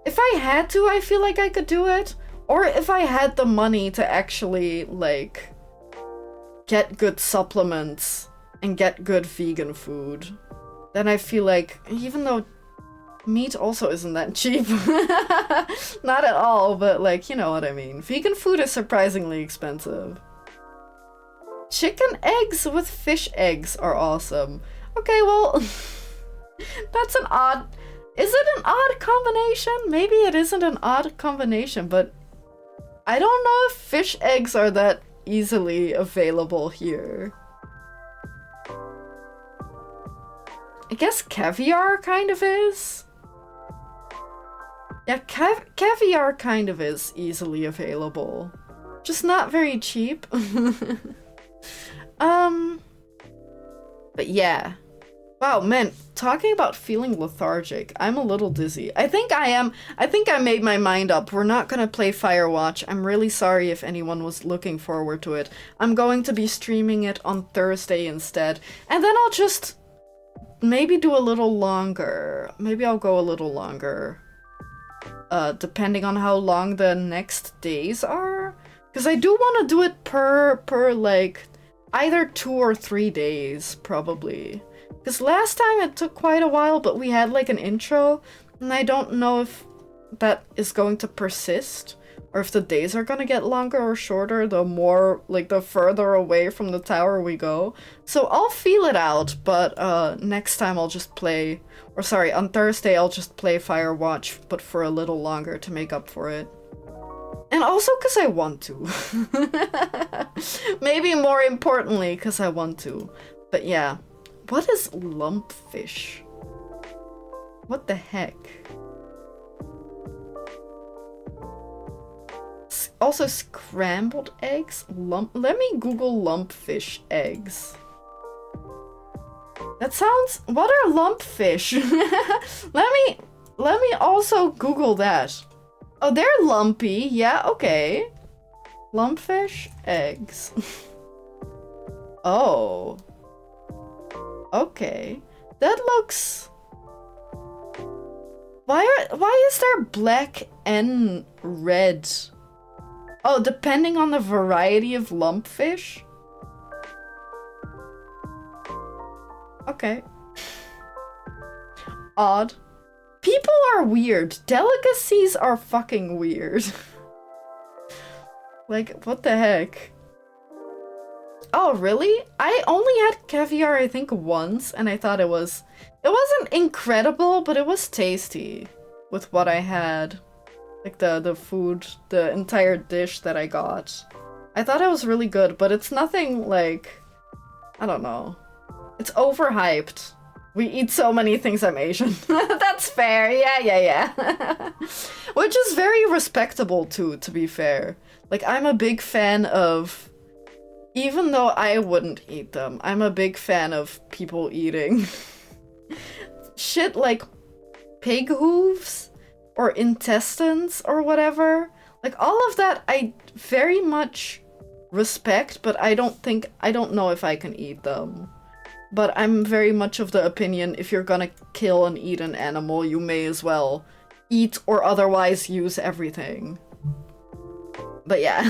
if I had to, I feel like I could do it. Or if I had the money to actually like get good supplements and get good vegan food, then I feel like, even though meat also isn't that cheap, not at all, but like, you know what I mean. Vegan food is surprisingly expensive. Chicken eggs with fish eggs are awesome. Okay, well, that's an odd... Is it an odd combination? Maybe it isn't an odd combination, but I don't know if fish eggs are that easily available here. I guess caviar kind of is. Yeah, caviar kind of is easily available. Just not very cheap. But yeah. Wow, man, talking about feeling lethargic, I'm a little dizzy. I think I am. I think I made my mind up. We're not gonna play Firewatch. I'm really sorry if anyone was looking forward to it. I'm going to be streaming it on Thursday instead. And then I'll just maybe do a little longer. Maybe I'll go a little longer. Depending on how long the next days are. Because I do want to do it per like either 2 or 3 days, probably. Because last time it took quite a while, but we had like an intro, and I don't know if that is going to persist, or if the days are gonna get longer or shorter the more, like, the further away from the tower we go. So I'll feel it out, but next time I'll just play, or sorry, on Thursday I'll just play Firewatch, but for a little longer to make up for it. And also because I want to. Maybe more importantly, because I want to. But yeah. What is lumpfish? What the heck? Also scrambled eggs? Let me Google lumpfish eggs. That sounds... What are lumpfish? Let me also Google that. Oh, they're lumpy. Yeah, okay. Lumpfish eggs. Oh. Okay. That looks... Why is there black and red? Oh, depending on the variety of lumpfish? Okay. Odd. People are weird. Delicacies are fucking weird. Like, what the heck? Oh, really? I only had caviar, I think, once, and I thought it wasn't incredible, but it was tasty with what I had. Like the food, the entire dish that I got. I thought it was really good, but it's nothing like, I don't know. It's overhyped. We eat so many things I'm Asian. That's fair. Yeah. Which is very respectable too, to be fair. Like, I'm a big fan of... Even though I wouldn't eat them, I'm a big fan of people eating shit like pig hooves or intestines or whatever. Like, all of that I very much respect, but I don't know if I can eat them. But I'm very much of the opinion, if you're gonna kill and eat an animal, you may as well eat or otherwise use everything. But yeah,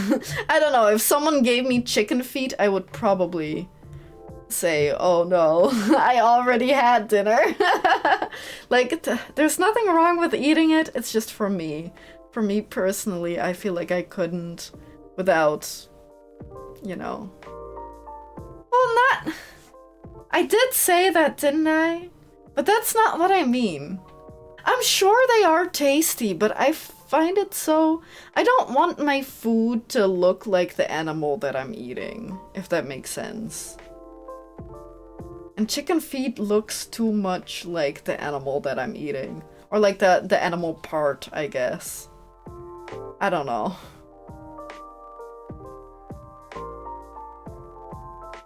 I don't know, if someone gave me chicken feet, I would probably say, oh no, I already had dinner. Like, there's nothing wrong with eating it, it's just for me. For me personally, I feel like I couldn't without, you know. Well, not... I did say that, didn't I? But that's not what I mean. I'm sure they are tasty, but I find it so... I don't want my food to look like the animal that I'm eating, if that makes sense. And chicken feet looks too much like the animal that I'm eating. Or like the animal part, I guess. I don't know.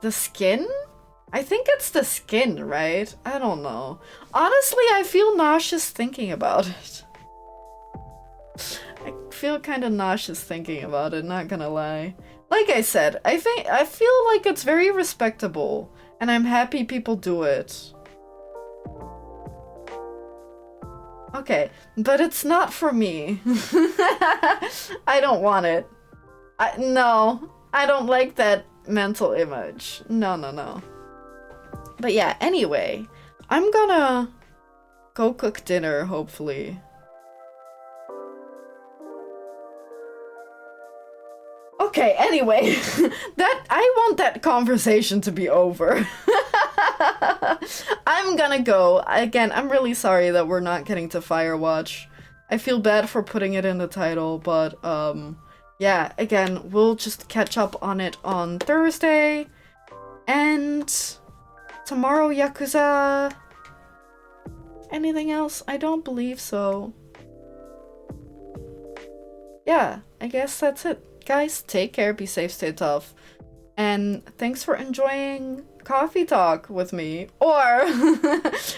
The skin? I think it's the skin, right? I don't know. Honestly, I feel nauseous thinking about it. I feel kind of nauseous thinking about it, not gonna lie. Like I said, I feel like it's very respectable, and I'm happy people do it. Okay, but it's not for me. I don't want it. No, I don't like that mental image. No. But yeah, anyway, I'm gonna go cook dinner, hopefully. Okay, anyway, I want that conversation to be over. I'm gonna go. Again, I'm really sorry that we're not getting to Firewatch. I feel bad for putting it in the title, but yeah, again, we'll just catch up on it on Thursday. And tomorrow, Yakuza. Anything else? I don't believe so. Yeah, I guess that's it. Guys, take care, be safe, stay tough. And thanks for enjoying Coffee Talk with me. Or,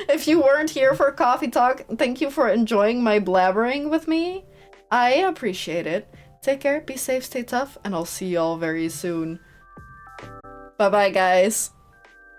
if you weren't here for Coffee Talk, thank you for enjoying my blabbering with me. I appreciate it. Take care, be safe, stay tough, and I'll see y'all very soon. Bye-bye, guys.